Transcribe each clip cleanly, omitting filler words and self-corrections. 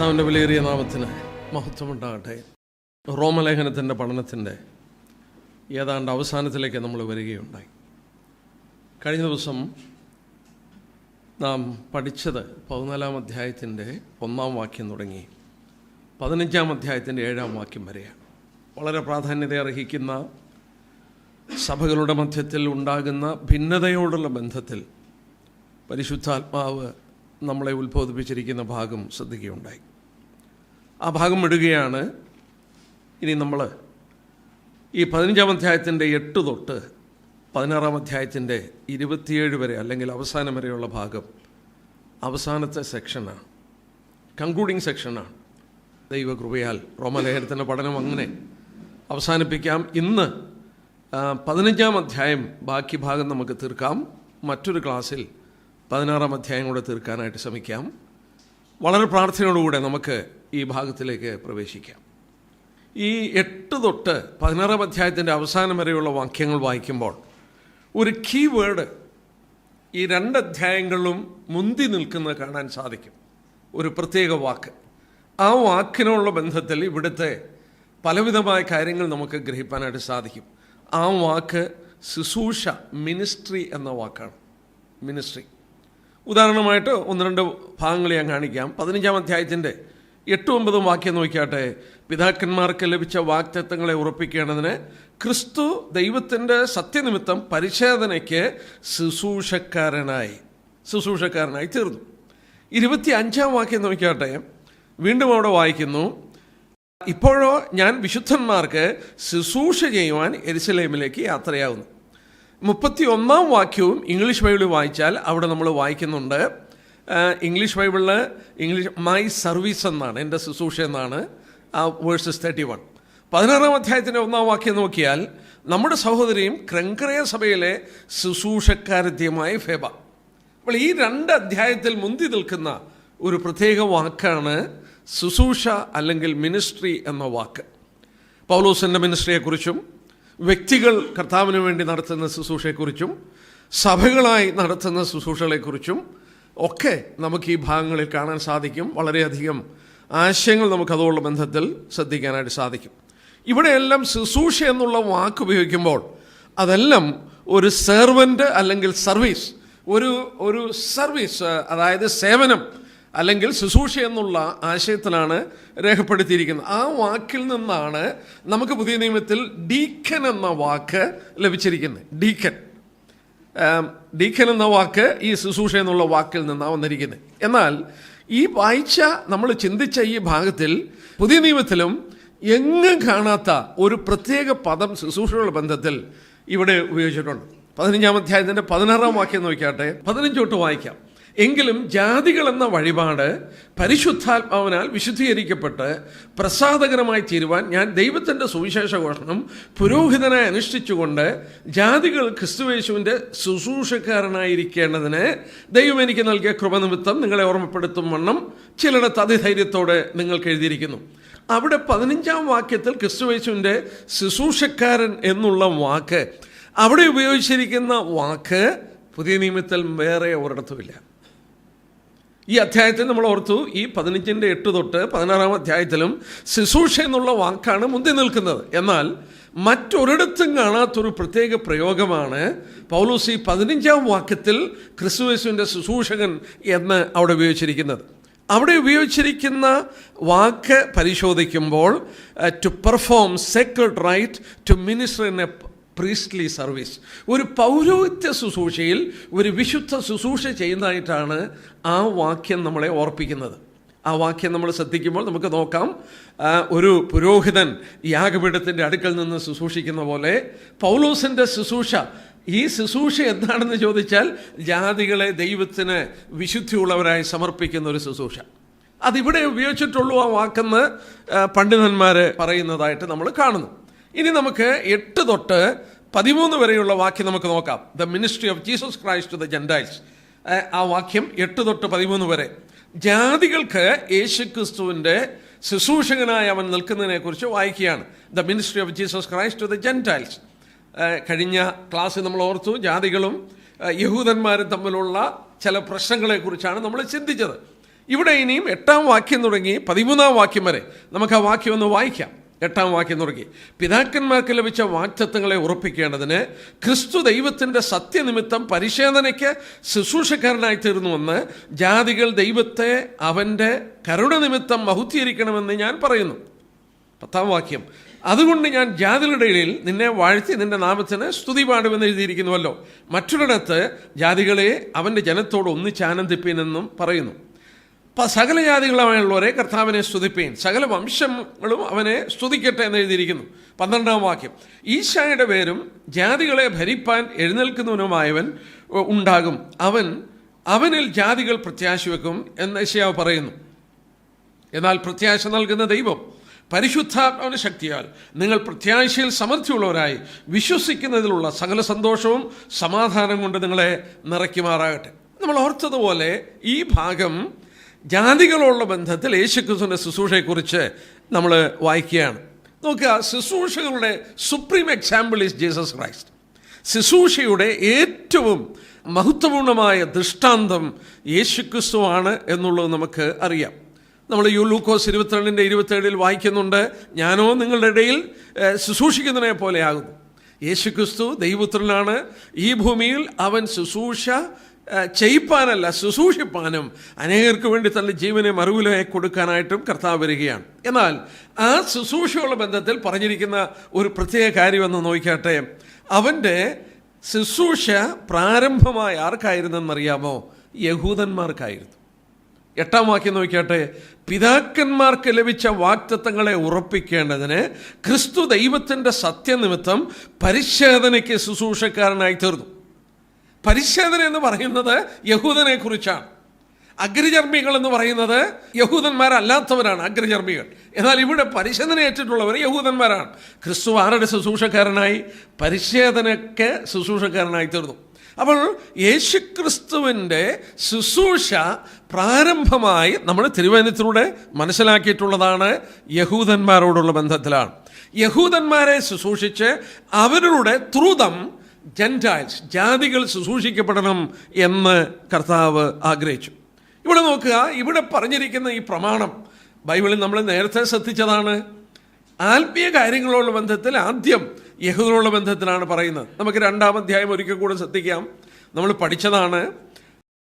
കർത്താവിൻ്റെ വിലയേറിയ നാമത്തിന് മഹത്വമുണ്ടാകട്ടെ. റോമലേഖനത്തിൻ്റെ പഠനത്തിൻ്റെ ഏതാണ്ട് അവസാനത്തിലേക്ക് നമ്മൾ വരികയുണ്ടായി. കഴിഞ്ഞ ദിവസം നാം പഠിച്ചത് 14-ാം അധ്യായത്തിൻ്റെ 1-ാം വാക്യം തുടങ്ങി 15-ാം അധ്യായത്തിൻ്റെ 7-ാം വാക്യം വരെയാണ്. വളരെ പ്രാധാന്യത അർഹിക്കുന്ന സഭകളുടെ മധ്യത്തിൽ ഉണ്ടാകുന്ന ഭിന്നതയോടുള്ള ബന്ധത്തിൽ പരിശുദ്ധാത്മാവ് നമ്മളെ ഉത്ബോധിപ്പിച്ചിരിക്കുന്ന ഭാഗം ശ്രദ്ധിക്കുകയുണ്ടായി. ആ ഭാഗം വിടുകയാണ്. ഇനി നമ്മൾ ഈ 15-ാം അധ്യായത്തിൻ്റെ 8 തൊട്ട് 16-ാം അധ്യായത്തിൻ്റെ 27 വരെ അല്ലെങ്കിൽ അവസാനം വരെയുള്ള ഭാഗം അവസാനത്തെ സെക്ഷനാണ്, കൺക്ലൂഡിങ് സെക്ഷനാണ്. ദൈവകൃപയാൽ റോമലേഖനത്തിൻ്റെ പഠനം അങ്ങനെ അവസാനിപ്പിക്കാം. ഇന്ന് 15-ാം അധ്യായം ബാക്കി ഭാഗം നമുക്ക് തീർക്കാം. മറ്റൊരു ക്ലാസ്സിൽ 16-ാം അധ്യായം കൂടെ തീർക്കാനായിട്ട് ശ്രമിക്കാം. വളരെ പ്രാർത്ഥനയോടുകൂടെ നമുക്ക് ഈ ഭാഗത്തിലേക്ക് പ്രവേശിക്കാം. ഈ 8 തൊട്ട് 16-ാം അധ്യായത്തിൻ്റെ അവസാനം വരെയുള്ള വാക്യങ്ങൾ വായിക്കുമ്പോൾ ഒരു കീ വേർഡ് ഈ 2 അധ്യായങ്ങളിലും മുന്തി നിൽക്കുന്നത് കാണാൻ സാധിക്കും. ഒരു പ്രത്യേക വാക്ക്. ആ വാക്കിനുള്ള ബന്ധത്തിൽ ഇവിടുത്തെ പലവിധമായ കാര്യങ്ങൾ നമുക്ക് ഗ്രഹിക്കാനായിട്ട് സാധിക്കും. ആ വാക്ക് ശുശ്രൂഷ, മിനിസ്ട്രി എന്ന വാക്കാണ്. മിനിസ്ട്രി. ഉദാഹരണമായിട്ട് 1-2 ഭാഗങ്ങൾ ഞാൻ കാണിക്കാം. 15-ാം അധ്യായത്തിൻ്റെ 8-9 വാക്യം നോക്കിയാട്ടെ. പിതാക്കന്മാർക്ക് ലഭിച്ച വാഗ്ദത്തങ്ങളെ ഉറപ്പിക്കേണ്ടതിന് ക്രിസ്തു ദൈവത്തിൻ്റെ സത്യനിമിത്തം പരിച്ഛേദനയ്ക്ക് ശുശ്രൂഷക്കാരനായി തീർന്നു. 25-ാം വാക്യം നോക്കിയാട്ടെ. വീണ്ടും അവിടെ വായിക്കുന്നു, ഇപ്പോഴോ ഞാൻ വിശുദ്ധന്മാർക്ക് ശുശ്രൂഷ ചെയ്യുവാൻ യെരുശലേമിലേക്ക് യാത്രയാകുന്നു. 31-ാം വാക്യവും ഇംഗ്ലീഷ് ബൈബിളിൽ വായിച്ചാൽ അവിടെ നമ്മൾ വായിക്കുന്നുണ്ട്. ഇംഗ്ലീഷ് ബൈബിളിൽ മൈ സർവീസ് എന്നാണ്, എൻ്റെ ശുശ്രൂഷ എന്നാണ് വേഴ്സസ് 31. 16-ാം അധ്യായത്തിൻ്റെ 1-ാം വാക്യം നോക്കിയാൽ നമ്മുടെ സഹോദരിയും ക്രങ്കരയ സഭയിലെ ശുശ്രൂഷക്കാരത്തിയുമായ ഫെബ. അപ്പോൾ ഈ 2 അധ്യായത്തിൽ മുന്തി നിൽക്കുന്ന ഒരു പ്രത്യേക വാക്കാണ് ശുശ്രൂഷ അല്ലെങ്കിൽ മിനിസ്ട്രി എന്ന വാക്ക്. പൗലോസിൻ്റെ മിനിസ്ട്രിയെക്കുറിച്ചും വ്യക്തികൾ കർത്താവിന് വേണ്ടി നടത്തുന്ന ശുശ്രൂഷയെക്കുറിച്ചും സഭകളായി നടത്തുന്ന ശുശ്രൂഷകളെക്കുറിച്ചും ഒക്കെ നമുക്ക് ഈ ഭാഗങ്ങളിൽ കാണാൻ സാധിക്കും. വളരെയധികം ആശയങ്ങൾ നമുക്കതോടുള്ള ബന്ധത്തിൽ ശ്രദ്ധിക്കാനായിട്ട് സാധിക്കും. ഇവിടെയെല്ലാം ശുശ്രൂഷ എന്നുള്ള വാക്ക് ഉപയോഗിക്കുമ്പോൾ അതെല്ലാം ഒരു സെർവൻ്റ് അല്ലെങ്കിൽ സർവീസ്, ഒരു സർവീസ്, അതായത് സേവനം അല്ലെങ്കിൽ ശുശ്രൂഷ എന്നുള്ള ആശയത്തിലാണ് രേഖപ്പെടുത്തിയിരിക്കുന്നത്. ആ വാക്കിൽ നിന്നാണ് നമുക്ക് പുതിയ നിയമത്തിൽ ഡീക്കൻ എന്ന വാക്ക് ലഭിച്ചിരിക്കുന്നത്. ഡീക്കൻ എന്ന വാക്ക് ഈ ശുശ്രൂഷ എന്നുള്ള വാക്കിൽ നിന്നാണ് വന്നിരിക്കുന്നത്. എന്നാൽ ഈ വായിച്ച നമ്മൾ ചിന്തിച്ച ഈ ഭാഗത്തിൽ പുതിയ നിയമത്തിലും എങ്ങും കാണാത്ത ഒരു പ്രത്യേക പദം ശുശ്രൂഷയുടെ ബന്ധത്തിൽ ഇവിടെ ഉപയോഗിച്ചിട്ടുണ്ട്. 15-ാം അധ്യായത്തിൻ്റെ 16-ാം വാക്യം നോക്കിയാട്ടെ. 15 തൊട്ട് വായിക്കാം. എങ്കിലും ജാതികൾ എന്ന വഴിപാട് പരിശുദ്ധാത്മാവിനാൽ വിശുദ്ധീകരിക്കപ്പെട്ട് പ്രസാദകരമായി തീരുവാൻ ഞാൻ ദൈവത്തിൻ്റെ സുവിശേഷ ഘോഷണം പുരോഹിതനായി അനുഷ്ഠിച്ചുകൊണ്ട് ജാതികൾ ക്രിസ്തുയേശുവിൻ്റെ ശുശ്രൂഷക്കാരനായിരിക്കേണ്ടതിന് ദൈവം എനിക്ക് നൽകിയ കൃപനിമിത്തം നിങ്ങളെ ഓർമ്മപ്പെടുത്തും വണ്ണം ചിലയിടത്ത് അതിധൈര്യത്തോടെ നിങ്ങൾക്ക് എഴുതിയിരിക്കുന്നു. അവിടെ 15-ാം വാക്യത്തിൽ ക്രിസ്തുയേശുവിൻ്റെ ശുശ്രൂഷക്കാരൻ എന്നുള്ള വാക്ക്, അവിടെ ഉപയോഗിച്ചിരിക്കുന്ന വാക്ക് പുതിയ നിയമത്തിൽ വേറെ ഒരിടത്തുമില്ല. ഈ അധ്യായത്തിൽ നമ്മൾ ഓർത്തു, ഈ 15-ന്റെ 8 തൊട്ട് 16-ാം അധ്യായത്തിലും ശുശ്രൂഷ എന്നുള്ള വാക്കാണ് മുന്തി നിൽക്കുന്നത്. എന്നാൽ മറ്റൊരിടത്തും കാണാത്തൊരു പ്രത്യേക പ്രയോഗമാണ് പൗലോസ് ഈ 15-ാം വാക്യത്തിൽ ക്രിസ്തുയേശുവിൻ്റെ ശുശ്രൂഷകൻ എന്ന് അവിടെ ഉപയോഗിച്ചിരിക്കുന്നത്. അവിടെ ഉപയോഗിച്ചിരിക്കുന്ന വാക്ക് പരിശോധിക്കുമ്പോൾ to perform sacred rite to minister in a priestly service, ഒരു പൗരോഹിത്യ ശുശ്രൂഷയിൽ ഒരു വിശുദ്ധ ശുശ്രൂഷ ചെയ്യുന്നതായിട്ടാണ് ആ വാക്യം നമ്മളെ ഓർപ്പിക്കുന്നത്. ആ വാക്യം നമ്മൾ ശ്രദ്ധിക്കുമ്പോൾ നമുക്ക് നോക്കാം, ഒരു പുരോഹിതൻ യാഗപീഠത്തിൻ്റെ അടുക്കൽ നിന്ന് ശുശ്രൂഷിക്കുന്ന പോലെ പൗലോസിൻ്റെ ശുശ്രൂഷ, ഈ ശുശ്രൂഷ എന്താണെന്ന് ചോദിച്ചാൽ ജാതികളെ ദൈവത്തിന് വിശുദ്ധിയുള്ളവരായി സമർപ്പിക്കുന്ന ഒരു ശുശ്രൂഷ. അതിവിടെ ഉപയോഗിച്ചിട്ടുള്ളൂ ആ വാക്കെന്ന് പണ്ഡിതന്മാർ പറയുന്നതായിട്ട് നമ്മൾ കാണുന്നു. ഇനി നമുക്ക് 8 തൊട്ട് 13 വരെയുള്ള വാക്യം നമുക്ക് നോക്കാം. The ministry of Jesus Christ to the Gentiles. ആ വാക്യം 8 തൊട്ട് 13 വരെ ജാതികൾക്ക് യേശുക്രിസ്തുവിൻ്റെ ശുശ്രൂഷകനായി അവൻ നിൽക്കുന്നതിനെ കുറിച്ച് വായിക്കുകയാണ്. The ministry of Jesus Christ to the Gentiles. കഴിഞ്ഞ ക്ലാസ്സിൽ നമ്മൾ ഓർത്തു, ജാതികളും യഹൂദന്മാരും തമ്മിലുള്ള ചില പ്രശ്നങ്ങളെക്കുറിച്ചാണ് നമ്മൾ ചിന്തിച്ചത്. ഇവിടെ ഇനിയും 8-ാം വാക്യം തുടങ്ങി 13-ാം വാക്യം വരെ നമുക്ക് ആ വാക്യം ഒന്ന് വായിക്കാം. 8-ാം വാക്യം തുടങ്ങി, പിതാക്കന്മാർക്ക് ലഭിച്ച വാഗ്ദത്തങ്ങളെ ഉറപ്പിക്കേണ്ടതിന് ക്രിസ്തു ദൈവത്തിൻ്റെ സത്യനിമിത്തം പരിശോധനയ്ക്ക് ശുശ്രൂഷക്കാരനായി തീർന്നുവെന്ന് ജാതികൾ ദൈവത്തെ അവൻ്റെ കരുണ നിമിത്തം മഹത്വീകരിക്കണമെന്ന് ഞാൻ പറയുന്നു. 10-ാം വാക്യം, അതുകൊണ്ട് ഞാൻ ജാതികളുടെ ഇടയിൽ നിന്നെ വാഴ്ത്തി നിന്റെ നാമത്തിന് സ്തുതി പാടുമെന്ന് എഴുതിയിരിക്കുന്നുവല്ലോ. മറ്റൊരിടത്ത് ജാതികളെ അവൻ്റെ ജനത്തോട് ഒന്നിച്ചാനന്ദിപ്പീനെന്നും പറയുന്നു. സകല ജാതികളുമായുള്ളവരെ കർത്താവിനെ സ്തുതിപ്പീൻ, സകല വംശങ്ങളും അവനെ സ്തുതിക്കട്ടെ എന്ന് എഴുതിയിരിക്കുന്നു. 12-ാം വാക്യം, ഈശായുടെ പേരും ജാതികളെ ഭരിപ്പാൻ എഴുന്നേൽക്കുന്നവനുമായവൻ ഉണ്ടാകും, അവനിൽ ജാതികൾ പ്രത്യാശ വെക്കും എന്ന് യെശയ്യാവ് പറയുന്നു. എന്നാൽ പ്രത്യാശ നൽകുന്ന ദൈവം പരിശുദ്ധാത്മാവിന്റെ ശക്തിയാൽ നിങ്ങൾ പ്രത്യാശയിൽ സമൃദ്ധിയുള്ളവരായി വിശ്വസിക്കുന്നതിലുള്ള സകല സന്തോഷവും സമാധാനം കൊണ്ട് നിങ്ങളെ നിറയ്ക്കുമാറാകട്ടെ. നമ്മൾ ഓർത്തതുപോലെ ഈ ഭാഗം ജാതികളുള്ള ബന്ധത്തിൽ യേശുക്രിസ്തുവിൻ്റെ ശുശ്രൂഷയെക്കുറിച്ച് നമ്മൾ വായിക്കുകയാണ്. നോക്കുക, ശുശ്രൂഷകളുടെ supreme example is Jesus Christ. ശുശ്രൂഷയുടെ ഏറ്റവും മഹത്വപൂർണമായ ദൃഷ്ടാന്തം യേശുക്രിസ്തുവാണ് എന്നുള്ളത് നമുക്ക് അറിയാം. നമ്മൾ ലൂക്കോസ് 22:27 വായിക്കുന്നുണ്ട്, ഞാനോ നിങ്ങളുടെ ഇടയിൽ ശുശ്രൂഷിക്കുന്നതിനെ പോലെയാകുന്നു. യേശുക്രിസ്തു ദൈവപുത്രനാണ്. ഈ ഭൂമിയിൽ അവൻ ശുശ്രൂഷ ചെയ്യിപ്പാനല്ല ശുശ്രൂഷിപ്പാനും അനേകർക്ക് വേണ്ടി തൻ്റെ ജീവനെ മറുവിലയായി കൊടുക്കാനായിട്ടും കർത്താവ് വരികയാണ്. എന്നാൽ ആ ശുശ്രൂഷയുള്ള ബന്ധത്തിൽ പറഞ്ഞിരിക്കുന്ന ഒരു പ്രത്യേക കാര്യമെന്ന് നോക്കിയാട്ടെ, അവൻ്റെ ശുശ്രൂഷ പ്രാരംഭമായി ആർക്കായിരുന്നെന്നറിയാമോ? യഹൂദന്മാർക്കായിരുന്നു. 8-ാം വാക്യം നോക്കിയാട്ടെ, പിതാക്കന്മാർക്ക് ലഭിച്ച വാഗ്ദത്തങ്ങളെ ഉറപ്പിക്കേണ്ടതിന് ക്രിസ്തു ദൈവത്തിൻ്റെ സത്യനിമിത്തം പരിശോധനയ്ക്ക് ശുശ്രൂഷക്കാരനായി തീർന്നു. പരിശോധന എന്ന് പറയുന്നത് യഹൂദനെ കുറിച്ചാണ്. അഗ്രചർമ്മികൾ എന്ന് പറയുന്നത് യഹൂദന്മാരല്ലാത്തവരാണ് അഗ്രചർമ്മികൾ. എന്നാൽ ഇവിടെ പരിശോധന ഏറ്റിട്ടുള്ളവർ യഹൂദന്മാരാണ്. ക്രിസ്തു ആരുടെ ശുശ്രൂഷക്കാരനായി? പരിശോധനയ്ക്ക് ശുശ്രൂഷക്കാരനായി തീർന്നു. അപ്പോൾ യേശുക്രിസ്തുവിൻ്റെ ശുശ്രൂഷ പ്രാരംഭമായി നമ്മൾ തിരുവചനത്തിലൂടെ മനസ്സിലാക്കിയിട്ടുള്ളതാണ് യഹൂദന്മാരോടുള്ള ബന്ധത്തിലാണ്. യഹൂദന്മാരെ ശുശ്രൂഷിച്ച് അവരുടെ ത്രൂതം ജെൻറ്റൈൽസ് ജാതികൾ ശുശ്രൂഷിക്കപ്പെടണം എന്ന് കർത്താവ് ആഗ്രഹിച്ചു. ഇവിടെ നോക്കുക, ഇവിടെ പറഞ്ഞിരിക്കുന്ന ഈ പ്രമാണം ബൈബിളിൽ നമ്മൾ നേരത്തെ ശ്രദ്ധിച്ചതാണ്. ആത്മീയ കാര്യങ്ങളുള്ള ബന്ധത്തിൽ ആദ്യം യഹൂദനുള്ള ബന്ധത്തിലാണ് പറയുന്നത്. നമുക്ക് 2-ാം അധ്യായം ഒരിക്കൽ കൂടെ ശ്രദ്ധിക്കാം. നമ്മൾ പഠിച്ചതാണ്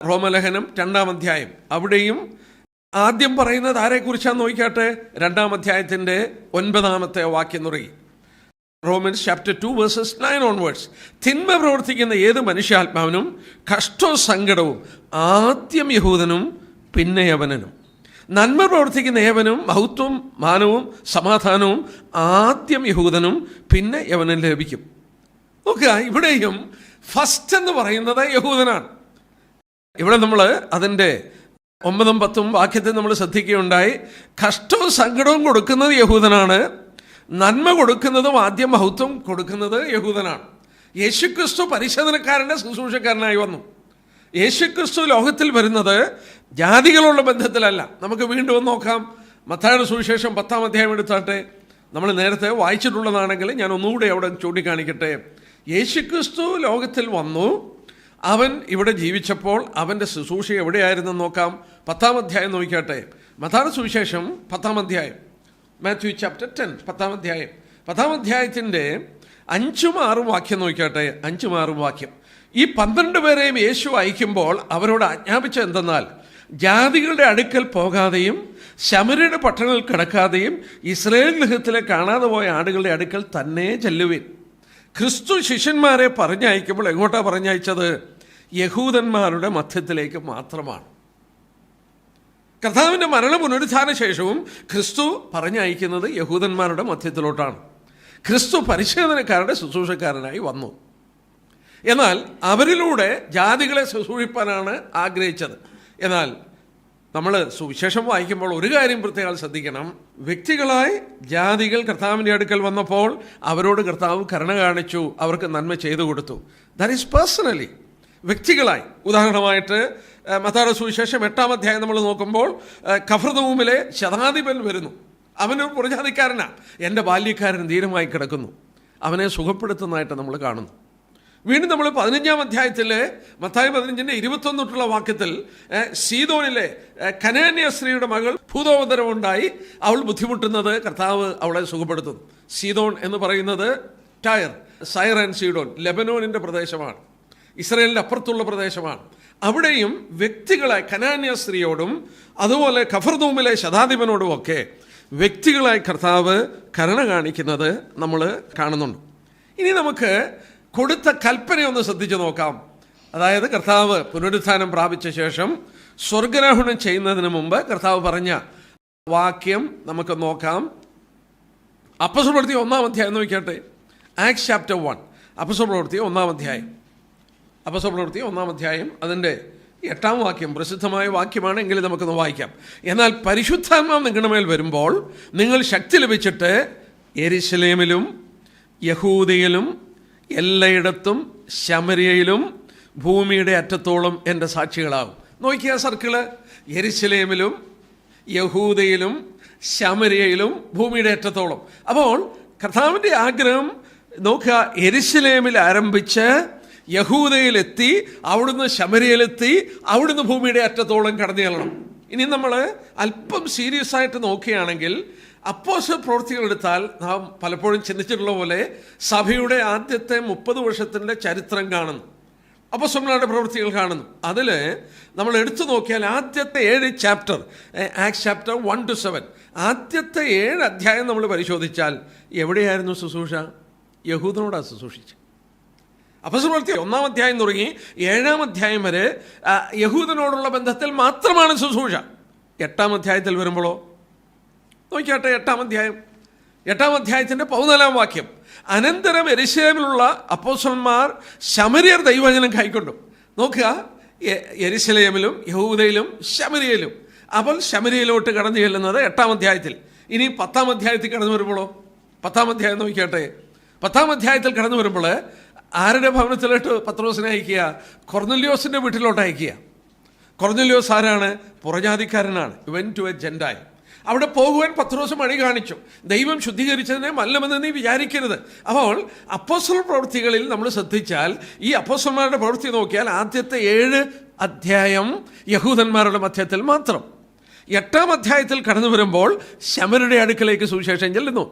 റോമലേഖനം 2-ാം അധ്യായം. അവിടെയും ആദ്യം പറയുന്നത് ആരെക്കുറിച്ചാന്ന് നോക്കിയാട്ടെ. 2-ാം അധ്യായത്തിൻ്റെ 9-ാമത്തെ വാക്യം തുടങ്ങി. Romans chapter 2 verses 9 onwards. തിന്മ പ്രവർത്തിക്കുന്ന ഏത് മനുഷ്യാത്മാവിനും കഷ്ടവും സങ്കടവും ആദ്യം യഹൂദനും പിന്നെ യവനനും. നന്മ പ്രവർത്തിക്കുന്ന ഏവനും മഹത്വവും മാനവും സമാധാനവും ആദ്യം യഹൂദനും പിന്നെ യവനും ലഭിക്കും. നോക്കുക, ഇവിടെയും ഫസ്റ്റ് എന്ന് പറയുന്നത് യഹൂദനാണ്. ഇവിടെ നമ്മൾ അതിൻ്റെ 9-ഉം 10-ഉം വാക്യത്തിൽ നമ്മൾ ശ്രദ്ധിക്കുകയുണ്ടായി. കഷ്ടവും സങ്കടവും കൊടുക്കുന്നത് യഹൂദനാണ്, നന്മ കൊടുക്കുന്നതും ആദ്യം മഹത്വം കൊടുക്കുന്നത് യഹൂദനാണ്. യേശുക്രിസ്തു പരിശോധനക്കാരൻ്റെ ശുശ്രൂഷക്കാരനായി വന്നു. യേശുക്രിസ്തു ലോകത്തിൽ വരുന്നത് ജാതികളുള്ള ബന്ധത്തിലല്ല. നമുക്ക് വീണ്ടും നോക്കാം. മത്തായിയുടെ സുവിശേഷം 10-ാം അധ്യായം എടുത്താട്ടെ. നമ്മൾ നേരത്തെ വായിച്ചിട്ടുള്ളതാണെങ്കിൽ ഞാൻ ഒന്നുകൂടെ അവിടെ ചൂണ്ടിക്കാണിക്കട്ടെ. യേശുക്രിസ്തു ലോകത്തിൽ വന്നു. അവൻ ഇവിടെ ജീവിച്ചപ്പോൾ അവൻ്റെ ശുശ്രൂഷ എവിടെയായിരുന്നെന്ന് നോക്കാം. 10-ാം അധ്യായം നോക്കിയാട്ടെ. മത്തായിയുടെ സുവിശേഷം 10-ാം അധ്യായം, മാത്യു ചാപ്റ്റർ 10, 10-ാം അധ്യായം. 10-ാം അധ്യായത്തിൻ്റെ 5-ഉം 6-ഉം വാക്യം നോക്കിയാട്ടെ. 5-ഉം 6-ഉം വാക്യം. ഈ 12 പേരെയും യേശു അയക്കുമ്പോൾ അവരോട് ആജ്ഞാപിച്ച എന്തെന്നാൽ, ജാതികളുടെ അടുക്കൽ പോകാതെയും ശമര്യരുടെ പട്ടണങ്ങളിൽ കിടക്കാതെയും ഇസ്രായേൽ ഗൃഹത്തിലെ കാണാതെ പോയ ആടുകളുടെ അടുക്കൽ തന്നെ ചെല്ലുവിൻ. ക്രിസ്തു ശിഷ്യന്മാരെ പറഞ്ഞയക്കുമ്പോൾ എങ്ങോട്ടാണ് പറഞ്ഞയച്ചത്? യഹൂദന്മാരുടെ മധ്യത്തിലേക്ക് മാത്രമാണ്. കർത്താവിൻ്റെ മരണ പുനരുത്ഥാന ശേഷവും ക്രിസ്തു പറഞ്ഞയക്കുന്നത് യഹൂദന്മാരുടെ മധ്യത്തിലോട്ടാണ്. ക്രിസ്തു പരിശോധനക്കാരുടെ ശുശ്രൂഷക്കാരനായി വന്നു. എന്നാൽ അവരിലൂടെ ജാതികളെ ശുശ്രൂഷിപ്പാനാണ് ആഗ്രഹിച്ചത്. എന്നാൽ നമ്മൾ സുവിശേഷം വായിക്കുമ്പോൾ ഒരു കാര്യം പ്രത്യേകം ശ്രദ്ധിക്കണം. വ്യക്തികളായി ജാതികൾ കർത്താവിൻ്റെ അടുക്കൽ വന്നപ്പോൾ അവരോട് കർത്താവ് കരുണ കാണിച്ചു, അവർക്ക് നന്മ ചെയ്തു കൊടുത്തു. ദാറ്റ് ഈസ് പേഴ്സണലി, വ്യക്തികളായി. ഉദാഹരണമായിട്ട് മത്തായിയുടെ സുവിശേഷം 8-ാം അധ്യായം നമ്മൾ നോക്കുമ്പോൾ കഫർനഹൂമിലെ ശതാധിപൻ വരുന്നു. അവനൊരു പുറജാതിക്കാരനാണ്. എൻ്റെ ബാല്യക്കാരൻ ധീരമായി കിടക്കുന്നു. അവനെ സുഖപ്പെടുത്തുന്നതായിട്ട് നമ്മൾ കാണുന്നു. വീണ്ടും നമ്മൾ 15-ാം അധ്യായത്തിൽ മത്തായി 15:21 തൊട്ടുള്ള വാക്യത്തിൽ സീദോനിലെ കനാന്യ സ്ത്രീയുടെ മകൾ ഭൂതോപദ്രവം ഉണ്ടായി, അവൾ ബുദ്ധിമുട്ടുന്നത് കർത്താവ് അവളെ സുഖപ്പെടുത്തുന്നു. സീദോൻ എന്ന് പറയുന്നത് ടയർ, സൈർ ആൻഡ് സീഡോൻ, ലെബനോനിൻ്റെ പ്രദേശമാണ്, ഇസ്രായേലിൻ്റെ അപ്പുറത്തുള്ള പ്രദേശമാണ്. അവിടെയും വ്യക്തികളെ കനാന്യ സ്ത്രീയോടും അതുപോലെ കഫർദൂമിലെ ശതാധിപനോടും ഒക്കെ വ്യക്തികളായി കർത്താവ് കരുണ കാണിക്കുന്നത് നമ്മൾ കാണുന്നുണ്ട്. ഇനി നമുക്ക് കൊടുത്ത കൽപ്പനയൊന്ന് ശ്രദ്ധിച്ചു നോക്കാം. അതായത് കർത്താവ് പുനരുത്ഥാനം പ്രാപിച്ച ശേഷം സ്വർഗാരോഹണം ചെയ്യുന്നതിന് മുമ്പ് കർത്താവ് പറഞ്ഞ വാക്യം നമുക്ക് നോക്കാം. അപ്പോസ്തലപ്രവൃത്തി 1-ാം അധ്യായം നോക്കിയാട്ടെ. ആക്ട്സ് ചാപ്റ്റർ 1, അപ്പോസ്തലപ്രവൃത്തി 1-ാം അധ്യായം. അപ്പോസ്തലപ്രവൃത്തി 1-ാം അധ്യായം അതിൻ്റെ 8-ാം വാക്യം പ്രസിദ്ധമായ വാക്യമാണ്, എങ്കിലും നമുക്കൊന്ന് വായിക്കാം. എന്നാൽ പരിശുദ്ധാത്മാവ് നിങ്ങളുടെ മേൽ വരുമ്പോൾ നിങ്ങൾ ശക്തി ലഭിച്ചിട്ട് യെരുശലേമിലും യഹൂദയിലും എല്ലായിടത്തും ശമര്യയിലും ഭൂമിയുടെ അറ്റത്തോളം എൻ്റെ സാക്ഷികളാകും. നോക്കിയ സർക്കിള്, യെരുശലേമിലും യഹൂദയിലും ശമര്യയിലും ഭൂമിയുടെ അറ്റത്തോളം. അപ്പോൾ കർത്താവിൻ്റെ ആഗ്രഹം നോക്കുക, യെരുശലേമിൽ ആരംഭിച്ച് യഹൂദയിലെത്തി, അവിടുന്ന് ശമര്യയിലെത്തി, അവിടുന്ന് ഭൂമിയുടെ അറ്റത്തോളം കടന്നു ചെല്ലണം. ഇനി നമ്മൾ അല്പം സീരിയസ് ആയിട്ട് നോക്കുകയാണെങ്കിൽ അപ്പോസ്തല പ്രവൃത്തികൾ എടുത്താൽ നാം പലപ്പോഴും ചിന്തിച്ചിട്ടുള്ള പോലെ സഭയുടെ ആദ്യത്തെ 30 വർഷത്തിൻ്റെ ചരിത്രം കാണുന്നു, അപ്പോസ്തലന്മാരുടെ പ്രവൃത്തികൾ കാണുന്നു. അതിൽ നമ്മൾ എടുത്തു നോക്കിയാൽ ആദ്യത്തെ 7 ചാപ്റ്റർ, ആക്ട്സ് ചാപ്റ്റർ 1 to 7, ആദ്യത്തെ 7 അധ്യായം നമ്മൾ പരിശോധിച്ചാൽ എവിടെയായിരുന്നു ശുശ്രൂഷ? യഹൂദനോടാണ് ശുശ്രൂഷിച്ചത്. അപ്പോസ്തല പ്രവൃത്തി 1-ാം അധ്യായം തുടങ്ങി 7-ാം അധ്യായം വരെ യഹൂദനോടുള്ള ബന്ധത്തിൽ മാത്രമാണ് ശുശ്രൂഷ. 8-ാം അധ്യായത്തിൽ വരുമ്പോഴോ നോക്കിയാട്ടെ, 8-ാം അധ്യായം, 8-ാം അധ്യായത്തിൻ്റെ 14-ാം വാക്യം, അനന്തരം യെരുശലേമിലുള്ള അപ്പോസ്തലന്മാർ ശമര്യർ ദൈവവചനം കൈക്കൊണ്ടു. നോക്കുക, യെരുശലേമിലും യഹൂദയിലും ശമര്യയിലും. അപ്പോൾ ശമര്യയിലോട്ട് കടന്നു ചെല്ലുന്നത് 8-ാം അധ്യായത്തിൽ. ഇനി 10-ാം അധ്യായത്തിൽ കടന്നു വരുമ്പോഴോ, 10-ാം അധ്യായം നോക്കിയാട്ടെ. 10-ാം അധ്യായത്തിൽ കടന്നു വരുമ്പോൾ ആരുടെ ഭവനത്തിലോട്ട് പത്രോസിനെ അയക്കുക? കൊർന്നല്യോസിൻ്റെ വീട്ടിലോട്ട് അയക്കുക. കൊർന്നല്യോസ് ആരാണ്? പുറജാതിക്കാരനാണ്. Went to a gentile. അവിടെ പോകുവാൻ പത്രോസ് മണി കാണിച്ചു. ദൈവം ശുദ്ധീകരിച്ചതിനെ മല്ലമെന്ന് നീ വിചാരിക്കരുത്. അപ്പോൾ അപ്പോസ്തല പ്രവൃത്തികളിൽ നമ്മൾ ശ്രദ്ധിച്ചാൽ, ഈ അപ്പോസ്തലന്മാരുടെ പ്രവൃത്തി നോക്കിയാൽ ആദ്യത്തെ 7 അധ്യായം യഹൂദന്മാരുടെ മധ്യത്തിൽ മാത്രം. 8-ാം അധ്യായത്തിൽ കടന്നു വരുമ്പോൾ ശമര്യരുടെ അടുക്കലേക്ക് സുവിശേഷം ചെല്ലുന്നു.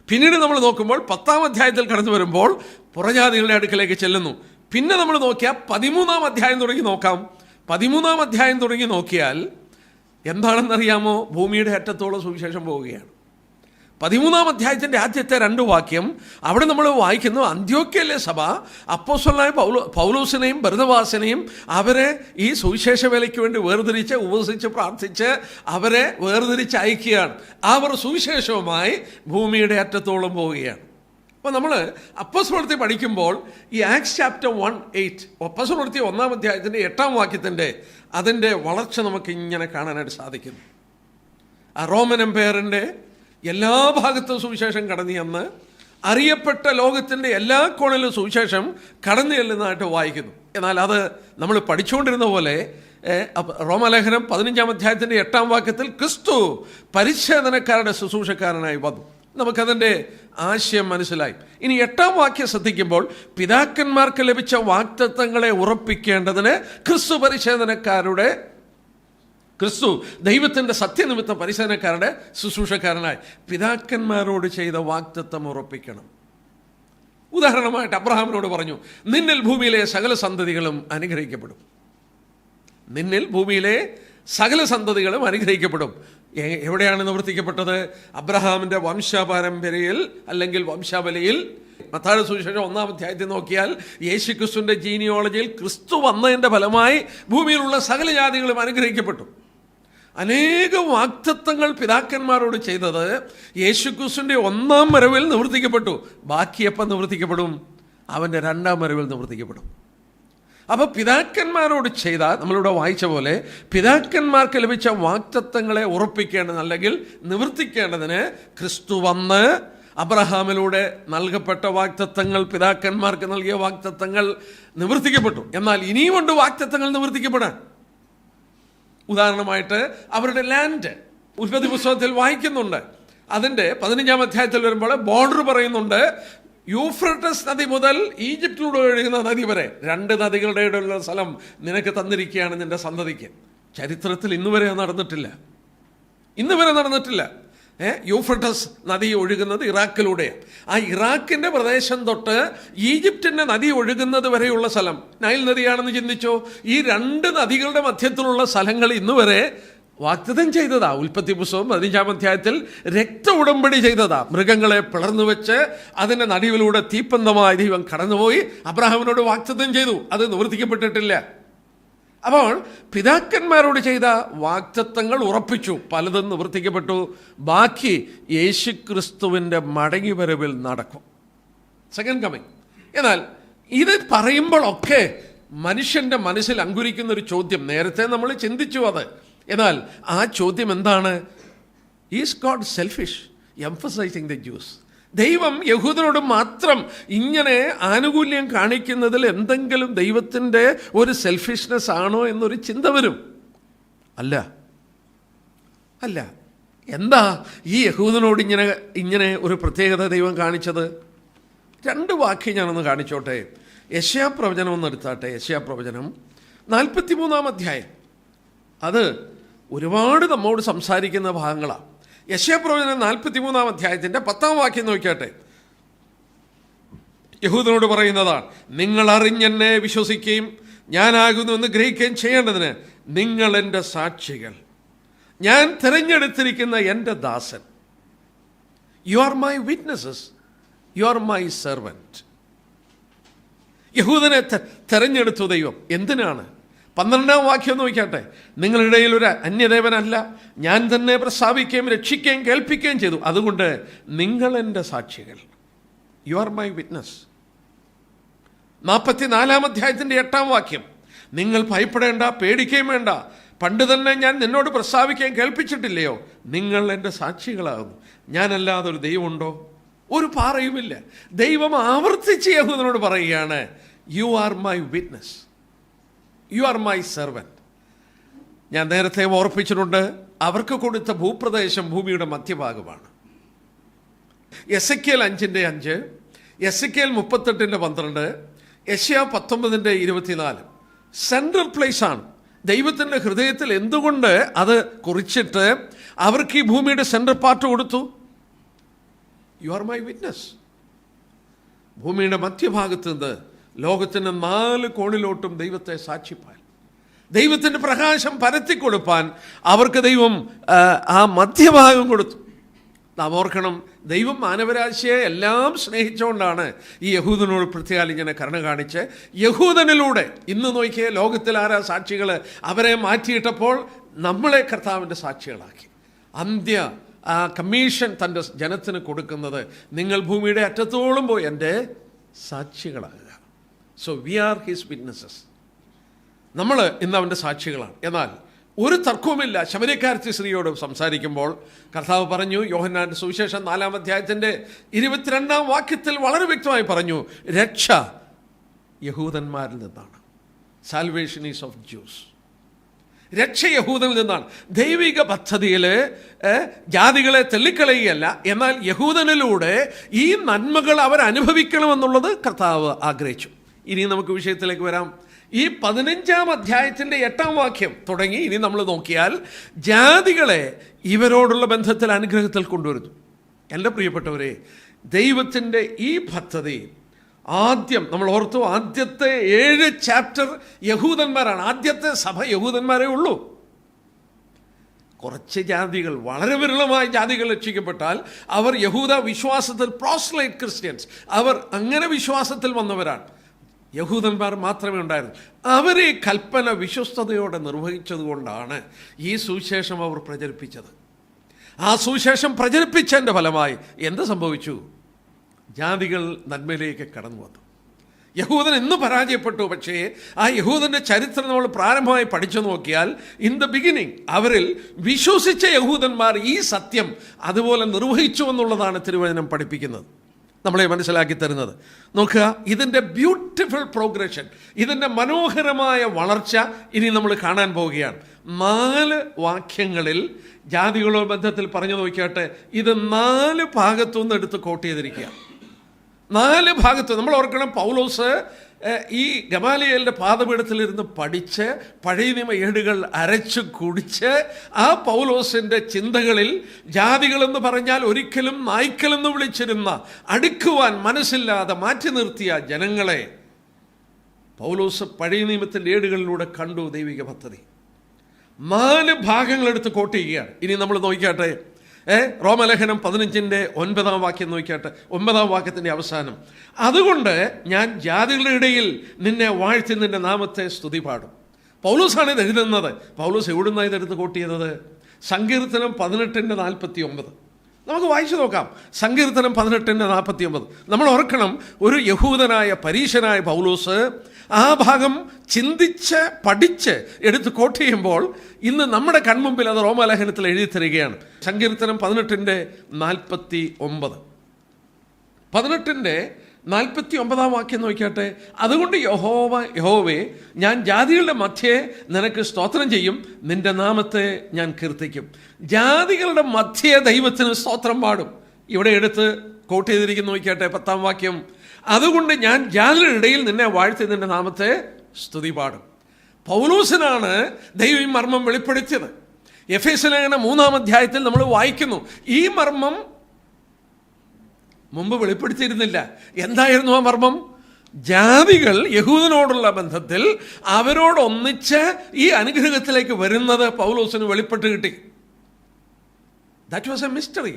പിന്നീട് നമ്മൾ നോക്കുമ്പോൾ 10-ാം അധ്യായത്തിൽ കടന്നു വരുമ്പോൾ പുറജാതികളുടെ അടുക്കലേക്ക് ചെല്ലുന്നു. പിന്നെ നമ്മൾ നോക്കിയാൽ 13-ാം അധ്യായം തുടങ്ങി നോക്കാം. 13-ാം അധ്യായം തുടങ്ങി നോക്കിയാൽ എന്താണെന്നറിയാമോ? ഭൂമിയുടെ അറ്റത്തോളം സുവിശേഷം പോവുകയാണ്. 13-ാം അധ്യായത്തിൻ്റെ ആദ്യത്തെ 2 വാക്യം അവിടെ നമ്മൾ വായിക്കുന്നു, അന്ത്യോക്യയിലെ സഭ അപ്പോസ്തലനായ പൗലോസിനെയും ബർന്നബാസിനെയും അവരെ ഈ സുവിശേഷ വേലയ്ക്ക് വേണ്ടി വേർതിരിച്ച് ഉപവസിച്ച് പ്രാർത്ഥിച്ച് അവരെ വേർതിരിച്ച് അയക്കുകയാണ്. അവർ സുവിശേഷവുമായി ഭൂമിയുടെ അറ്റത്തോളം പോവുകയാണ്. അപ്പോൾ നമ്മൾ അപ്പോസ്തല പ്രവൃത്തി പഠിക്കുമ്പോൾ ഈ ആക്ട്സ് ചാപ്റ്റർ 1:8, അപ്പോസ്തല പ്രവൃത്തി 1-ാം അധ്യായത്തിൻ്റെ 8-ാം വാക്യത്തിൻ്റെ അതിൻ്റെ വളർച്ച നമുക്ക് ഇങ്ങനെ കാണാനായിട്ട് സാധിക്കുന്നു. ആ റോമൻ എംപയറിൻ്റെ എല്ലാ ഭാഗത്തും സുവിശേഷം കടന്നു ചെന്ന് അറിയപ്പെട്ട ലോകത്തിൻ്റെ എല്ലാ കോണിലും സുവിശേഷം കടന്നു ചെല്ലുന്നതായിട്ട് വായിക്കുന്നു. എന്നാൽ അത് നമ്മൾ പഠിച്ചുകൊണ്ടിരുന്ന പോലെ റോമാലേഖനം 15-ാം അധ്യായത്തിൻ്റെ 8-ാം വാക്യത്തിൽ ക്രിസ്തു പരിച്ഛേദനക്കാരുടെ ശുശ്രൂഷക്കാരനായി വന്നു. നമുക്കതിൻ്റെ ആശയം മനസ്സിലായി. ഇനി 8-ാം വാക്യം ശ്രദ്ധിക്കുമ്പോൾ പിതാക്കന്മാർക്ക് ലഭിച്ച വാഗ്ദത്തങ്ങളെ ഉറപ്പിക്കേണ്ടതിന് ക്രിസ്തു ദൈവത്തിൻ്റെ സത്യനിമിത്തം പരിശോധനക്കാരുടെ ശുശ്രൂഷക്കാരനായി പിതാക്കന്മാരോട് ചെയ്ത വാഗ്ദത്തം ഉറപ്പിക്കണം. ഉദാഹരണമായിട്ട് അബ്രഹാമിനോട് പറഞ്ഞു, നിന്നിൽ ഭൂമിയിലെ സകല സന്തതികളും അനുഗ്രഹിക്കപ്പെടും. നിന്നിൽ ഭൂമിയിലെ സകല സന്തതികളും അനുഗ്രഹിക്കപ്പെടും. എവിടെയാണ് നിവർത്തിക്കപ്പെട്ടത്? അബ്രഹാമിൻ്റെ വംശപാരമ്പര്യയിൽ അല്ലെങ്കിൽ വംശാവലിയിൽ. മത്തായിയുടെ സുവിശേഷം 1-ാം അധ്യായത്തിൽ നോക്കിയാൽ യേശുക്രിസ്തുവിൻ്റെ ജീനിയോളജിയിൽ ക്രിസ്തു വന്നതിൻ്റെ ഫലമായി ഭൂമിയിലുള്ള സകല ജാതികളും അനുഗ്രഹിക്കപ്പെട്ടു. അനേകം വാഗ്ദത്തങ്ങൾ പിതാക്കന്മാരോട് ചെയ്തത് യേശുക്രിസ്തുവിൻ്റെ 1-ാം വരവിൽ നിവർത്തിക്കപ്പെട്ടു. ബാക്കി എപ്പം നിവർത്തിക്കപ്പെടും? അവൻ്റെ 2-ാം വരവിൽ നിവർത്തിക്കപ്പെടും. അപ്പോൾ പിതാക്കന്മാരോട് ചെയ്ത, നമ്മളിവിടെ വായിച്ച പോലെ പിതാക്കന്മാർക്ക് ലഭിച്ച വാഗ്ദത്തങ്ങളെ ഉറപ്പിക്കേണ്ടത് അല്ലെങ്കിൽ നിവർത്തിക്കേണ്ടതിന് ക്രിസ്തു വന്ന് അബ്രഹാമിലൂടെ നൽകപ്പെട്ട വാഗ്ദത്തങ്ങൾ, പിതാക്കന്മാർക്ക് നൽകിയ വാഗ്ദത്തങ്ങൾ നിവർത്തിക്കപ്പെട്ടു. എന്നാൽ ഇനിയുമുണ്ട് വാഗ്ദത്തങ്ങൾ നിവർത്തിക്കപ്പെടാൻ. ഉദാഹരണമായിട്ട് അവരുടെ ലാൻഡ് ഉൽപ്പത്തി പുസ്തകത്തിൽ വായിക്കുന്നുണ്ട്. അതിൻ്റെ 15-ാം അധ്യായത്തിൽ വരുമ്പോൾ ബോർഡർ പറയുന്നുണ്ട്, യൂഫ്രട്ടസ് നദി മുതൽ ഈജിപ്തിലൂടെ ഒഴുകുന്ന നദി വരെ 2 നദികളുടെ ഇടയിലുള്ള സ്ഥലം നിനക്ക് തന്നിരിക്കുകയാണ് നിന്റെ സന്തതിക്ക്. ചരിത്രത്തിൽ ഇന്നുവരെ നടന്നിട്ടില്ല. യൂഫ്രട്ടസ് നദി ഒഴുകുന്നത് ഇറാഖിലൂടെയാണ്. ആ ഇറാഖിൻ്റെ പ്രദേശം തൊട്ട് ഈജിപ്തിൻ്റെ നദി ഒഴുകുന്നത് വരെയുള്ള സ്ഥലം നൈൽ നദിയാണെന്ന് ചിന്തിച്ചോ. ഈ 2 നദികളുടെ മധ്യത്തിലുള്ള സ്ഥലങ്ങൾ ഇന്നുവരെ വാഗ്ദത്തം ചെയ്തതാ. ഉൽപ്പത്തി പുസ്തകം 15-ാം അധ്യായത്തിൽ രക്ത ഉടമ്പടി ചെയ്തതാ. മൃഗങ്ങളെ പിളർന്നു വെച്ച് അതിൻ്റെ നടുവിലൂടെ തീപ്പന്തമായ ദൈവം കടന്നുപോയി അബ്രാഹാമിനോട് വാഗ്ദത്തം ചെയ്തു. അത് നിവർത്തിക്കപ്പെട്ടിട്ടില്ല. അപ്പോൾ പിതാക്കന്മാരോട് ചെയ്ത വാഗ്ദത്തങ്ങൾ ഉറപ്പിച്ചു, പലതും നിവർത്തിക്കപ്പെട്ടു. ബാക്കി യേശുക്രിസ്തുവിൻ്റെ മടങ്ങിവരവിൽ നടക്കും, സെക്കൻഡ് കമ്മിങ്. എന്നാൽ ഇത് പറയുമ്പോഴൊക്കെ മനുഷ്യൻ്റെ മനസ്സിൽ അങ്കുരിക്കുന്നൊരു ചോദ്യം, നേരത്തെ നമ്മൾ ചിന്തിച്ചു അത്. എന്നാൽ ആ ചോദ്യം എന്താണ്? Is God selfish emphasising the juice? ദൈവം യഹൂദരോട് മാത്രം ഇങ്ങനെ ആനുകൂല്യം കാണിക്കുന്നതിൽ എന്തെങ്കിലും ദൈവത്തിൻ്റെ ഒരു സെൽഫിഷ്നെസ് ആണോ എന്നൊരു ചിന്ത വരും. അല്ല. എന്താ ഈ യഹൂദനോട് ഇങ്ങനെ ഒരു പ്രത്യേകത ദൈവം കാണിച്ചത്? 2 വാക്യം ഞാനൊന്ന് കാണിച്ചോട്ടെ. യെശയ്യാ പ്രവചനം ഒന്ന് എടുത്താട്ടെ. യെശയ്യാ പ്രവചനം 43-ാം അധ്യായം. അത് ഒരുപാട് നമ്മോട് സംസാരിക്കുന്ന ഭാഗങ്ങളാണ്. യെശയ്യാ പ്രവചനം 43-ാം അധ്യായത്തിൻ്റെ 10-ാം വാക്യം നോക്കിയാട്ടെ. യഹൂദനോട് പറയുന്നതാണ്, നിങ്ങൾ അറിഞ്ഞെന്നെ വിശ്വസിക്കുകയും ഞാനാകുന്നു എന്ന് ഗ്രഹിക്കുകയും ചെയ്യേണ്ടതിന് നിങ്ങൾ എൻ്റെ സാക്ഷികൾ, ഞാൻ തിരഞ്ഞെടുത്തിരിക്കുന്ന എൻ്റെ ദാസൻ. You are my witnesses, you are my servant. യഹൂദനെ തെരഞ്ഞെടുത്തു ദൈവം. എന്തിനാണ്? 12-ാം വാക്യം നോക്കിയാട്ടെ. നിങ്ങളുടെ ഇടയിൽ ഒരു അന്യദേവനല്ല, ഞാൻ തന്നെ പ്രസ്താവിക്കുകയും രക്ഷിക്കുകയും കേൾപ്പിക്കുകയും ചെയ്തു, അതുകൊണ്ട് നിങ്ങൾ എൻ്റെ സാക്ഷികൾ. U are my witness. 44-ാം അധ്യായത്തിൻ്റെ 8-ാം വാക്യം. നിങ്ങൾ ഭയപ്പെടേണ്ട, പേടിക്കുകയും വേണ്ട, പണ്ട് തന്നെ ഞാൻ നിന്നോട് പ്രസ്താവിക്കുകയും കേൾപ്പിച്ചിട്ടില്ലയോ? നിങ്ങൾ എൻ്റെ സാക്ഷികളാകുന്നു. ഞാനല്ലാതെ ഒരു ദൈവമുണ്ടോ? ഒരു പാറയുമില്ല. ദൈവം ആവർത്തിച്ച് യഹൂദനോട് പറയുകയാണ്, U are my witness, U are my servant. ഞാൻ നേരത്തെ ഓർപ്പിച്ചിട്ടുണ്ട്, അവർക്ക് കൊടുത്ത ഭൂപ്രദേശം ഭൂമിയുടെ മധ്യഭാഗമാണ്. എസെക്കിയേൽ 5:5, എസെക്കിയേൽ 38:12, യെശയ്യാ 19:24 സെൻട്രൽ പ്ലേസ് ആണ്. ദൈവത്തിൻ്റെ ഹൃദയത്തിൽ എന്തുകൊണ്ട് അത് കുറിച്ചിട്ട് അവർക്ക് ഈ ഭൂമിയുടെ സെൻട്രൽ പാർട്ട് കൊടുത്തു? U are my witness. ഭൂമിയുടെ മധ്യഭാഗത്ത് നിന്ന് ലോകത്തിൻ്റെ 4 കോണിലോട്ടും ദൈവത്തെ സാക്ഷിപ്പാൻ, ദൈവത്തിൻ്റെ പ്രകാശം പരത്തിക്കൊടുപ്പാൻ അവർക്ക് ദൈവം ആ മധ്യഭാഗം കൊടുത്തു. നാം ഓർക്കണം, ദൈവം മാനവരാശിയെ എല്ലാം സ്നേഹിച്ചുകൊണ്ടാണ് ഈ യഹൂദനോട് പ്രത്യേകം ഇങ്ങനെ കരുണ കാണിച്ച് യഹൂദനിലൂടെ ഇന്ന് നോക്കിയ ലോകത്തിൽ ആരാ സാക്ഷികൾ? അവരെ മാറ്റിയിട്ടപ്പോൾ നമ്മളെ കർത്താവിൻ്റെ സാക്ഷികളാക്കി. ആ കമ്മീഷൻ തൻ്റെ ജനത്തിന് കൊടുക്കുന്നത്, നിങ്ങൾ ഭൂമിയുടെ അറ്റത്തോളം പോയി എൻ്റെ സാക്ഷികളാകുക. So we are his witnesses. നമ്മൾ ഇന്ന് അവൻ്റെ സാക്ഷികളാണ്. എന്നാൽ ഒരു തർക്കവുമില്ല. ശമര്യക്കാരത്തി സ്ത്രീയോട് സംസാരിക്കുമ്പോൾ കർത്താവ് പറഞ്ഞു, യോഹന്നാന്റെ സുവിശേഷം 4-ാം അധ്യായത്തിൻ്റെ 22-ാം വാക്യത്തിൽ വളരെ വ്യക്തമായി പറഞ്ഞു, രക്ഷ യഹൂദന്മാരിൽ നിന്നാണ്. Salvation is of juice. രക്ഷ യഹൂദനിൽ നിന്നാണ്. ദൈവിക പദ്ധതിയിൽ ജാതികളെ തള്ളിക്കളയുകയല്ല, എന്നാൽ യഹൂദനിലൂടെ ഈ നന്മകൾ അവർ അനുഭവിക്കണമെന്നുള്ളത് കർത്താവ് ആഗ്രഹിച്ചു. ഇനി നമുക്ക് വിഷയത്തിലേക്ക് വരാം. ഈ 15-ാം അധ്യായത്തിൻ്റെ 8-ാം വാക്യം തുടങ്ങി ഇനി നമ്മൾ നോക്കിയാൽ ജാതികളെ ഇവരോടുള്ള ബന്ധത്തിൽ അനുഗ്രഹത്തിൽ കൊണ്ടുവരുന്നു. എൻ്റെ പ്രിയപ്പെട്ടവരെ, ദൈവത്തിൻ്റെ ഈ പദ്ധതി ആദ്യം നമ്മൾ ഓർത്തു, ആദ്യത്തെ 7 ചാപ്റ്റർ യഹൂദന്മാരാണ്. ആദ്യത്തെ സഭ യഹൂദന്മാരേ ഉള്ളൂ. കുറച്ച് ജാതികൾ, വളരെ വിരളമായ ജാതികൾ രക്ഷിക്കപ്പെട്ടാൽ അവർ യഹൂദ വിശ്വാസത്തിൽ പ്രോസ്ലൈറ്റ് ക്രിസ്ത്യൻസ്, അവർ അങ്ങനെ വിശ്വാസത്തിൽ വന്നവരാണ്. യഹൂദന്മാർ മാത്രമേ ഉണ്ടായിരുന്നു. അവരെ കൽപ്പന വിശ്വസ്തയോടെ നിർവഹിച്ചതുകൊണ്ടാണ് ഈ സുവിശേഷം അവർ പ്രചരിപ്പിച്ചത്. ആ സുവിശേഷം പ്രചരിപ്പിച്ചതിൻ്റെ ഫലമായി എന്ത് സംഭവിച്ചു? ജാതികൾ നന്മയിലേക്ക് കടന്നു വന്നു. യഹൂദൻ ഇന്ന് പരാജയപ്പെട്ടു. പക്ഷേ ആ യഹൂദൻ്റെ ചരിത്രം നമ്മൾ പ്രാരംഭമായി പഠിച്ചു നോക്കിയാൽ, ഇൻ ദ ബിഗിനിങ് അവരിൽ വിശ്വസിച്ച യഹൂദന്മാർ ഈ സത്യം അതുപോലെ നിർവഹിച്ചു എന്നുള്ളതാണ് തിരുവചനം പഠിപ്പിക്കുന്നത്, നമ്മളെ മനസ്സിലാക്കി തരുന്നത്. നോക്കുക, ഇതിൻ്റെ ബ്യൂട്ടിഫുൾ പ്രോഗ്രഷൻ, ഇതിൻ്റെ മനോഹരമായ വളർച്ച ഇനി നമ്മൾ കാണാൻ പോവുകയാണ്. 4 വാക്യങ്ങളിൽ ജാതികളോ ബന്ധത്തിൽ പറഞ്ഞു നോക്കിയാട്ടെ, ഇത് 4 ഭാഗത്തുനിന്ന് എടുത്ത് കോട്ട് ചെയ്തിരിക്കുക. 4 ഭാഗത്ത് നമ്മൾ ഓർക്കണം, പൗലോസ് ഈ ഗമാലിയേലിൻ്റെ പാദപീഠത്തിലിരുന്ന് പഠിച്ച് പഴയ നിയമ ഏടുകൾ അരച്ചു കുടിച്ച് ആ പൗലോസിൻ്റെ ചിന്തകളിൽ ജാതികളെന്ന് പറഞ്ഞാൽ ഒരിക്കലും നായ്ക്കളെന്ന് വിളിച്ചിരുന്ന, അടുക്കുവാൻ മനസ്സില്ലാതെ മാറ്റി നിർത്തിയ ജനങ്ങളെ പൗലോസ് പഴയ നിയമത്തിൻ്റെ ഏടുകളിലൂടെ കണ്ടു. ദൈവിക പദ്ധതി 4 ഭാഗങ്ങളെടുത്ത് കോട്ട് ചെയ്യുകയാണ്. ഇനി നമ്മൾ നോക്കിയാട്ടെ, റോമലേഖനം 15:9 വാക്യം നോക്കിയാട്ടെ, 9 വാക്യത്തിൻ്റെ അവസാനം, അതുകൊണ്ട് ഞാൻ ജാതികളുടെ ഇടയിൽ നിന്നെ വാഴ്ത്തി നിന്റെ നാമത്തെ സ്തുതി പാടും. പൗലോസാണ് ഇത് എഴുതുന്നത്. പൗലോസ് എവിടുന്നാണ് ഇതെടുത്ത് കോട്ട് ചെയ്തത്? സങ്കീർത്തനം 18:49. നമുക്ക് വായിച്ചു നോക്കാം. സങ്കീർത്തനം 18:49. നമ്മൾ ഓർക്കണം, ഒരു യഹൂദനായ പരീശനായ പൗലോസ് ആ ഭാഗം ചിന്തിച്ച് പഠിച്ച് എടുത്ത് കോട്ട് ചെയ്യുമ്പോൾ ഇന്ന് നമ്മുടെ കൺമുമ്പിൽ അത് റോമാലേഖനത്തിൽ എഴുതി തരികയാണ്. സങ്കീർത്തനം 18:49. 18:49 വാക്യം നോക്കിയാട്ടെ, അതുകൊണ്ട് യഹോവേ ഞാൻ ജാതികളുടെ മധ്യേ നിനക്ക് സ്തോത്രം ചെയ്യും, നിന്റെ നാമത്തെ ഞാൻ കീർത്തിക്കും. ജാതികളുടെ മധ്യേ ദൈവത്തിന് സ്തോത്രം പാടും. ഇവിടെ എടുത്ത് കോട്ട് ചെയ്തിരിക്കുന്നു നോക്കിയാട്ടെ, 10 വാക്യം, അതുകൊണ്ട് ഞാൻ ജാതികളുടെ ഇടയിൽ നിന്നെ വാഴ്ത്തി നിന്റെ നാമത്തെ സ്തുതി പാടും. പൗലോസിനാണ് ദൈവം ഈ മർമ്മം വെളിപ്പെടുത്തിയത്. എഫേസ്യലേഖനം 3-ാം അധ്യായത്തിൽ നമ്മൾ വായിക്കുന്നു, ഈ മർമ്മം മുമ്പ് വെളിപ്പെടുത്തിയിരുന്നില്ല. എന്തായിരുന്നു ആ മർമ്മം? ജാതികൾ യഹൂദനോടുള്ള ബന്ധത്തിൽ അവരോടൊന്നിച്ച് ഈ അനുഗ്രഹത്തിലേക്ക് വരുന്നത് പൗലോസിന് വെളിപ്പെട്ട് കിട്ടി. That was a mystery.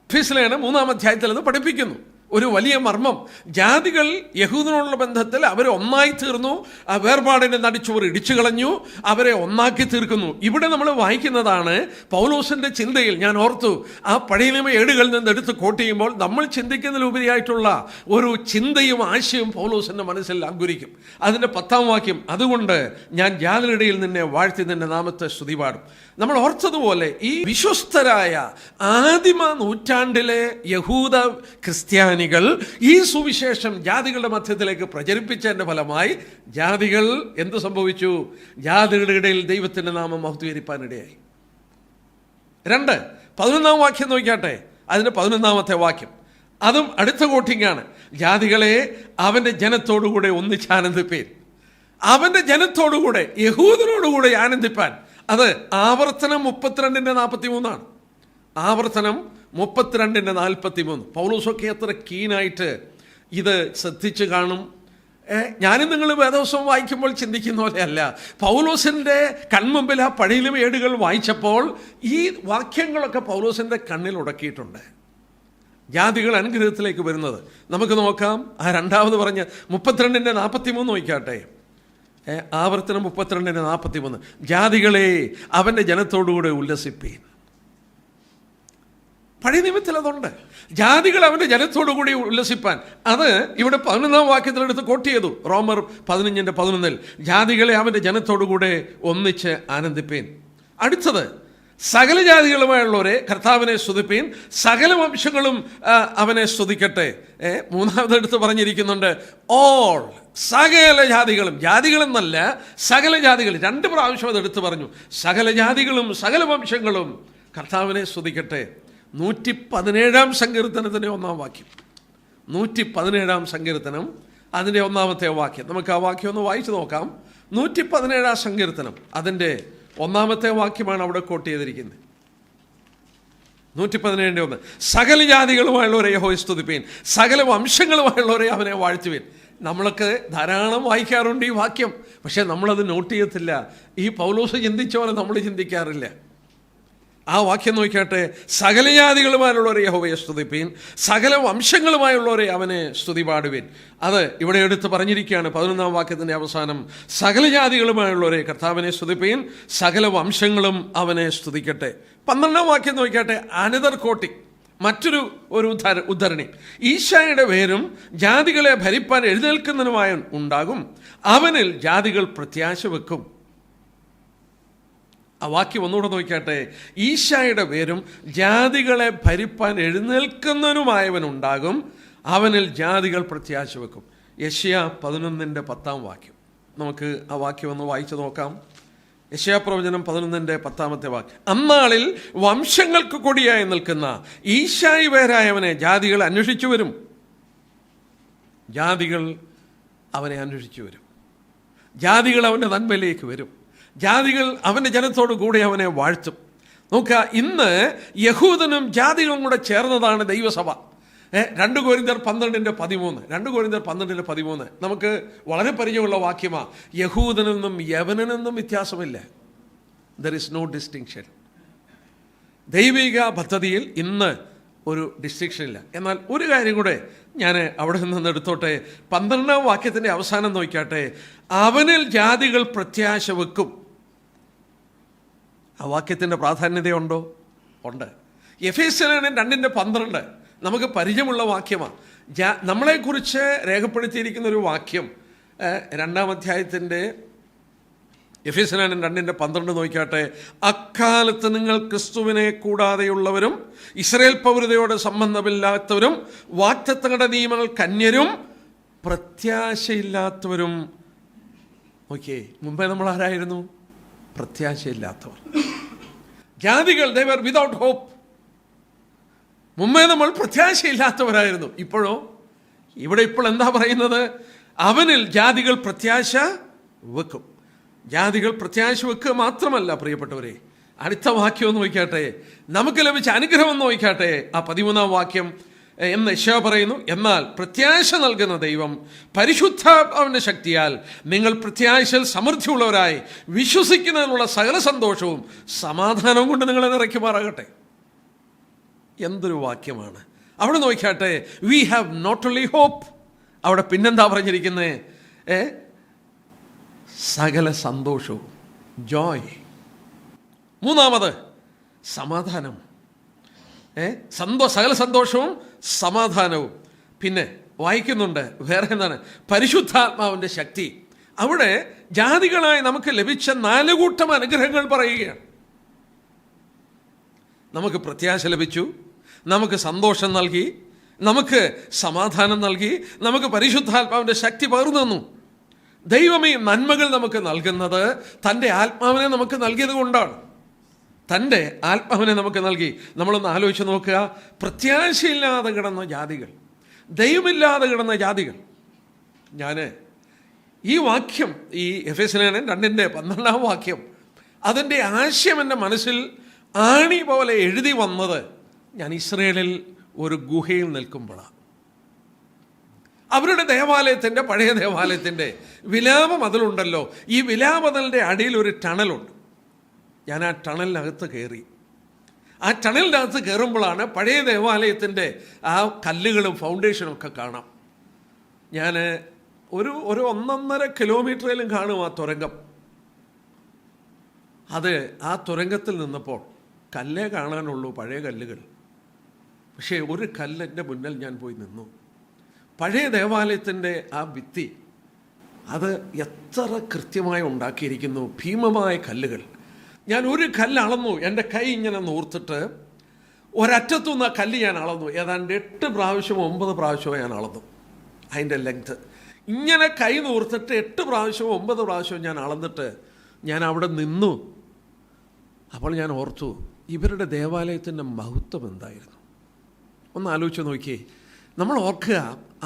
എഫേസ്യലേഖനം 3-ാം അധ്യായത്തിൽ അത് പഠിപ്പിക്കുന്നു. ഒരു വലിയ മർമ്മം. ജാതികൾ യഹൂദനോടുള്ള ബന്ധത്തിൽ അവരെ ഒന്നായി തീർന്നു. ആ വേർപാടിനെ നടിച്ചവർ ഇടിച്ചു കളഞ്ഞു, അവരെ ഒന്നാക്കി തീർക്കുന്നു. ഇവിടെ നമ്മൾ വായിക്കുന്നതാണ് പൗലോസിന്റെ ചിന്തയിൽ. ഞാൻ ഓർത്തു, ആ പഴയ നിയമ ഏടുകളിൽ നിന്ന് എടുത്ത് കോട്ട് ചെയ്യുമ്പോൾ നമ്മൾ ചിന്തിക്കുന്നതിലുപരിയായിട്ടുള്ള ഒരു ചിന്തയും ആശയവും പൗലോസിന്റെ മനസ്സിൽ അങ്കുരിക്കും. അതിന്റെ 10-ാം വാക്യം, അതുകൊണ്ട് ഞാൻ ജാതികളിടയിൽ നിന്നെ വാഴ്ത്തി നിന്റെ നാമത്തെ സ്തുതി പാടും. നമ്മൾ ഓർത്തതുപോലെ ഈ വിശ്വസ്തരായ ആദിമ നൂറ്റാണ്ടിലെ യഹൂദ ക്രിസ്ത്യാനികൾ ഈ സുവിശേഷം ജാതികളുടെ മധ്യത്തിലേക്ക് പ്രചരിപ്പിച്ചതിൻ്റെ ഫലമായി ജാതികൾ എന്ത് സംഭവിച്ചു? ജാതികളുടെ ഇടയിൽ ദൈവത്തിൻ്റെ നാമം മഹത്വീകരിപ്പാനിടയായി. 2, 11-ാം വാക്യം നോക്കിയാട്ടെ, അതിൻ്റെ 11-ാമത്തെ വാക്യം, അതും അടുത്ത കോട്ടിങ്ങാണ്. ജാതികളെ അവൻ്റെ ജനത്തോടുകൂടെ ഒന്നിച്ച് ആനന്ദിപ്പേൻ. അവൻ്റെ ജനത്തോടുകൂടെ, യഹൂദനോടുകൂടെ ആനന്ദിപ്പാൻ. അത് ആവർത്തനം 32:43. ആവർത്തനം 32:43. പൗലോസൊക്കെ എത്ര കീനായിട്ട് ഇത് ശ്രദ്ധിച്ച് കാണും. ഞാനും നിങ്ങൾ വേദവസ്വം വായിക്കുമ്പോൾ ചിന്തിക്കുന്ന പോലെയല്ല. പൗലോസിൻ്റെ കൺമുമ്പിൽ ആ പഴയ നിയമ ഏടുകൾ വായിച്ചപ്പോൾ ഈ വാക്യങ്ങളൊക്കെ പൗലോസിൻ്റെ കണ്ണിൽ ഉടക്കിയിട്ടുണ്ട്. ജാതികൾ അനുഗ്രഹത്തിലേക്ക് വരുന്നത് നമുക്ക് നോക്കാം. ആ രണ്ടാമത് പറഞ്ഞ 32:43 നോക്കിയാട്ടെ. ആവർത്തനം 32:43. ജാതികളെ അവൻ്റെ ജനത്തോടുകൂടെ ഉല്ലസിപ്പീൻ. പഴയ നിയമത്തിൽ അതുണ്ട്. ജാതികൾ അവൻ്റെ ജനത്തോടുകൂടി ഉല്ലസിപ്പാൻ. അത് ഇവിടെ 11-ാം വാക്യത്തിലെടുത്ത് കോട്ട് ചെയ്തു. റോമർ 15:11. ജാതികളെ അവൻ്റെ ജനത്തോടുകൂടെ ഒന്നിച്ച് ആനന്ദിപ്പീൻ. അടുത്തത്, സകല ജാതികളുമായുള്ളവരെ കർത്താവിനെ സ്തുതിപ്പീൻ, സകല വംശങ്ങളും അവനെ സ്തുതിക്കട്ടെ. 3-ാമതെടുത്ത് പറഞ്ഞിരിക്കുന്നുണ്ട്, ഓൾ, സകല ജാതികളും. ജാതികളെന്നല്ല, സകല ജാതികൾ. 2 പ്രാവശ്യം അത് എടുത്തു പറഞ്ഞു. സകല ജാതികളും സകല വംശങ്ങളും കർത്താവിനെ സ്തുതിക്കട്ടെ. 117-ാം സങ്കീർത്തനത്തിൻ്റെ 1-ാം വാക്യം. 117-ാം സങ്കീർത്തനം അതിൻ്റെ 1-ാമത്തെ വാക്യം. നമുക്ക് ആ വാക്യം ഒന്ന് വായിച്ചു നോക്കാം. 117-ാം സങ്കീർത്തനം അതിൻ്റെ 1-ാമത്തെ വാക്യമാണ് അവിടെ കോട്ട് ചെയ്തിരിക്കുന്നത്. 117:1. സകല ജാതികളുമായുള്ളവരെ യഹോവയെ സ്തുതിപ്പീൻ, സകല വംശങ്ങളുമായുള്ളവരെ അവനെ വാഴ്ത്തുവീൻ. നമ്മളൊക്കെ ധാരാളം വായിക്കാറുണ്ട് ഈ വാക്യം, പക്ഷേ നമ്മളത് നോട്ട് ചെയ്യത്തില്ല. ഈ പൗലോസ് ചിന്തിച്ച പോലെ നമ്മൾ ചിന്തിക്കാറില്ല. ആ വാക്യം നോക്കിയാട്ടെ, സകല ജാതികളുമായുള്ളവരെ യഹോവയെ സ്തുതിപ്പീൻ, സകല വംശങ്ങളുമായുള്ളവരെ അവനെ സ്തുതി പാടുവീൻ. അത് ഇവിടെ എടുത്ത് പറഞ്ഞിരിക്കുകയാണ് 11-ാം വാക്യത്തിൻ്റെ അവസാനം. സകല ജാതികളുമായുള്ളവരെ കർത്താവിനെ സ്തുതിപ്പീൻ, സകല വംശങ്ങളും അവനെ സ്തുതിക്കട്ടെ. 12-ാം വാക്യം നോക്കിയാട്ടെ, അനദർ കോട്ടി, മറ്റൊരു ഉദ്ധരണി. ഈശായുടെ പേരും ജാതികളെ ഭരിപ്പാൻ എഴുന്നേൽക്കുന്നതിനുമായ ഉണ്ടാകും, അവനിൽ ജാതികൾ പ്രത്യാശ വെക്കും. ആ വാക്യം ഒന്നുകൂടെ നോക്കിയാട്ടെ, ഈശായുടെ പേരും ജാതികളെ ഭരിപ്പാൻ എഴുന്നേൽക്കുന്നവനുമായവനുണ്ടാകും, അവനിൽ ജാതികൾ പ്രത്യാശ വെക്കും. യെശയ്യാ 11:10 വാക്യം. നമുക്ക് ആ വാക്യം ഒന്ന് വായിച്ചു നോക്കാം. യെശയ്യാ പ്രവചനം 11:10 വാക്യം. അന്നാളിൽ വംശങ്ങൾക്ക് കൊടിയായി നിൽക്കുന്ന ഈശായി പേരായവനെ ജാതികൾ അന്വേഷിച്ചു വരും. ജാതികൾ അവനെ അന്വേഷിച്ചു വരും. ജാതികൾ അവൻ്റെ നന്മയിലേക്ക് വരും. ജാതികൾ അവൻ്റെ ജനത്തോടു കൂടി അവനെ വാഴ്ത്തും. നോക്കുക, ഇന്ന് യഹൂദനും ജാതികളും കൂടെ ചേർന്നതാണ് ദൈവസഭ. 2 കൊരിന്ത്യർ 12:13 നമുക്ക് വളരെ പരിചയമുള്ള വാക്യമാണ്. യഹൂദനെന്നും യവനനെന്നും വ്യത്യാസമില്ല. There is no distinction. ദൈവിക പദ്ധതിയിൽ ഇന്ന് ഒരു ഡിസ്റ്റിങ്ഷൻ ഇല്ല. എന്നാൽ ഒരു കാര്യം കൂടെ ഞാൻ അവിടെ നിന്ന് എടുത്തോട്ടെ. 12-ാം വാക്യത്തിൻ്റെ അവസാനം നോക്കിയാട്ടെ. അവനിൽ ജാതികൾ പ്രത്യാശ വെക്കും. ആ വാക്യത്തിൻ്റെ പ്രാധാന്യതയുണ്ടോ? ഉണ്ട്. എഫേസ്യർ 2:12 നമുക്ക് പരിചയമുള്ള വാക്യമാണ്. നമ്മളെക്കുറിച്ച് രേഖപ്പെടുത്തിയിരിക്കുന്ന ഒരു വാക്യം 2-ാം അധ്യായത്തിൻ്റെ എഫേസ്യർ 2:12 നോക്കിയാട്ടെ. അക്കാലത്ത് നിങ്ങൾ ക്രിസ്തുവിനെ കൂടാതെയുള്ളവരും ഇസ്രായേൽ പൗരതയോട് സംബന്ധമില്ലാത്തവരും വാഗ്ദത്തങ്ങളുടെ നിയമങ്ങൾ കന്യരും പ്രത്യാശയില്ലാത്തവരും. ഓക്കെ, മുമ്പേ നമ്മൾ ആരായിരുന്നു? പ്രത്യാശയില്ലാത്തവർ. ജാതികൾ they were without hope. മുമ്പേ നമ്മൾ പ്രത്യാശയില്ലാത്തവരായിരുന്നു. ഇപ്പോഴോ? ഇപ്പോൾ എന്താ പറയുന്നത്? അവനിൽ ജാതികൾ പ്രത്യാശ വെക്കും. ജാതികൾ പ്രത്യാശ വെക്കുക മാത്രമല്ല പ്രിയപ്പെട്ടവരെ, അടുത്ത വാക്യം ഒന്ന് നോക്കിയാട്ടെ. നമുക്ക് ലഭിച്ച അനുഗ്രഹം ഒന്ന് നോക്കിയാട്ടെ. ആ 13-ാം വാക്യം എന്ന് യെശയ്യാ പറയുന്നു. എന്നാൽ പ്രത്യാശ നൽകുന്ന ദൈവം പരിശുദ്ധാത്മാവിന്റെ ശക്തിയാൽ നിങ്ങൾ പ്രത്യാശയിൽ സമൃദ്ധിയുള്ളവരായി വിശ്വസിക്കുന്നതിനുള്ള സകല സന്തോഷവും സമാധാനവും കൊണ്ട് നിങ്ങളെ നിറയ്ക്കുമാറാകട്ടെ. എന്തൊരു വാക്യമാണ്! അവിടെ നോക്കിയാട്ടെ. We have not only hope, അവിടെ പിന്നെന്താ പറഞ്ഞിരിക്കുന്നത്? സകല സന്തോഷവും, ജോയ്. മൂന്നാമത് സമാധാനം. സകല സന്തോഷവും സമാധാനവും. പിന്നെ വായിക്കുന്നുണ്ട് വേറെ എന്താണ്? പരിശുദ്ധാത്മാവിൻ്റെ ശക്തി. അവിടെ ജാതികളായി നമുക്ക് ലഭിച്ച 4 കൂട്ടം അനുഗ്രഹങ്ങൾ പറയുകയാണ്. നമുക്ക് പ്രത്യാശ ലഭിച്ചു, നമുക്ക് സന്തോഷം നൽകി, നമുക്ക് സമാധാനം നൽകി, നമുക്ക് പരിശുദ്ധാത്മാവിൻ്റെ ശക്തി പകർന്നു തന്നു. ദൈവം ഈ നന്മകൾ നമുക്ക് നൽകുന്നത് തൻ്റെ ആത്മാവിനെ നമുക്ക് നൽകിയത് കൊണ്ടാണ്. തൻ്റെ ആത്മാവിനെ നമുക്ക് നൽകി. നമ്മളൊന്ന് ആലോചിച്ച് നോക്കുക. പ്രത്യാശയില്ലാതെ കിടന്ന ജാതികൾ, ദൈവമില്ലാതെ കിടന്ന ജാതികൾ. ഞാൻ ഈ വാക്യം, ഈ എഫേസ്യർ 2:12 വാക്യം, അതിൻ്റെ ആശയം എൻ്റെ മനസ്സിൽ ആണി പോലെ എഴുതി വന്നത് ഞാൻ ഇസ്രയേലിൽ ഒരു ഗുഹയിൽ നിൽക്കുമ്പോഴാണ്. അവരുടെ ദേവാലയത്തിൻ്റെ, പഴയ ദേവാലയത്തിൻ്റെ വിലാപമതിലുണ്ടല്ലോ, ഈ വിലാപമതിലിൻ്റെ അടിയിൽ ഒരു ടണലുണ്ട്. ഞാൻ ആ ടണലിനകത്ത് കയറി. ആ ടണലിനകത്ത് കയറുമ്പോഴാണ് പഴയ ദേവാലയത്തിൻ്റെ ആ കല്ലുകളും ഫൗണ്ടേഷനും ഒക്കെ കാണാം. ഞാൻ ഒരു 1.5 കിലോമീറ്ററിലും കാണും ആ തുരങ്കം. അത് ആ തുരങ്കത്തിൽ നിന്നപ്പോൾ കല്ലേ കാണാനുള്ളൂ, പഴയ കല്ലുകൾ. പക്ഷേ ഒരു കല്ലിൻ്റെ മുന്നിൽ ഞാൻ പോയി നിന്നു. പഴയ ദേവാലയത്തിൻ്റെ ആ ഭിത്തി, അത് എത്ര കൃത്യമായി ഉണ്ടാക്കിയിരിക്കുന്നു. ഭീമമായ കല്ലുകൾ. ഞാൻ ഒരു കല്ല് അളന്നു. എൻ്റെ കൈ ഇങ്ങനെ നൂർത്തിട്ട് ഒരറ്റത്തുനിന്ന് ആ കല്ല് ഞാൻ അളന്നു. ഏതാണ്ട് 8 പ്രാവശ്യമോ 9 പ്രാവശ്യമോ ഞാൻ അളന്നു അതിൻ്റെ ലെങ്ത്. ഇങ്ങനെ കൈ നൂർത്തിട്ട് 8 പ്രാവശ്യമോ 9 പ്രാവശ്യമോ ഞാൻ അളന്നിട്ട് ഞാൻ അവിടെ നിന്നു. അപ്പോൾ ഞാൻ ഓർത്തു, ഇവരുടെ ദേവാലയത്തിൻ്റെ മഹത്വം എന്തായിരുന്നു. ഒന്ന് ആലോചിച്ച് നോക്കിയേ. നമ്മൾ ഓർക്കുക,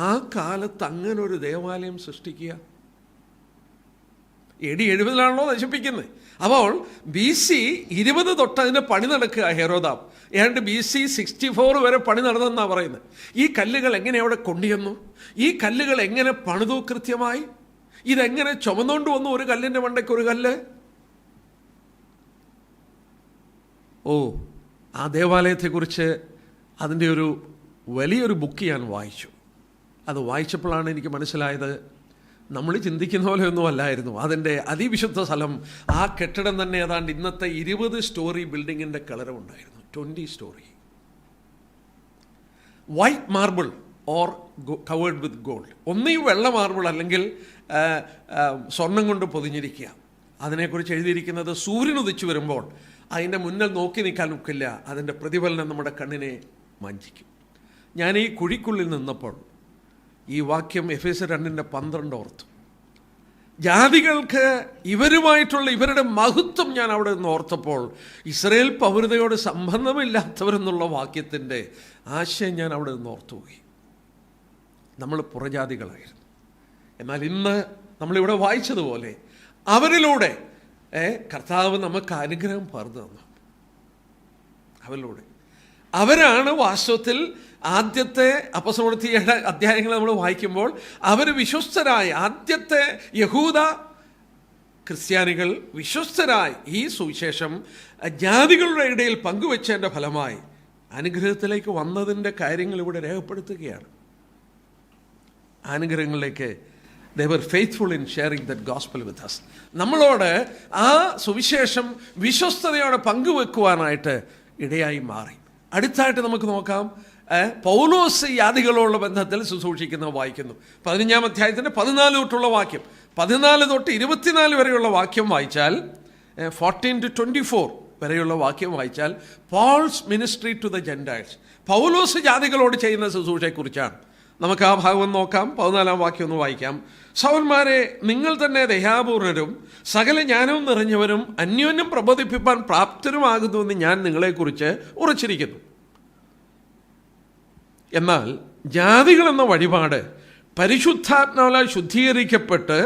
ആ കാലത്ത് അങ്ങനെ ഒരു ദേവാലയം സൃഷ്ടിക്കുക. AD 70 നശിപ്പിക്കുന്നത്. അപ്പോൾ BC 20 തൊട്ട് അതിൻ്റെ പണി നടക്കുക. ഹെരോദാം ഏതാണ്ട് BC 64 വരെ പണി നടന്നെന്നാണ് പറയുന്നത്. ഈ കല്ലുകൾ എങ്ങനെ അവിടെ കൊണ്ടുവന്നു? ഈ കല്ലുകൾ എങ്ങനെ പണിതു കൃത്യമായി? ഇതെങ്ങനെ ചുമന്നുകൊണ്ട് വന്നു? ഒരു കല്ലിൻ്റെ മണ്ടയ്ക്ക് ഒരു കല്ല്. ആ ദേവാലയത്തെക്കുറിച്ച് അതിൻ്റെ ഒരു വലിയൊരു ബുക്ക് ഞാൻ വായിച്ചു. അത് വായിച്ചപ്പോഴാണ് എനിക്ക് മനസ്സിലായത്, നമ്മൾ ചിന്തിക്കുന്ന പോലെയൊന്നും അല്ലായിരുന്നു. അതിൻ്റെ അതിവിശുദ്ധ സ്ഥലം, ആ കെട്ടിടം തന്നെ ഏതാണ്ട് ഇന്നത്തെ 20 സ്റ്റോറി ബിൽഡിങ്ങിൻ്റെ കളറുണ്ടായിരുന്നു. 20 story. White marble or covered with gold. ഒന്നീ വെള്ള മാർബിൾ അല്ലെങ്കിൽ സ്വർണം കൊണ്ട് പൊതിഞ്ഞിരിക്കുക. അതിനെക്കുറിച്ച് എഴുതിയിരിക്കുന്നത് സൂര്യൻ ഉദിച്ചു വരുമ്പോൾ അതിൻ്റെ മുന്നിൽ നോക്കി നിൽക്കാൻ ഒക്കില്ല, അതിൻ്റെ പ്രതിഫലനം നമ്മുടെ കണ്ണിനെ മഞ്ചിക്കും. ഞാൻ ഈ കുഴിക്കുള്ളിൽ നിന്നപ്പോൾ ഈ വാക്യം എഫേസ്യർ 2:12 ഓർത്തു. ജാതികൾക്ക് ഇവരുമായിട്ടുള്ള ഇവരുടെ മഹത്വം ഞാൻ അവിടെ നിന്ന് ഓർത്തപ്പോൾ ഇസ്രായേൽ പൗരതയോട് സംബന്ധമില്ലാത്തവരെന്നുള്ള വാക്യത്തിൻ്റെ ആശയം ഞാൻ അവിടെ നിന്ന് ഓർത്തുപോയി. നമ്മൾ പുറജാതികളായിരുന്നു. എന്നാൽ ഇന്ന് നമ്മളിവിടെ വായിച്ചതുപോലെ അവരിലൂടെ കർത്താവ് നമുക്ക് അനുഗ്രഹം പകർന്നു തന്നു. അവരിലൂടെ അവരാണ് വാസ്തവത്തിൽ ആദ്യത്തെ അപ്പോസ്തലപ്രവൃത്തിയുടെ അധ്യായങ്ങൾ നമ്മൾ വായിക്കുമ്പോൾ അവർ വിശ്വസ്തരായ ആദ്യത്തെ യഹൂദ ക്രിസ്ത്യാനികൾ വിശ്വസ്തരായി ഈ സുവിശേഷം ജാതികളുടെ ഇടയിൽ പങ്കുവെച്ചതിൻ്റെ ഫലമായി അനുഗ്രഹത്തിലേക്ക് വന്നതിൻ്റെ കാര്യങ്ങൾ ഇവിടെ രേഖപ്പെടുത്തുകയാണ്. അനുഗ്രഹങ്ങളിലേക്ക് they were faithful in sharing that gospel with us. നമ്മളോട് ആ സുവിശേഷം വിശ്വസ്തയോടെ പങ്കുവെക്കുവാനായിട്ട് ഇടയായി മാറി. അടുത്തായിട്ട് നമുക്ക് നോക്കാം, പൗലോസ് യാദികളോടുള്ള ബന്ധത്തിൽ ശുശ്രൂഷിക്കുന്നത് വായിക്കുന്നു. 15-ാം അധ്യായത്തിൻ്റെ 14 തൊട്ടുള്ള വാക്യം, 14 തൊട്ട് 24 വരെയുള്ള വാക്യം വായിച്ചാൽ, 14-24 വരെയുള്ള വാക്യം വായിച്ചാൽ Paul's ministry to the gentiles, പൗലോസ് ജാതികളോട് ചെയ്യുന്ന ശുശ്രൂഷയെക്കുറിച്ചാണ്. നമുക്ക് ആ ഭാഗം നോക്കാം. 14-ാം വാക്യം ഒന്ന് വായിക്കാം. സഹോദരന്മാരെ, നിങ്ങൾ തന്നെ ദയാപൂർണരും സകല ജ്ഞാനവും നിറഞ്ഞവരും അന്യോന്യം പ്രബോധിപ്പിപ്പാൻ പ്രാപ്തരുമാകുന്നുവെന്ന് ഞാൻ നിങ്ങളെക്കുറിച്ച് ഉറച്ചിരിക്കുന്നു. എന്നാൽ ജാതികളെന്ന വഴിപാട് പരിശുദ്ധാത്മാവാൽ ശുദ്ധീകരിക്കപ്പെട്ട്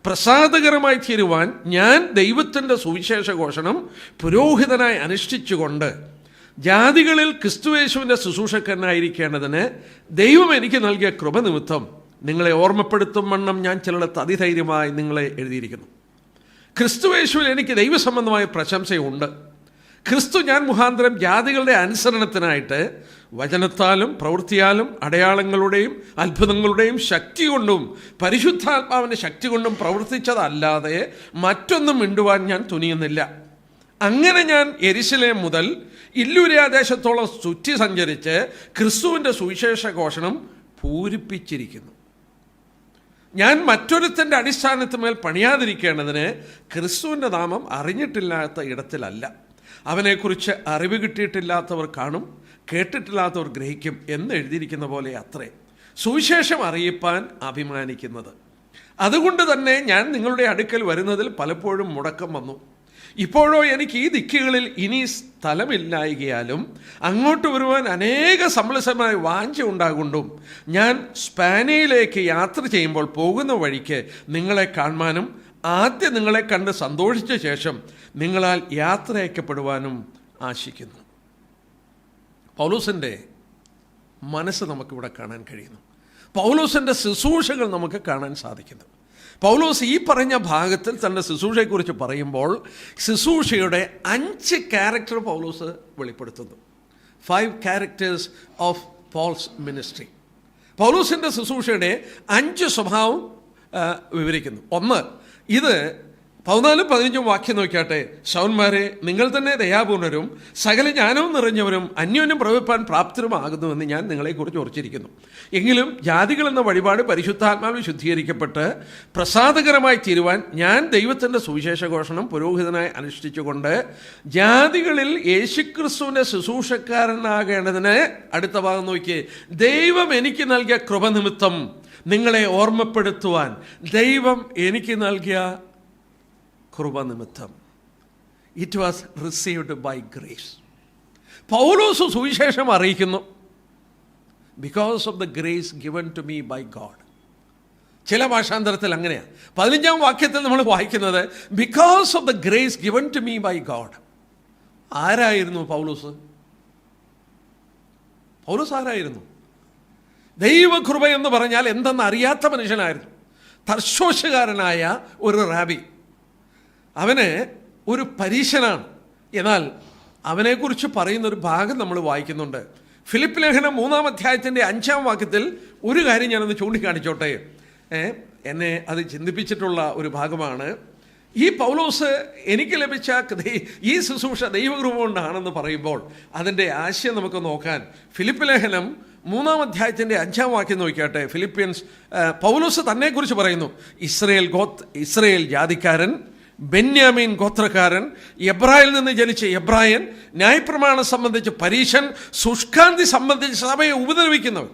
പ്രസാദകരമായി തീരുവാൻ ഞാൻ ദൈവത്തിൻ്റെ സുവിശേഷ ഘോഷണം പുരോഹിതനായി അനുഷ്ഠിച്ചുകൊണ്ട് ജാതികളിൽ ക്രിസ്തുയേശുവിൻ്റെ ശുശ്രൂഷകനായിരിക്കേണ്ടതിന് ദൈവം എനിക്ക് നൽകിയ കൃപ നിമിത്തം നിങ്ങളെ ഓർമ്മപ്പെടുത്തും വണ്ണം ഞാൻ ചിലയിടത്ത് അതിധൈര്യമായി നിങ്ങളെ എഴുതിയിരിക്കുന്നു. ക്രിസ്തുയേശുവിൽ എനിക്ക് ദൈവസംബന്ധമായ പ്രശംസയുണ്ട്. ക്രിസ്തു ഞാൻ മുഖാന്തരം ജാതികളുടെ അനുസരണത്തിനായിട്ട് വചനത്താലും പ്രവൃത്തിയാലും അടയാളങ്ങളുടെയും അത്ഭുതങ്ങളുടെയും ശക്തി കൊണ്ടും പരിശുദ്ധാത്മാവിൻ്റെ ശക്തി കൊണ്ടും പ്രവർത്തിച്ചതല്ലാതെ മറ്റൊന്നും മിണ്ടുവാൻ ഞാൻ തുനിയുന്നില്ല. അങ്ങനെ ഞാൻ യെരുശലേം മുതൽ ഇല്ലൂരിയ ദേശത്തോളം ചുറ്റി സഞ്ചരിച്ച് ക്രിസ്തുവിൻ്റെ സുവിശേഷ ഘോഷണം പൂരിപ്പിച്ചിരിക്കുന്നു. ഞാൻ മറ്റൊരുത്തൻ്റെ അടിസ്ഥാനത്തിന്മേൽ പണിയാതിരിക്കേണ്ടതിന് ക്രിസ്തുവിൻ്റെ നാമം അറിഞ്ഞിട്ടില്ലാത്ത ഇടത്തിലല്ല. അവനെക്കുറിച്ച് അറിവ് കിട്ടിയിട്ടില്ലാത്തവർ കാണും, കേട്ടിട്ടില്ലാത്തവർ ഗ്രഹിക്കും എന്ന് എഴുതിയിരിക്കുന്ന പോലെ അത്രേ സുവിശേഷം അറിയിപ്പാൻ അഭിമാനിക്കുന്നത്. അതുകൊണ്ട് തന്നെ ഞാൻ നിങ്ങളുടെ അടുക്കൽ വരുന്നതിൽ പലപ്പോഴും മുടക്കം വന്നു. ഇപ്പോഴോ എനിക്ക് ഈ ദിക്കുകളിൽ ഇനി സ്ഥലമില്ലായകയാലും അങ്ങോട്ട് വരുവാൻ അനേക സമ്മിളിതമായ വാഞ്ച ഉണ്ടാകൊണ്ടും ഞാൻ സ്പാനിയയിലേക്ക് യാത്ര ചെയ്യുമ്പോൾ പോകുന്ന വഴിക്ക് നിങ്ങളെ കാണുവാനും ആദ്യം നിങ്ങളെ കണ്ട് സന്തോഷിച്ച ശേഷം നിങ്ങളാൽ യാത്ര അയക്കപ്പെടുവാനും ആശിക്കുന്നു. പൗലോസിൻ്റെ മനസ്സ് നമുക്കിവിടെ കാണാൻ കഴിയുന്നു. പൗലോസിൻ്റെ ശുശ്രൂഷകൾ നമുക്ക് കാണാൻ സാധിക്കുന്നു. പൗലോസ് ഈ പറഞ്ഞ ഭാഗത്തിൽ തൻ്റെ ശുശ്രൂഷയെക്കുറിച്ച് പറയുമ്പോൾ ശുശ്രൂഷയുടെ 5 ക്യാരക്ടർ പൗലോസ് വെളിപ്പെടുത്തുന്നു. 5 characters ഓഫ് പോൾസ് മിനിസ്ട്രി. പൗലോസിൻ്റെ ശുശ്രൂഷയുടെ 5 സ്വഭാവം വിവരിക്കുന്നു. ഒന്ന്, ഇത് 14-15 വാക്യം നോക്കിയാട്ടെ. ശൗന്മാരെ, നിങ്ങൾ തന്നെ ദയാപൂർണരും സകല ജ്ഞാനവും നിറഞ്ഞവരും അന്യോന്യം പ്രവർത്തിപ്പാൻ പ്രാപ്തരുമാകുന്നുവെന്ന് ഞാൻ നിങ്ങളെക്കുറിച്ച് ഉറച്ചിരിക്കുന്നു. എങ്കിലും ജാതികളെന്ന വഴിപാട് പരിശുദ്ധാത്മാവിൽ ശുദ്ധീകരിക്കപ്പെട്ട് പ്രസാദകരമായി തീരുവാൻ ഞാൻ ദൈവത്തിൻ്റെ സുവിശേഷ ഘോഷണം പുരോഹിതനായി അനുഷ്ഠിച്ചുകൊണ്ട് ജാതികളിൽ യേശുക്രിസ്തുവിൻ്റെ ശുശ്രൂഷക്കാരനാകേണ്ടതിന്, അടുത്ത ഭാഗം നോക്കിയേ, ദൈവം എനിക്ക് നൽകിയ കൃപ നിമിത്തം നിങ്ങളെ ഓർമ്മപ്പെടുത്തുവാൻ ദൈവം എനിക്ക് നൽകിയ കൃപ നിമിത്തം. It was received by grace. പൗലോസ് സുവിശേഷം അറിയിക്കുന്നു because of the grace given to me by God. ചില ഭാഷാന്തരത്തിൽ അങ്ങനെയാണ്. 15-ാം വാക്യത്തിൽ നമ്മൾ വായിക്കുന്നത് because of the grace given to me by God. ആരായിരുന്നു പൗലോസ്? പൗലോസ് ആരായിരുന്നു? ദൈവകൃപ എന്ന് പറഞ്ഞാൽ എന്തെന്ന് അറിയാത്ത മനുഷ്യനായിരുന്നു. തർശോശുകാരനായ ഒരു റാബി. അവന് ഒരു പരീശനാണ്. എന്നാൽ അവനെക്കുറിച്ച് പറയുന്നൊരു ഭാഗം നമ്മൾ വായിക്കുന്നുണ്ട്. ഫിലിപ്പ് ലേഖനം 3-ാം അധ്യായത്തിൻ്റെ 5-ാം വാക്യത്തിൽ ഒരു കാര്യം ഞാനൊന്ന് ചൂണ്ടിക്കാണിച്ചോട്ടെ. എന്നെ അത് ചിന്തിപ്പിച്ചിട്ടുള്ള ഒരു ഭാഗമാണ്. ഈ പൗലോസ് എനിക്ക് ലഭിച്ച ഈ ശുശ്രൂഷ ദൈവകൃപ കൊണ്ടാണെന്ന് പറയുമ്പോൾ അതിൻ്റെ ആശയം നമുക്ക് നോക്കാൻ ഫിലിപ്പ് ലേഖനം 3-ാം അധ്യായത്തിൻ്റെ 5-ാം വാക്യം നോക്കിയാട്ടെ. ഫിലിപ്പിയൻസ് പൗലോസ് തന്നെക്കുറിച്ച് പറയുന്നു. ഇസ്രയേൽ ജാതിക്കാരൻ, ബെന്യാമീൻ ഗോത്രക്കാരൻ, എബ്രായിൽ നിന്ന് ജനിച്ച എബ്രായൻ, ന്യായപ്രമാണം സംബന്ധിച്ച് പരീശൻ, ശുഷ്കാന്തി സംബന്ധിച്ച് സഭയെ ഉപദ്രവിക്കുന്നവൻ.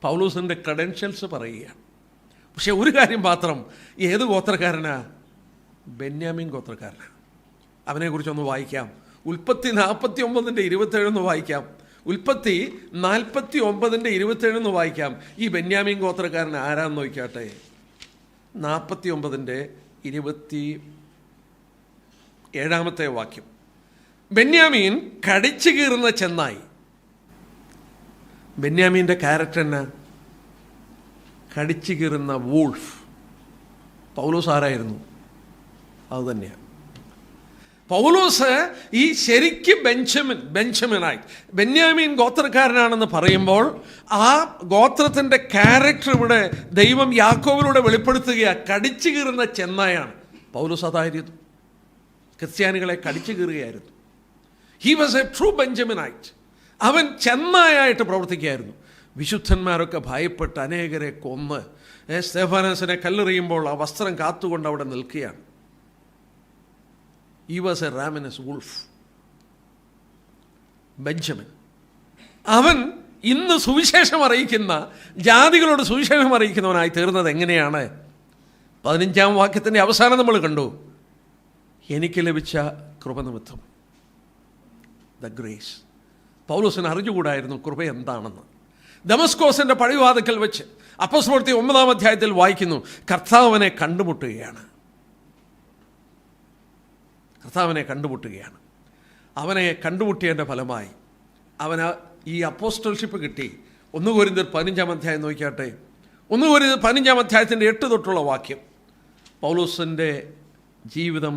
പൗലോസിൻ്റെ ക്രെഡൻഷ്യൽസ് പറയുകയാണ്. പക്ഷെ ഒരു കാര്യം മാത്രം, ഏത് ഗോത്രക്കാരനാ? ബെന്യാമീൻ ഗോത്രക്കാരനാണ്. അവനെക്കുറിച്ചൊന്ന് വായിക്കാം. ഉൽപ്പത്തി 49-ന്റെ 27 വായിക്കാം. ഉൽപ്പത്തി 49:27 വായിക്കാം. ഈ ബെന്യാമീൻ ഗോത്രക്കാരൻ ആരാന്ന് നോക്കിയാട്ടെ. 47 വാക്യം. ബെന്യാമീൻ കടിച്ചു കീറുന്ന ചെന്നായി. ബെന്യാമീൻ്റെ ക്യാരക്ടർ എന്നാ? കടിച്ചു കീറുന്ന വൂൾഫ്. പൗലോസ് ആരായിരുന്നു? അതുതന്നെയാണ്. പൗലോസ് ഈ ശരിക്കും ബെഞ്ചമിനായി ബെന്യാമീൻ ഗോത്രക്കാരനാണെന്ന് പറയുമ്പോൾ ആ ഗോത്രത്തിൻ്റെ ക്യാരക്ടർ ഇവിടെ ദൈവം യാക്കോബിലൂടെ വെളിപ്പെടുത്തുകയാണ്. കടിച്ചു കീറുന്ന ചെന്നായാണ്. പൗലോസ് അതായിരുന്നു. ക്രിസ്ത്യാനികളെ കടിച്ചു കീറുകയായിരുന്നു. He was a true Benjaminite. അവൻ ചെന്നായായിട്ട് പ്രവർത്തിക്കുകയായിരുന്നു. വിശുദ്ധന്മാരൊക്കെ ഭയപ്പെട്ട് അനേകരെ കൊന്ന് സ്തെഫാനസിനെ കല്ലെറിയുമ്പോൾ ആ വസ്ത്രം കാത്തുകൊണ്ട് അവിടെ നിൽക്കുകയാണ്. He was a ravenous wolf. Benjamin. അവൻ ഇന്ന് സുവിശേഷം അറിയിക്കുന്ന, ജാതികളോട് സുവിശേഷം അറിയിക്കുന്നവനായി തീർന്നത് എങ്ങനെയാണ്? 15 വാക്യത്തിൻ്റെ അവസാനം നമ്മൾ കണ്ടു. എനിക്ക് ലഭിച്ച കൃപനിമിത്തം, ദ ഗ്രേസ്. പൗലോസിന് അറിഞ്ഞുകൂടായിരുന്നു കൃപ എന്താണെന്ന്. ദമസ്കോസിൻ്റെ പടിവാതിക്കൽ വെച്ച് അപ്പോസ്തലപ്രവൃത്തി 9 അധ്യായത്തിൽ വായിക്കുന്നു, കർത്താവിനെ കണ്ടുമുട്ടുകയാണ്. കർത്താവിനെ കണ്ടുമുട്ടുകയാണ്. അവനെ കണ്ടുമുട്ടിയതിൻ്റെ ഫലമായി അവന് ഈ അപ്പോസ്റ്റൽഷിപ്പ് കിട്ടി. 1 കൊരിന്ത്യർ 15 അധ്യായം നോക്കിയാട്ടെ. 1 കൊരിന്ത്യർ 15 അധ്യായത്തിൻ്റെ 8 തൊട്ടുള്ള വാക്യം. പൗലോസിൻ്റെ ജീവിതം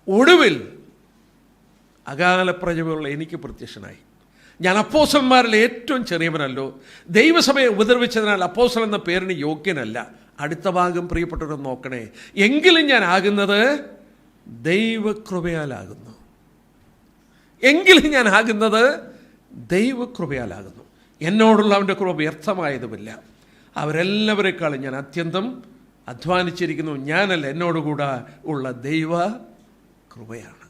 ഒടുവിൽ അകാലപ്രജയുള്ള എനിക്ക് പ്രത്യക്ഷനായി. ഞാൻ അപ്പോസ്തലന്മാരിൽ ഏറ്റവും ചെറിയവനല്ലോ, ദൈവസഭയെ ഉപദ്രവിച്ചതിനാൽ അപ്പോസ്തലൻ എന്ന പേരിന് യോഗ്യനല്ല. അടുത്ത ഭാഗം പ്രിയപ്പെട്ടവരൊന്ന് നോക്കണേ. എങ്കിലും ഞാൻ ആകുന്നത് ദൈവകൃപയാലാകുന്നു. എങ്കിലും ഞാൻ ആകുന്നത് ദൈവകൃപയാലാകുന്നു. എന്നോടുള്ള അവൻ്റെ കൃപ വ്യർത്ഥമായതുമില്ല. അവരെല്ലാവരെക്കാളും ഞാൻ അത്യന്തം അധ്വാനിച്ചിരിക്കുന്നു. ഞാനല്ല, എന്നോടുകൂടെ ഉള്ള ദൈവ കൃപയാണ്.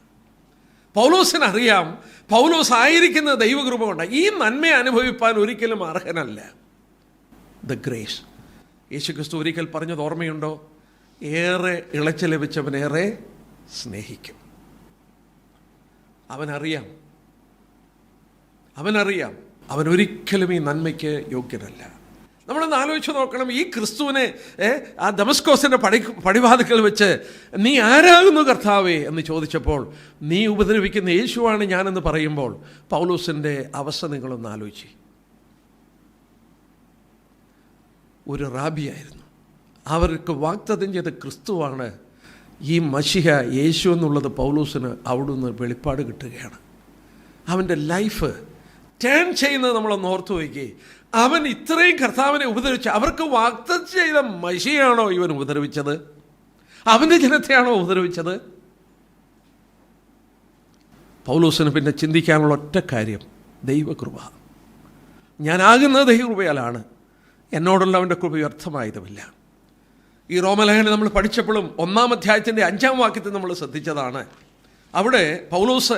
പൗലോസിനറിയാം പൗലോസ് ആയിരിക്കുന്നത് ദൈവകൃപ കൊണ്ട്. ഈ നന്മയെ അനുഭവിപ്പാൻ ഒരിക്കലും അർഹനല്ല. The grace. യേശുക്രിസ്തു ഒരിക്കൽ പറഞ്ഞത് ഓർമ്മയുണ്ടോ? ഏറെ ഇളച്ചു ലഭിച്ചവനേറെ സ്നേഹിക്കും. അവനറിയാം അവനൊരിക്കലും ഈ നന്മയ്ക്ക് യോഗ്യനല്ല. നമ്മളൊന്ന് ആലോചിച്ച് നോക്കണം. ഈ ക്രിസ്തുവിനെ ആ ദമസ്കോസിൻ്റെ പടിവാതിക്കൽ വെച്ച് നീ ആരാകുന്നു കർത്താവേ എന്ന് ചോദിച്ചപ്പോൾ, നീ ഉപദ്രവിക്കുന്ന യേശുവാണ് ഞാനെന്ന് പറയുമ്പോൾ പൗലോസിൻ്റെ അവസ്ഥ നിങ്ങളൊന്ന് ആലോചിച്ച്. ഒരു റാബിയായിരുന്നു. അവർക്ക് വാഗ്ദത്തം ചെയ്ത ക്രിസ്തുവാണ് ഈ മശിഹ യേശു എന്നുള്ളത് പൗലോസിന് അവിടുന്ന് വെളിപ്പാട് കിട്ടുകയാണ്. അവൻ്റെ ലൈഫ് ടേൺ ചെയ്യുന്നത് നമ്മളൊന്ന് ഓർത്തു വയ്ക്കുക. അവൻ ഇത്രയും കർത്താവിനെ ഉപദ്രവിച്ച് അവർക്ക് വാഗ്ദത്തം ചെയ്ത മശിഹയാണോ ഇവൻ ഉപദ്രവിച്ചത്? അവൻ്റെ ജനത്തെയാണോ ഉപദ്രവിച്ചത്? പൗലോസിന് പിന്നെ ചിന്തിക്കാനുള്ള ഒറ്റ കാര്യം, ദൈവകൃപ. ഞാനാകുന്നത് ദൈവകൃപയാലാണ്, എന്നോടുള്ള അവൻ്റെ കൃപ വ്യർത്ഥമായതുമില്ല. ഈ റോമലേഖനം നമ്മൾ പഠിച്ചപ്പോഴും 1 അധ്യായത്തിൻ്റെ 5 വാക്യത്തിൽ നമ്മൾ ശ്രദ്ധിച്ചതാണ്. അവിടെ പൗലോസ്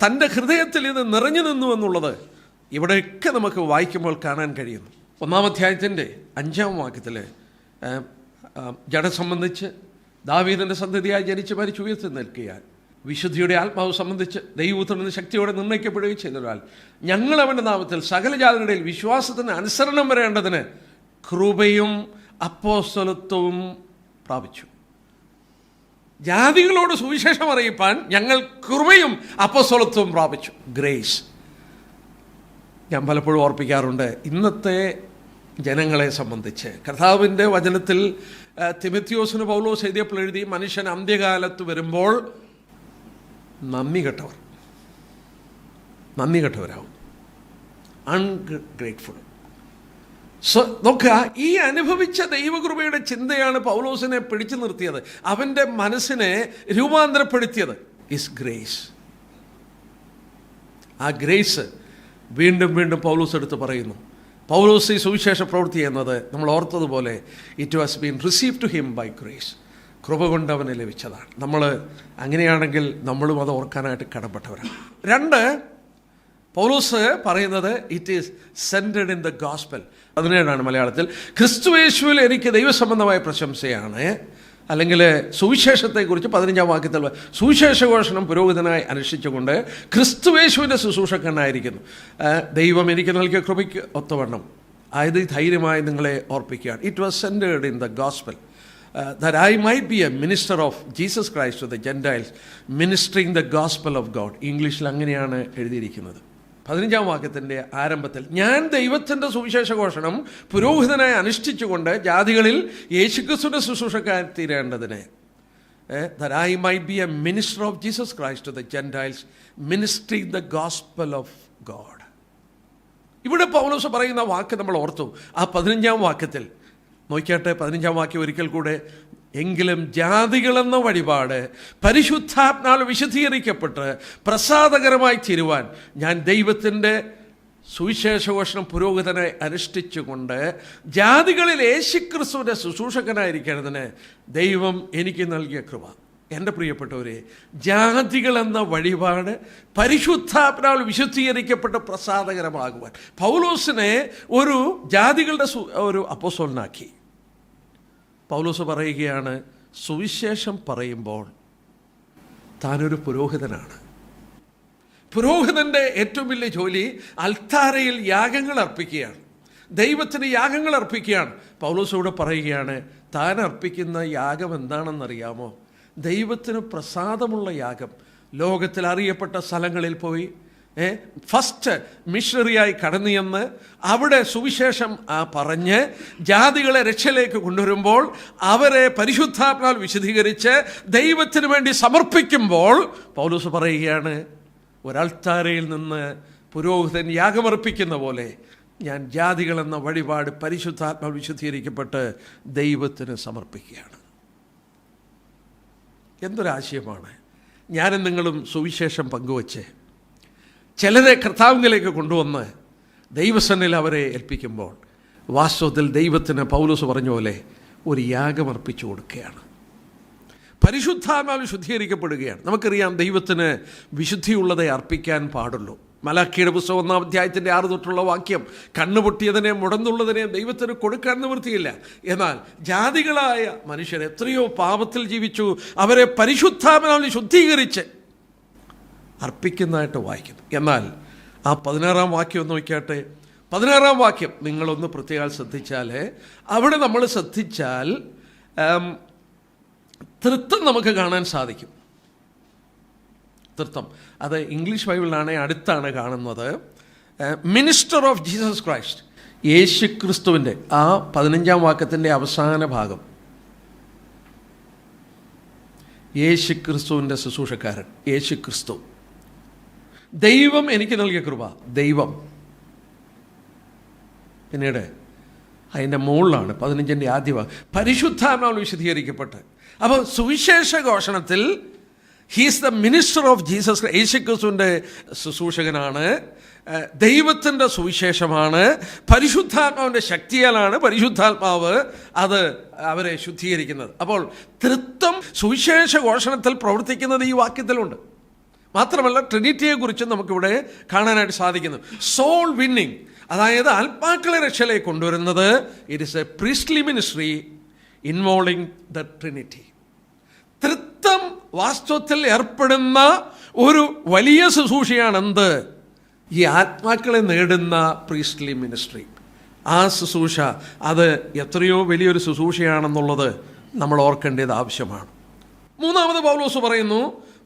തൻ്റെ ഹൃദയത്തിൽ ഇത് നിറഞ്ഞു നിന്നു എന്നുള്ളത് ഇവിടെയൊക്കെ നമുക്ക് വായിക്കുമ്പോൾ കാണാൻ കഴിയുന്നു. 1 അധ്യായത്തിൻ്റെ 5 വാക്യത്തിൽ ജഡ സംബന്ധിച്ച് ദാവീദിൻ്റെ സന്തതിയായി ജനിച്ച് മരിച്ചു ഉയർത്തി നിൽക്കുകയാൽ, വിശുദ്ധിയുടെ ആത്മാവ് സംബന്ധിച്ച് ദൈവപുത്രന് ശക്തിയോടെ നിർണ്ണയിക്കപ്പെടുകയും ചെയ്തതിനാൽ ഞങ്ങൾ അവൻ്റെ നാമത്തിൽ സകല ജാതികളുടെയിൽ വിശ്വാസത്തിന് അനുസരണം വരേണ്ടതിന് കൃപയും അപ്പോസ്തലത്വവും പ്രാപിച്ചു. ജാതികളോട് സുവിശേഷം അറിയിപ്പാൻ ഞങ്ങൾ കൃപയും അപ്പോസ്തലത്വവും പ്രാപിച്ചു. ഗ്രേസ്. ഞാൻ പലപ്പോഴും ഓർപ്പിക്കാറുണ്ട്, ഇന്നത്തെ ജനങ്ങളെ സംബന്ധിച്ച് കർത്താവിൻ്റെ വചനത്തിൽ തിമോഥെയോസിന് പൗലോസ് എഴുതിയപ്പോൾ എഴുതി, മനുഷ്യൻ അന്ത്യകാലത്ത് വരുമ്പോൾ നന്ദി കെട്ടവരാവും. അൺഗ്രേറ്റ്ഫുൾ. നോക്കുക, ഈ അനുഭവിച്ച ദൈവകൃപയുടെ ചിന്തയാണ് പൗലോസിനെ പിടിച്ചു നിർത്തിയത്, അവൻ്റെ മനസ്സിനെ രൂപാന്തരപ്പെടുത്തിയത്. Is grace. ആ ഗ്രേസ് വീണ്ടും വീണ്ടും പൗലോസ് എടുത്ത് പറയുന്നു. പൗലോസ് ഈ സുവിശേഷ പ്രവൃത്തി എന്നത് നമ്മൾ ഓർത്തതുപോലെ it was been receive to him by grace. കൃപ കൊണ്ട് അവന് ലഭിച്ചതാണ്. നമ്മൾ അങ്ങനെയാണെങ്കിൽ നമ്മളും അത് ഓർക്കാനായിട്ട് കടപ്പെട്ടവരാണ്. 2, പൗലോസ് പറയുന്നത് it is scented in the gospel. 17 മലയാളത്തിൽ. ക്രിസ്തുയേശുവിൽ എനിക്ക് ദൈവസംബന്ധമായ പ്രശംസയാണ്. അല്ലെങ്കിൽ സുവിശേഷത്തെക്കുറിച്ച് 15-ാം വാക്യത്തിൽ സുവിശേഷഘോഷണം പുരോഹിതനായി അനുഷ്ഠിച്ചുകൊണ്ട് ക്രിസ്തുയേശുവിൻ്റെ ശുശ്രൂഷകനായിരിക്കുന്നു. ദൈവം എനിക്ക് നൽകിയ കൃപയ്ക്ക് ഒത്തവണ്ണം ആയത് ധൈര്യമായി നിങ്ങളെ ഓർപ്പിക്കുകയാണ്. It was centered in the gospel that I might be a minister of Jesus Christ to the Gentiles, ministering the gospel of God. ഇംഗ്ലീഷിൽ അങ്ങനെയാണ് എഴുതിയിരിക്കുന്നത്. 15-ാം വാക്യത്തിൻ്റെ ആരംഭത്തിൽ ഞാൻ ദൈവത്തിൻ്റെ സുവിശേഷ ഘോഷണം പുരോഹിതനായി അനുഷ്ഠിച്ചുകൊണ്ട് ജാതികളിൽ യേശുക്രിസ്തുവിൻ്റെ ശുശ്രൂഷക്കാരൻ തീരേണ്ടതിന് that I might be a minister of Jesus Christ to the Gentiles, ministering the gospel of God. ഇവിടെ പൗലോസ് പറയുന്ന വാക്ക് നമ്മൾ ഓർത്തു. ആ 15-ാം വാക്യത്തിൽ നോക്കിയാട്ടെ, 15-ാം വാക്യം ഒരിക്കൽ കൂടെ. എങ്കിലും ജാതികളെന്ന വഴിപാട് പരിശുദ്ധാത്മാവിൽ വിശദീകരിക്കപ്പെട്ട് പ്രസാദകരമായി തീരുവാൻ ഞാൻ ദൈവത്തിൻ്റെ സുവിശേഷഘോഷണം പുരോഹിതനായി അനുഷ്ഠിച്ചുകൊണ്ട് ജാതികളിൽ യേശുക്രിസ്തുവിൻ്റെ ശുശ്രൂഷകനായിരിക്കുന്നതിന് ദൈവം എനിക്ക് നൽകിയ കൃപ. എൻ്റെ പ്രിയപ്പെട്ടവരെ, ജാതികളെന്ന വഴിപാട് പരിശുദ്ധാത്മാവിൽ വിശുദ്ധീകരിക്കപ്പെട്ട് പ്രസാദകരമാകുവാൻ പൗലോസിനെ ഒരു ജാതികളുടെ ഒരു അപ്പോസ്തലനാക്കി. പൗലോസ് പറയുകയാണ്, സുവിശേഷം പറയുമ്പോൾ താനൊരു പുരോഹിതനാണ്. പുരോഹിതൻ്റെ ഏറ്റവും വലിയ ജോലി അൽത്താരയിൽ യാഗങ്ങൾ അർപ്പിക്കുകയാണ്, ദൈവത്തിന് യാഗങ്ങൾ അർപ്പിക്കുകയാണ്. പൗലോസോട് പറയുകയാണ്, താൻ അർപ്പിക്കുന്ന യാഗം എന്താണെന്നറിയാമോ? ദൈവത്തിന് പ്രസാദമുള്ള യാഗം. ലോകത്തിൽ അറിയപ്പെട്ട സ്ഥലങ്ങളിൽ പോയി ഫസ്റ്റ് മിഷണറിയായി കടന്നു ചെന്ന് അവിടെ സുവിശേഷം പറഞ്ഞ് ജാതികളെ രക്ഷയിലേക്ക് കൊണ്ടുവരുമ്പോൾ അവരെ പരിശുദ്ധാത്മാവിൽ വിശദീകരിച്ച് ദൈവത്തിന് വേണ്ടി സമർപ്പിക്കുമ്പോൾ പൗലോസ് പറയുകയാണ്, ഒരൾത്താരയിൽ നിന്ന് പുരോഹിതൻ യാഗമർപ്പിക്കുന്ന പോലെ ഞാൻ ജാതികളെന്ന വഴിപാട് പരിശുദ്ധാത്മാവിൽ വിശദീകരിക്കപ്പെട്ട് ദൈവത്തിന് സമർപ്പിക്കുകയാണ്. എന്തൊരാശയമാണ്! ഞാനും നിങ്ങളും സുവിശേഷം പങ്കുവച്ച് ചിലരെ കർത്താവിലേക്ക് കൊണ്ടുവന്ന് ദൈവസന്നിധിയിൽ അവരെ ഏൽപ്പിക്കുമ്പോൾ വാസ്തവത്തിൽ ദൈവത്തിന് പൗലോസ് പറഞ്ഞ പോലെ ഒരു യാഗമർപ്പിച്ചു കൊടുക്കുകയാണ്. പരിശുദ്ധാത്മാവിൽ ശുദ്ധീകരിക്കപ്പെടുകയാണ്. നമുക്കറിയാം, ദൈവത്തിന് വിശുദ്ധിയുള്ളതേ അർപ്പിക്കാൻ പാടുള്ളൂ. മലാക്കിയുടെ പുസ്തകം 1-ാം അധ്യായത്തിൻ്റെ 6 തൊട്ടുള്ള വാക്യം, കണ്ണുപൊട്ടിയതിനെ മുടന്നുള്ളതിനെ ദൈവത്തിന് കൊടുക്കാൻ നിവൃത്തിയില്ല. എന്നാൽ ജാതികളായ മനുഷ്യർ എത്രയോ പാപത്തിൽ ജീവിച്ചു, അവരെ പരിശുദ്ധാത്മാവിൽ ശുദ്ധീകരിച്ച് അർപ്പിക്കുന്നതായിട്ട് വായിക്കുന്നു. എന്നാൽ ആ 16-ാം വാക്യം ഒന്ന് നോക്കിയാട്ടെ. 16-ാം വാക്യം നിങ്ങളൊന്ന് പ്രത്യേകം ശ്രദ്ധിച്ചാൽ, അവിടെ നമ്മൾ ശ്രദ്ധിച്ചാൽ തൃത്വം നമുക്ക് കാണാൻ സാധിക്കും. തൃത്വം അത് ഇംഗ്ലീഷ് ബൈബിളിലാണ് അടുത്താണ് കാണുന്നത്. മിനിസ്റ്റർ ഓഫ് ജീസസ് ക്രൈസ്റ്റ്, യേശു ക്രിസ്തുവിൻ്റെ ആ 15-ാം വാക്യത്തിൻ്റെ അവസാന ഭാഗം, യേശു ക്രിസ്തുവിൻ്റെ ശുശ്രൂഷക്കാരൻ, യേശു ക്രിസ്തു. ദൈവം എനിക്ക് നൽകിയ കൃപ, ദൈവം. പിന്നീട് അതിൻ്റെ മുകളിലാണ് 15-ൻ്റെ ആദ്യ ഭാഗം, പരിശുദ്ധാത്മാവിൽ വിശദീകരിക്കപ്പെട്ട്. അപ്പോൾ സുവിശേഷ ഘോഷണത്തിൽ he's the minister of Jesus, യേശുക്രിസ്തുവിൻ്റെ ശുശ്രൂഷകനാണ്, ദൈവത്തിൻ്റെ സുവിശേഷമാണ്, പരിശുദ്ധാത്മാവിൻ്റെ ശക്തിയാലാണ് പരിശുദ്ധാത്മാവ് അത് അവരെ ശുദ്ധീകരിക്കുന്നത്. അപ്പോൾ തൃത്വം സുവിശേഷ ഘോഷണത്തിൽ പ്രവർത്തിക്കുന്നത് ഈ വാക്യത്തിലുണ്ട്. മാത്രമല്ല, ട്രിനിറ്റിയെക്കുറിച്ച് നമുക്കിവിടെ കാണാനായിട്ട് സാധിക്കുന്നു. സോൾ വിന്നിങ്, അതായത് ആത്മാക്കളെ രക്ഷയിലേക്ക് കൊണ്ടുവരുന്നത്, it is a priestly ministry involving the Trinity. തൃത്വം വാസ്തവത്തിൽ ഏർപ്പെടുന്ന ഒരു വലിയ ശുശ്രൂഷയാണെന്ത്? ഈ ആത്മാക്കളെ നേടുന്ന പ്രീസ്റ്റ്ലി മിനിസ്ട്രി. ആ ശുശ്രൂഷ അത് എത്രയോ വലിയൊരു ശുശ്രൂഷയാണെന്നുള്ളത് നമ്മൾ ഓർക്കേണ്ടത് ആവശ്യമാണ്. മൂന്നാമത് പൗലോസ് പറയുന്നു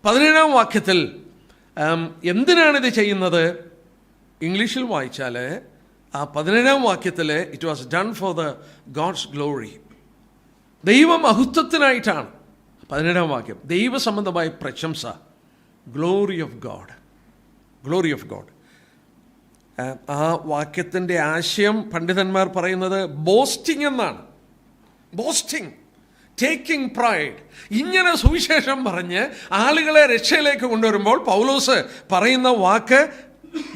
17-ാം വാക്യത്തിൽ, എന്തിനാണിത് ചെയ്യുന്നത്? ഇംഗ്ലീഷിൽ വായിച്ചാൽ ആ 17-ാം വാക്യത്തിൽ it was done for the God's glory, ദൈവമഹത്വത്തിനായിട്ടാണ്. 17-ാം വാക്യം ദൈവസംബന്ധമായ പ്രശംസ, glory of God, glory of God. ആ വാക്യത്തിൻ്റെ ആശയം പണ്ഡിതന്മാർ പറയുന്നത് ബോസ്റ്റിംഗ് എന്നാണ്. Boasting, taking pride. ഇങ്ങനെ സുവിശേഷം പറഞ്ഞ് ആളുകളെ രക്ഷയിലേക്ക് കൊണ്ടുവരുമ്പോൾ പൗലോസ് പറയുന്ന വാക്ക്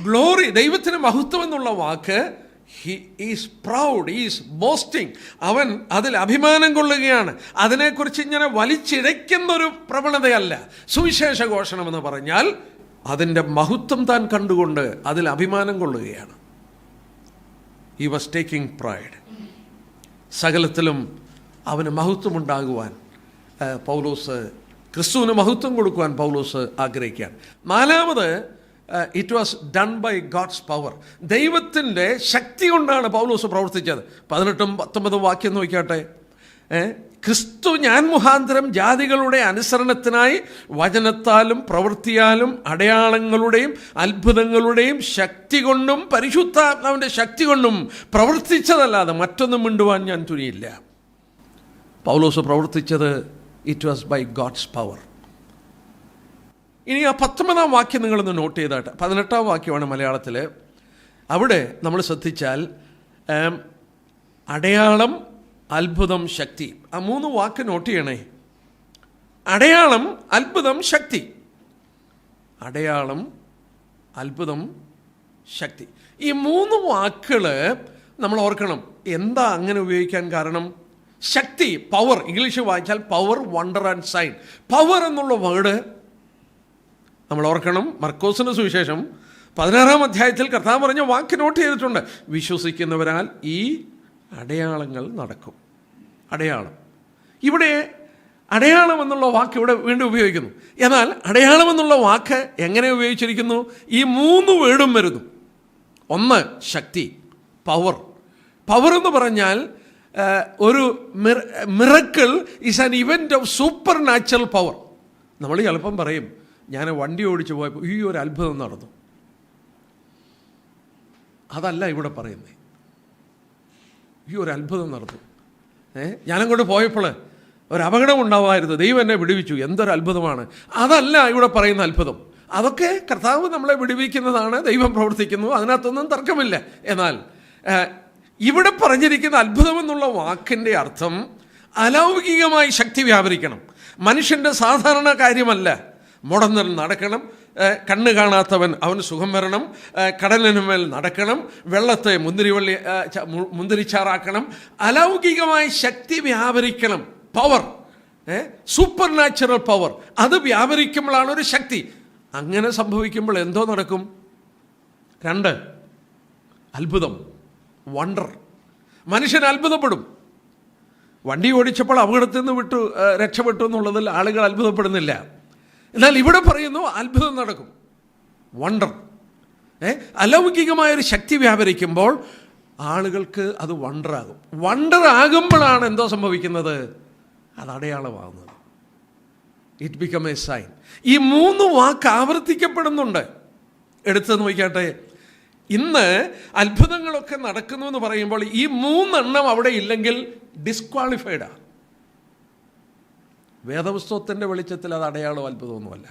ഗ്ലോറി, ദൈവത്തിന് മഹത്വം എന്നുള്ള വാക്ക്. He is proud, is boasting. അവൻ അതിൽ അഭിമാനം കൊള്ളുകയാണ്. അതിനെക്കുറിച്ച് ഇങ്ങനെ വലിച്ചിഴയ്ക്കുന്നൊരു പ്രവണതയല്ല. സുവിശേഷ ഘോഷണം എന്ന് പറഞ്ഞാൽ അതിൻ്റെ മഹത്വം താൻ കണ്ടുകൊണ്ട് അതിൽ അഭിമാനം കൊള്ളുകയാണ്. He was taking pride. സകലത്തിലും അവന് മഹത്വമുണ്ടാകുവാൻ പൗലോസ് ക്രിസ്തുവിന് മഹത്വം കൊടുക്കുവാൻ പൗലോസ് ആഗ്രഹിക്കുകയാണ്. നാലാമത്, it was done by God's power. ദൈവത്തിൻ്റെ ശക്തി കൊണ്ടാണ് പൗലോസ് പ്രവർത്തിച്ചത്. 18ഉം 19ഉം വാക്യം നോക്കിയാട്ടെ. ക്രിസ്തു ഞാൻ മുഖാന്തരം ജാതികളുടെ അനുസരണത്തിനായി വചനത്താലും പ്രവൃത്തിയാലും അടയാളങ്ങളുടെയും അത്ഭുതങ്ങളുടെയും ശക്തി കൊണ്ടും പരിശുദ്ധാത്മാവിൻ്റെ ശക്തി കൊണ്ടും പ്രവർത്തിച്ചതല്ലാതെ മറ്റൊന്നും മിണ്ടുവാൻ ഞാൻ തുനിയില്ല. പൗലോസ് പ്രവർത്തിച്ചത് it was by God's power. ഇനി ആ 19ആം വാക്യം നിങ്ങളൊന്ന് നോട്ട് ചെയ്താട്ടെ. 18ആം വാക്യമാണ് മലയാളത്തിൽ. അവിടെ നമ്മൾ ശ്രദ്ധിച്ചാൽ അടയാളം, അത്ഭുതം, ശക്തി, ആ 3 വാക്ക് നോട്ട് ചെയ്യണേ. അടയാളം, അത്ഭുതം, ശക്തി. അടയാളം, അത്ഭുതം, ശക്തി. ഈ 3 വാക്കുകൾ നമ്മൾ ഓർക്കണം. എന്താ അങ്ങനെ ഉപയോഗിക്കാൻ കാരണം? ശക്തി, പവർ, ഇംഗ്ലീഷ് വായിച്ചാൽ power, wonder and sign. Power എന്നുള്ള വേർഡ് നമ്മൾ ഓർക്കണം. മർക്കോസിൻ്റെ സുവിശേഷം 16-ാം അധ്യായത്തിൽ കർത്താവ് പറഞ്ഞ വാക്ക് നോട്ട് ചെയ്തിട്ടുണ്ട്. വിശ്വസിക്കുന്നവരാൽ ഈ അടയാളങ്ങൾ നടക്കും. അടയാളം. ഇവിടെ അടയാളം എന്നുള്ള വാക്ക് ഇവിടെ വീണ്ടും ഉപയോഗിക്കുന്നു. എന്നാൽ അടയാളം എന്നുള്ള വാക്ക് എങ്ങനെ ഉപയോഗിച്ചിരിക്കുന്നു? ഈ 3 വേർഡും വരുന്നു. ഒന്ന്, ശക്തി, പവർ. പവർ എന്ന് പറഞ്ഞാൽ ഒരു miracle is an event of super natural power. നമ്മൾ ചിലപ്പം പറയും, ഞാൻ വണ്ടി ഓടിച്ചു പോയപ്പോൾ ഈ ഒരു അത്ഭുതം നടന്നു. അതല്ല ഇവിടെ പറയുന്നത്. ഈ ഒരു അത്ഭുതം നടന്നു. ഞാനങ്ങോട്ട് പോയപ്പോൾ ഒരു അപകടം ഉണ്ടാവായിരുന്നു, ദൈവം എന്നെ വിടുവിച്ചു, എന്തൊരു അത്ഭുതമാണ്. അതല്ല ഇവിടെ പറയുന്ന അത്ഭുതം. അതൊക്കെ കർത്താവ് നമ്മളെ വിടുവിക്കുന്നതാണ്, ദൈവം പ്രവർത്തിക്കുന്നു, അതിനകത്തൊന്നും തർക്കമില്ല. എന്നാൽ ഇവിടെ പറഞ്ഞിരിക്കുന്ന അത്ഭുതം എന്നുള്ള വാക്കിൻ്റെ അർത്ഥം അലൗകികമായി ശക്തി വ്യാപരിക്കണം. മനുഷ്യൻ്റെ സാധാരണ കാര്യമല്ല. മുടന്തൻ നടക്കണം, കണ്ണ് കാണാത്തവൻ അവന് സുഖം വരണം, കടലിനുമേൽ നടക്കണം, വെള്ളത്തെ മുന്തിരിച്ചാറാക്കണം. അലൗകികമായി ശക്തി വ്യാപരിക്കണം. പവർ, സൂപ്പർ നാച്ചുറൽ പവർ, അത് വ്യാപരിക്കുമ്പോഴാണ് ഒരു ശക്തി. അങ്ങനെ സംഭവിക്കുമ്പോൾ എന്തോ നടക്കും? 2, അത്ഭുതം, വണ്ടർ. മനുഷ്യൻ അത്ഭുതപ്പെടും. വണ്ടി ഓടിച്ചപ്പോൾ അപകടത്തിൽ നിന്ന് രക്ഷപ്പെട്ടു എന്നുള്ളതിൽ ആളുകൾ അത്ഭുതപ്പെടുന്നില്ല. എന്നാൽ ഇവിടെ പറയുന്നു അത്ഭുതം നടക്കും, വണ്ടർ. അലൗകികമായൊരു ശക്തി വ്യാപരിക്കുമ്പോൾ ആളുകൾക്ക് അത് വണ്ടറാകും. വണ്ടർ ആകുമ്പോഴാണ് എന്തോ സംഭവിക്കുന്നത്? അത് അടയാളമാകുന്നത്. It become a sign. ഈ 3 വാക്ക് ആവർത്തിക്കപ്പെടുന്നുണ്ട്. എടുത്ത് നോക്കിയാട്ടെ. ഇന്ന് അത്ഭുതങ്ങളൊക്കെ നടക്കുന്നു എന്ന് പറയുമ്പോൾ ഈ 3 അവിടെ ഇല്ലെങ്കിൽ ഡിസ്ക്വാളിഫൈഡാണ്. വേദപുസ്തകത്തിൻ്റെ വെളിച്ചത്തിൽ അത് അടയാളം, അത്ഭുതമൊന്നുമല്ല.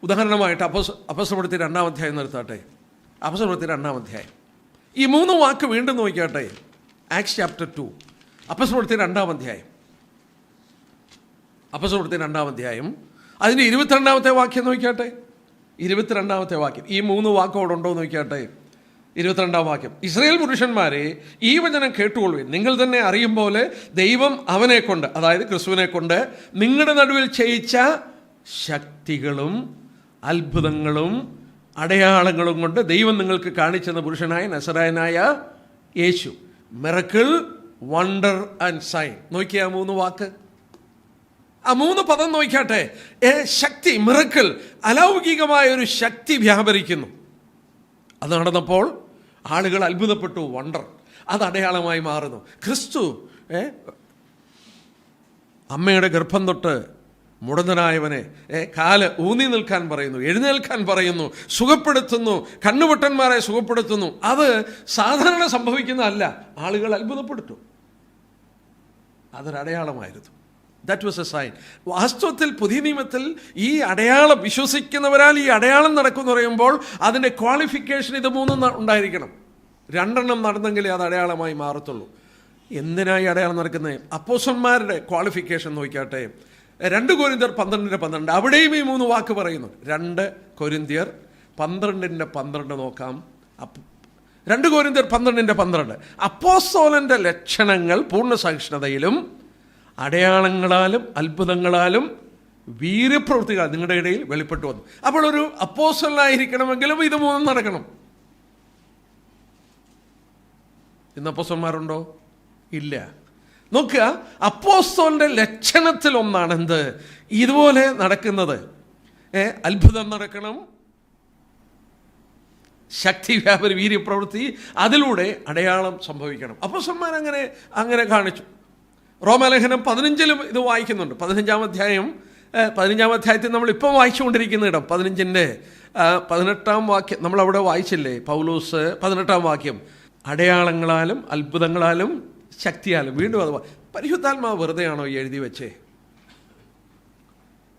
ഉദാഹരണമായിട്ട് അപ്പോസ്തലപ്രവൃത്തി 2-ാം അധ്യായം നിർത്താട്ടെ. അപ്പോസ്തലപ്രവൃത്തി 2-ാം അധ്യായം. ഈ 3 വാക്ക് വീണ്ടും നോക്കിയാട്ടെ. ആക്ട്സ് ചാപ്റ്റർ 2, അപ്പോസ്തലപ്രവൃത്തി 2-ാം അധ്യായം. അപ്പോസ്തലപ്രവൃത്തി 2-ാം അധ്യായം അതിൻ്റെ 22-ാമത്തെ വാക്യം നോക്കിയാട്ടെ. 22-ാമത്തെ വാക്യം. ഈ 3 വാക്ക് അവിടെ ഉണ്ടോ നോക്കിയാട്ടെ. 22-ാം വാക്യം. ഇസ്രായേൽ പുരുഷന്മാരെ, ഈ വചനം കേട്ടുകൊള്ളുവിൻ. നിങ്ങൾ തന്നെ അറിയും പോലെ ദൈവം അവനെ കൊണ്ട്, അതായത് ക്രിസ്തുവിനെ കൊണ്ട്, നിങ്ങളുടെ നടുവിൽ ചെയ്യിച്ച ശക്തികളും അത്ഭുതങ്ങളും അടയാളങ്ങളും കൊണ്ട് ദൈവം നിങ്ങൾക്ക് കാണിച്ചെന്ന പുരുഷനായ നസറായനായ യേശു. Miracle, wonder and sign. നോക്കിയാ 3 വാക്ക്. ആ 3 പദം നോക്കിയാട്ടെ. ശക്തി, മിറക്കിൾ, അലൗകികമായ ഒരു ശക്തി വ്യാപരിക്കുന്നു. അത് നടന്നപ്പോൾ ആളുകൾ അത്ഭുതപ്പെട്ടു. വണ്ടർ, അത് അടയാളമായി മാറുന്നു. ക്രിസ്തു അമ്മയുടെ ഗർഭം തൊട്ട് മുടന്തനായവനെ കാല് ഊന്നി നിൽക്കാൻ പറയുന്നു, എഴുന്നേൽക്കാൻ പറയുന്നു, സുഖപ്പെടുത്തുന്നു, കണ്ണുപൊട്ടന്മാരെ സുഖപ്പെടുത്തുന്നു. അത് സാധാരണ സംഭവിക്കുന്നതല്ല. ആളുകൾ അത്ഭുതപ്പെടുത്തു. അതൊരടയാളമായിരുന്നു. That was a sign. വാസ്തവത്തിൽ പുതിയ നിയമത്തിൽ ഈ അടയാളം, വിശ്വസിക്കുന്നവരാൽ ഈ അടയാളം നടക്കുമെന്ന് പറയുമ്പോൾ അതിൻ്റെ ക്വാളിഫിക്കേഷൻ ഇത് 3 ഉണ്ടായിരിക്കണം. 2 നടന്നെങ്കിലേ അത് അടയാളമായി മാറത്തുള്ളൂ. എന്തിനായി അടയാളം നടക്കുന്നത്? അപ്പോസ്തലന്മാരുടെ ക്വാളിഫിക്കേഷൻ നോക്കിയാട്ടെ. 2 കൊരിന്ത്യർ 12:12. അവിടെയും ഈ 3 വാക്ക് പറയുന്നു. 2 കൊരിന്ത്യർ 12:12 നോക്കാം. 2 കൊരിന്ത്യർ 12:12. അപ്പോസ്തലന്റെ ലക്ഷണങ്ങൾ പൂർണ്ണ സഹിഷ്ണുതയിലും അടയാളങ്ങളാലും അത്ഭുതങ്ങളാലും വീര്യപ്രവൃത്തികൾ നിങ്ങളുടെ ഇടയിൽ വെളിപ്പെട്ടു വന്നു. അപ്പോൾ ഒരു അപ്പോസ്തലനായിരിക്കണമെങ്കിലും ഇത് 3 നടക്കണം. ഇന്ന് അപ്പോസ്തലന്മാരുണ്ടോ? ഇല്ല. നോക്കുക, അപ്പോസ്തലന്റെ ലക്ഷണത്തിൽ ഒന്നാണ് എന്ത്? ഇതുപോലെ നടക്കുന്നത്. അത്ഭുതം നടക്കണം, ശക്തി, വ്യാപനം, വീര്യപ്രവൃത്തി, അതിലൂടെ അടയാളം സംഭവിക്കണം. അപ്പോസ്തലന്മാർ അങ്ങനെ കാണിച്ചു. റോമാലേഖനം 15 ഇത് വായിക്കുന്നുണ്ട്. 15-ാം അധ്യായത്തിൽ നമ്മളിപ്പം വായിച്ചുകൊണ്ടിരിക്കുന്ന ഇടം 15-ന്റെ 18-ാം വാക്യം നമ്മളവിടെ വായിച്ചില്ലേ? പൗലോസ് 18-ാം വാക്യം, അടയാളങ്ങളാലും അത്ഭുതങ്ങളാലും ശക്തിയാലും. വീണ്ടും അത് പരിശുദ്ധാത്മാവ് വെറുതെയാണോ ഈ എഴുതി വെച്ചേ?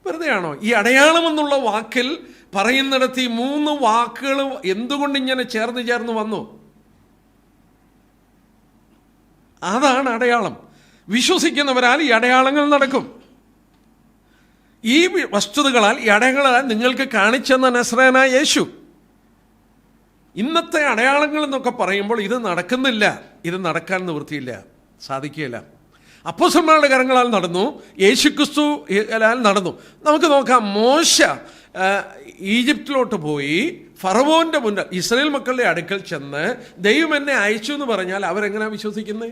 വെറുതെയാണോ? ഈ അടയാളം എന്നുള്ള വാക്കിൽ പറയുന്നിടത്ത് ഈ 3 വാക്കുകൾ എന്തുകൊണ്ട് ഇങ്ങനെ ചേർന്ന് വന്നു? അതാണ് അടയാളം. വിശ്വസിക്കുന്നവരാൽ ഈ അടയാളങ്ങൾ നടക്കും. ഈ വസ്തുതകളാൽ, ഈ അടയാളങ്ങളാൽ നിങ്ങൾക്ക് കാണിച്ചെന്ന നസ്രായനായ യേശു. ഇന്നത്തെ അടയാളങ്ങൾ എന്നൊക്കെ പറയുമ്പോൾ ഇത് നടക്കുന്നില്ല, ഇത് നടക്കാൻ നിവൃത്തിയില്ല, സാധിക്കുകയില്ല. അപ്പോസ്തലന്മാരുടെ കരങ്ങളാൽ നടന്നു, യേശുക്രിസ്തുവാൽ നടന്നു. നമുക്ക് നോക്കാം, മോശ ഈജിപ്തിലോട്ട് പോയി ഫറവോന്റെ മുന്നിൽ ഇസ്രായേൽ മക്കളുടെ അടുക്കൽ ചെന്ന് ദൈവം എന്നെ അയച്ചു എന്ന് പറഞ്ഞാൽ അവരെങ്ങനെയാണ് വിശ്വസിക്കുന്നത്?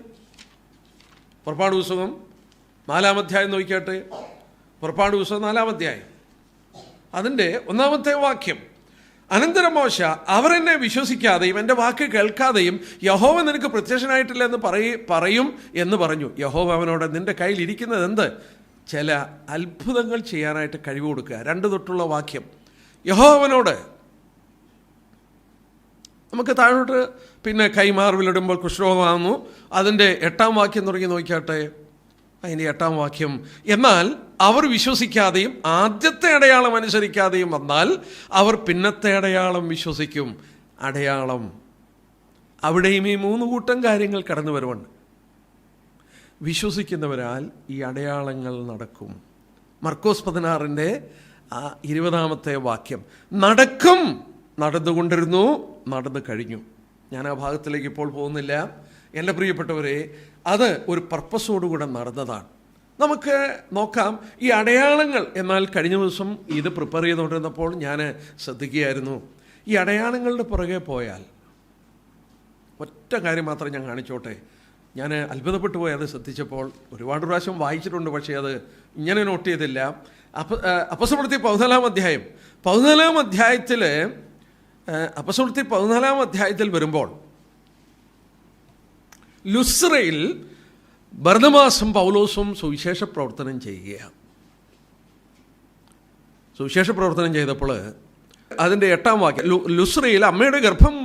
പുറപ്പാട് പുസ്തകം 4-ാം അധ്യായം നോക്കിയാട്ടെ. പുറപ്പാട് പുസ്തകം 4-ാം അധ്യായം അതിൻ്റെ 1-ാമത്തെ വാക്യം, അനന്തരം മോശ അവരെന്നെ വിശ്വസിക്കാതെയും എൻ്റെ വാക്ക് കേൾക്കാതെയും യഹോവ നിനക്ക് പ്രത്യക്ഷനായിട്ടില്ല എന്ന് പറയും എന്ന് പറഞ്ഞു. യഹോവ അവനോട്, നിന്റെ കയ്യിൽ ഇരിക്കുന്നത് എന്ത്? ചില അത്ഭുതങ്ങൾ ചെയ്യാനായിട്ട് കഴിവ് കൊടുക്കുക. 2 തൊട്ടുള്ള വാക്യം. യഹോവ അവനോട്, നമുക്ക് താഴോട്ട് പിന്നെ കൈമാർവിലിടുമ്പോൾ കുഷ്ഠരോഗമാകുന്നു, അതിൻ്റെ 8-ാം വാക്യം തുടങ്ങി നോക്കിയാട്ടെ. അതിൻ്റെ 8-ാം വാക്യം, എന്നാൽ അവർ വിശ്വസിക്കാതെയും ആദ്യത്തെ അടയാളം അനുസരിക്കാതെയും വന്നാൽ അവർ പിന്നത്തെ അടയാളം വിശ്വസിക്കും. അടയാളം, അവിടെയും ഈ 3 കൂട്ടം കാര്യങ്ങൾ കടന്നു വരുന്നുണ്ട്. വിശ്വസിക്കുന്നവരാൽ ഈ അടയാളങ്ങൾ നടക്കും. മർക്കോസ് 16-ന്റെ 20-ാമത്തെ വാക്യം, നടക്കും, നടന്നുകൊണ്ടിരുന്നു, നടന്നു കഴിഞ്ഞു. ഞാൻ ആ ഭാഗത്തിലേക്ക് ഇപ്പോൾ പോകുന്നില്ല. എൻ്റെ പ്രിയപ്പെട്ടവരെ, അത് ഒരു പർപ്പസോടുകൂടെ നടന്നതാണ്. നമുക്ക് നോക്കാം ഈ അടയാളങ്ങൾ. എന്നാൽ കഴിഞ്ഞ ദിവസം ഇത് പ്രിപ്പയർ ചെയ്തുകൊണ്ടിരുന്നപ്പോൾ ഞാൻ ശ്രദ്ധിക്കുകയായിരുന്നു, ഈ അടയാളങ്ങളുടെ പുറകെ പോയാൽ ഒറ്റ കാര്യം മാത്രം ഞാൻ കാണിച്ചോട്ടെ. ഞാൻ അത്ഭുതപ്പെട്ടു പോയി അത് ശ്രദ്ധിച്ചപ്പോൾ. ഒരുപാട് പ്രാവശ്യം വായിച്ചിട്ടുണ്ട്, പക്ഷേ അത് ഇങ്ങനെ നോട്ട് ചെയ്തില്ല. അപ്പസ്തലപ്രവൃത്തി 14-ാം അധ്യായം 14-ാം അധ്യായത്തിൽ അപ്പസ്തലപ്രവൃത്തി 14-ാം അധ്യായത്തിൽ വരുമ്പോൾ ലുസ്രയിൽ ബർന്നബാസും പൗലോസും സുവിശേഷ പ്രവർത്തനം ചെയ്യുകയാണ്. സുവിശേഷ പ്രവർത്തനം ചെയ്തപ്പോൾ അതിൻ്റെ 8-ാം വാക്യം, ലുസ്രയിൽ അമ്മയുടെ ഗർഭം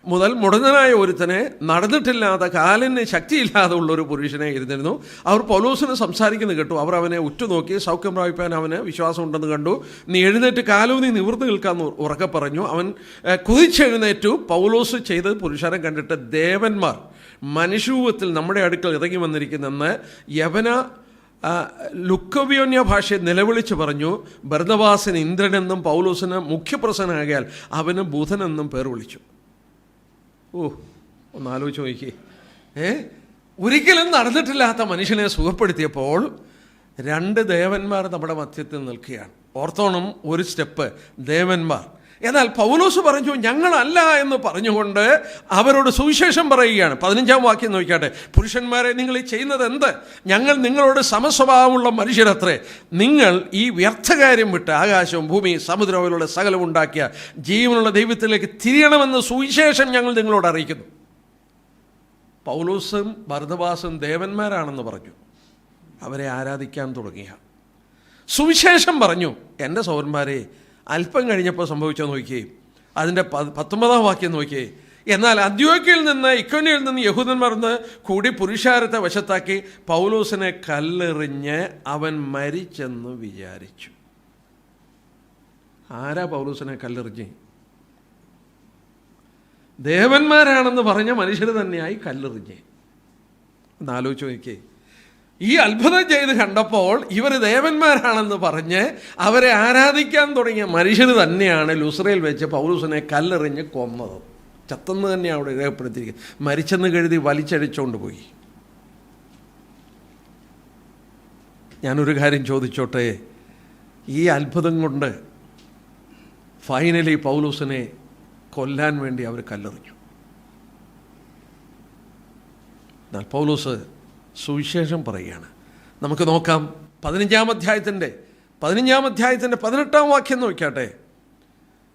മുതൽ മുടന്തനായ ഒരുത്തനെ, നടന്നിട്ടില്ലാത്ത, കാലിന് ശക്തിയില്ലാതെ ഉള്ളൊരു പുരുഷനെ ഇരുന്നിരുന്നു. അവർ പൗലോസിനെ സംസാരിക്കുന്നത് കേട്ടു. അവർ അവനെ ഉറ്റുനോക്കി സൗഖ്യം പ്രാപിപ്പാൻ അവന് വിശ്വാസമുണ്ടെന്ന് കണ്ടു. നീ എഴുന്നേറ്റ് കാലൂന്നി നിവർന്നു നിൽക്കാമെന്ന് ഉറക്കെ പറഞ്ഞു. അവൻ കുതിച്ചെഴുന്നേറ്റു. പൗലോസ് ചെയ്ത് പുരുഷനെ കണ്ടിട്ട്, ദേവന്മാർ മനുഷ്യരൂപത്തിൽ നമ്മുടെ അടുക്കൽ ഇറങ്ങി വന്നിരിക്കുന്നെന്ന് യവന ലുക്കവ്യോന്യ ഭാഷയെ നിലവിളിച്ച് പറഞ്ഞു. ബർന്നബാസിന് ഇന്ദ്രനെന്നും പൗലോസിന് മുഖ്യപ്രസനാകിയാൽ അവന് ബുധനെന്നും പേർ വിളിച്ചു. ഒന്ന് ആലോചിച്ച് നോക്കിയേ. ഒരിക്കലും നടന്നിട്ടില്ലാത്ത മനുഷ്യനെ സുഖപ്പെടുത്തിയപ്പോൾ 2 ദേവന്മാർ നമ്മുടെ മധ്യത്തിൽ നിൽക്കുകയാണ്. ഓർത്തോണം, ഒരു സ്റ്റെപ്പ് ദേവന്മാർ. എന്നാൽ പൗലോസ് പറഞ്ഞു, ഞങ്ങളല്ല എന്ന് പറഞ്ഞുകൊണ്ട് അവരോട് സുവിശേഷം പറയുകയാണ്. 15-ാം വാക്യം നോക്കിയാട്ടെ. പുരുഷന്മാരെ, നിങ്ങൾ ഈ ചെയ്യുന്നത് എന്ത്? ഞങ്ങൾ നിങ്ങളോട് സമസ്വഭാവമുള്ള മനുഷ്യരത്രേ. നിങ്ങൾ ഈ വ്യർത്ഥകാര്യം വിട്ട് ആകാശവും ഭൂമിയും സമുദ്രത്തിലുള്ള സകലം ഉണ്ടാക്കിയ ജീവനുള്ള ദൈവത്തിലേക്ക് തിരിയണമെന്ന് സുവിശേഷം ഞങ്ങൾ നിങ്ങളോട് അറിയിക്കുന്നു. പൗലോസും ബർന്നബാസും ദേവന്മാരാണെന്ന് പറഞ്ഞു. അവരെ ആരാധിക്കാൻ തുടങ്ങിയ സുവിശേഷം പറഞ്ഞു. എൻ്റെ സഹോദരന്മാരെ, അല്പം കഴിഞ്ഞപ്പോൾ സംഭവിച്ചോ നോക്കിയേ. അതിൻ്റെ 19-ാം വാക്യം നോക്കിയേ. എന്നാൽ അന്ത്യോക്യയിൽ നിന്ന് ഇക്കോന്യയിൽ നിന്ന് യഹൂദന്മാർ കൂടി പുരുഷാരത്തെ വശത്താക്കി പൗലോസിനെ കല്ലെറിഞ്ഞ് അവൻ മരിച്ചെന്ന് വിചാരിച്ചു. ആരാ പൗലോസിനെ കല്ലെറിഞ്ഞ്? ദേവന്മാരാണെന്ന് പറഞ്ഞ മനുഷ്യർ തന്നെയായി കല്ലെറിഞ്ഞ്. ഒന്ന് ആലോചിച്ച് നോക്കിയേ. ഈ അത്ഭുതം ചെയ്ത് കണ്ടപ്പോൾ ഇവർ ദേവന്മാരാണെന്ന് പറഞ്ഞ് അവരെ ആരാധിക്കാൻ തുടങ്ങിയ മനുഷ്യർ തന്നെയാണ് ലുസ്രയിൽ വെച്ച് പൗലോസിനെ കല്ലെറിഞ്ഞ് കൊന്നത്. ചത്തെന്ന് തന്നെയാണ് അവിടെ രേഖപ്പെടുത്തിയിരിക്കുന്നത്. മരിച്ചെന്ന് കരുതി വലിച്ചടിച്ചുകൊണ്ട് പോയി. ഞാനൊരു കാര്യം ചോദിച്ചോട്ടെ, ഈ അത്ഭുതം കൊണ്ട് ഫൈനലി പൗലോസിനെ കൊല്ലാൻ വേണ്ടി അവർ കല്ലെറിഞ്ഞു. എന്നാൽ പൗലോസ് സുവിശേഷം പറയുകയാണ്. നമുക്ക് നോക്കാം 15-ാം അധ്യായത്തിൻ്റെ 18-ാം വാക്യം നോക്കിയാട്ടെ.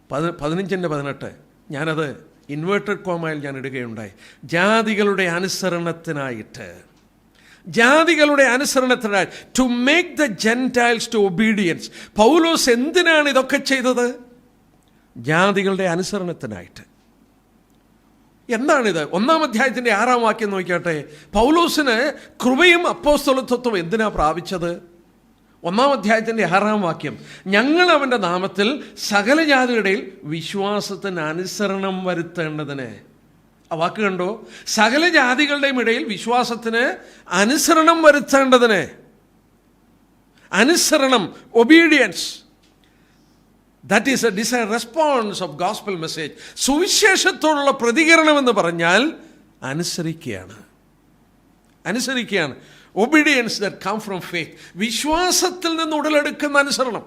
15-18 ഞാനത് ഇൻവേർട്ടഡ് കോമയിൽ ഞാൻ ഇടുകയുണ്ടായി. ജാതികളുടെ അനുസരണത്തിനായി to make the gentiles to obedience. പൗലോസ് എന്തിനാണ് ഇതൊക്കെ ചെയ്തത്? ജാതികളുടെ അനുസരണത്തിനായിട്ട്. എന്താണിത്? 1-ാം അധ്യായത്തിൻ്റെ 6-ാം വാക്യം നോക്കിയാട്ടെ. പൗലോസിന് കൃപയും അപ്പോസ്തലത്വവും എന്തിനാ പ്രാപിച്ചത്? 1-ാം അധ്യായത്തിൻ്റെ 6-ാം വാക്യം, ഞങ്ങൾ അവൻ്റെ നാമത്തിൽ സകല ജാതികളുടെയിൽ വിശ്വാസത്തിന് അനുസരണം വരുത്തേണ്ടതിന്. ആ വാക്ക് കണ്ടോ? സകല ജാതികളുടെയും ഇടയിൽ വിശ്വാസത്തിന് അനുസരണം വരുത്തേണ്ടതിന്. അനുസരണം, obedience. That is a design response of gospel message. സുവിശേഷത്തോടുള്ള പ്രതികരണം എന്ന് പറഞ്ഞാൽ അനുസരിക്കുകയാണ്. Obedience that come from faith. വിശ്വാസത്തിൽ നിന്ന് ഉടലെടുക്കുന്ന അനുസരണം.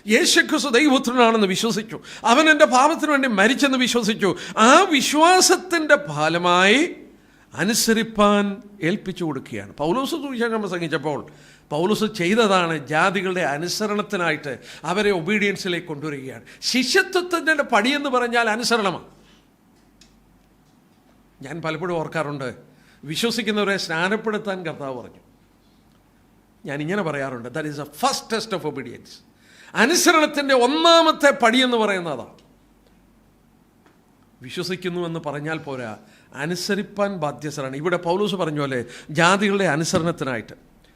യേശുക്രിസ്തു ദൈവപുത്രനാണെന്ന് വിശ്വസിച്ചു, അവൻ എൻ്റെ പാപത്തിന് വേണ്ടി മരിച്ചെന്ന് വിശ്വസിച്ചു. ആ വിശ്വാസത്തിൻ്റെ ഫലമായി അനുസരിപ്പാൻ ഏൽപ്പിച്ചു കൊടുക്കുകയാണ്. പൗലോസ് സുവിശേഷം പ്രസംഗിച്ചപ്പോൾ പൗലോസ് ചെയ്തതാണ് ജാതികളുടെ അനുസരണത്തിനായിട്ട് അവരെ ഒബീഡിയൻസിലേക്ക് കൊണ്ടുവരികയാണ്. ശിഷ്യത്വത്തിൻ്റെ പടിയെന്ന് പറഞ്ഞാൽ അനുസരണമാണ്. ഞാൻ പലപ്പോഴും ഓർക്കാറുണ്ട്, വിശ്വസിക്കുന്നവരെ സ്നാനപ്പെടുത്താൻ കർത്താവ് പറഞ്ഞു. ഞാൻ ഇങ്ങനെ പറയാറുണ്ട്, that is a first test of obedience. അനുസരണത്തിൻ്റെ 1-ാമത്തെ പടിയെന്ന് പറയുന്നതാണ്. വിശ്വസിക്കുന്നുവെന്ന് പറഞ്ഞാൽ പോരാ, അനുസരിപ്പാൻ ബാധ്യസ്ഥരാണ്. ഇവിടെ പൗലോസ് പറഞ്ഞ പോലെ ജാതികളുടെ അനുസരണത്തിനായിട്ട്.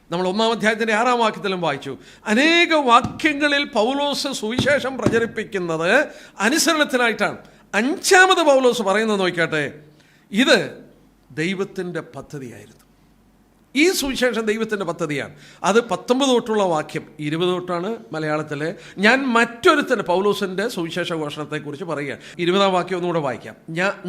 നമ്മൾ 1-ാം അധ്യായത്തിൻ്റെ 6-ാം വാക്യത്തിലും വായിച്ചു. അനേക വാക്യങ്ങളിൽ പൗലോസ് സുവിശേഷം പ്രചരിപ്പിക്കുന്നത് അനുസരണത്തിനായിട്ടാണ്. 5-ാമത് പൗലോസ് പറയുന്നത് നോക്കിയാട്ടെ, ഇത് ദൈവത്തിൻ്റെ പദ്ധതിയായിരുന്നു. ഈ സുവിശേഷം ദൈവത്തിൻ്റെ പദ്ധതിയാണ്. അത് 19 തൊട്ടുള്ള വാക്യം, 20 തൊട്ടാണ് മലയാളത്തിൽ. ഞാൻ മറ്റൊരുത്തൻ്റെ, പൗലോസിൻ്റെ സുവിശേഷ ഘോഷണത്തെക്കുറിച്ച് പറയുകയാണ്. 20-ാം വാക്യം ഒന്നുകൂടെ വായിക്കാം.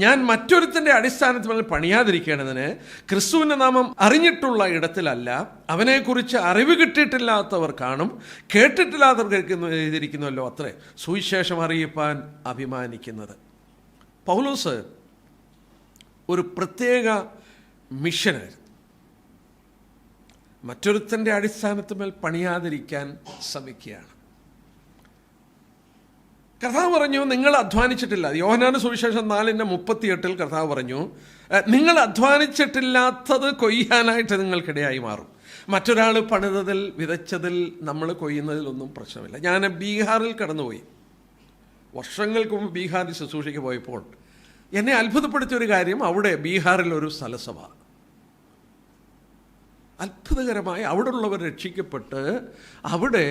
ഞാൻ മറ്റൊരുത്തൻ്റെ അടിസ്ഥാനത്തിൽ പണിയാതിരിക്കേണ്ടതിന് ക്രിസ്തുവിൻ്റെ നാമം അറിഞ്ഞിട്ടുള്ള ഇടത്തിലല്ല, അവനെക്കുറിച്ച് അറിവ് കിട്ടിയിട്ടില്ലാത്തവർ കാണും, കേട്ടിട്ടില്ലാത്തവർക്ക് എഴുതിയിരിക്കുന്നുവല്ലോ അത്രേ സുവിശേഷം അറിയിപ്പാൻ അഭിമാനിക്കുന്നത്. പൗലോസ് ഒരു പ്രത്യേക മിഷനായിരുന്നു. മറ്റൊരുത്തൻ്റെ അടിസ്ഥാനത്തിന്മേൽ പണിയാതിരിക്കാൻ ശ്രമിക്കുകയാണ്. കർത്താവ് പറഞ്ഞു, നിങ്ങൾ അധ്വാനിച്ചിട്ടില്ല. യോഹന്നാന്റെ സുവിശേഷം 4:38 കർത്താവ് പറഞ്ഞു, നിങ്ങൾ അധ്വാനിച്ചിട്ടില്ലാത്തത് കൊയ്യാനായിട്ട് നിങ്ങൾക്കിടയായി മാറും. മറ്റൊരാൾ പണിതതിൽ വിതച്ചതിൽ നമ്മൾ കൊയ്യുന്നതിലൊന്നും പ്രശ്നമില്ല. ഞാൻ ബീഹാറിൽ കടന്നുപോയി. വർഷങ്ങൾക്ക് മുമ്പ് ബീഹാറിൽ ശുശ്രൂഷയ്ക്ക് പോയപ്പോൾ എന്നെ അത്ഭുതപ്പെടുത്തിയൊരു കാര്യം, അവിടെ ബീഹാറിൽ ഒരു സ്ഥലസഭ, അത്ഭുതകരമായി അവിടെ ഉള്ളവർ രക്ഷിക്കപ്പെട്ട് അവിടെ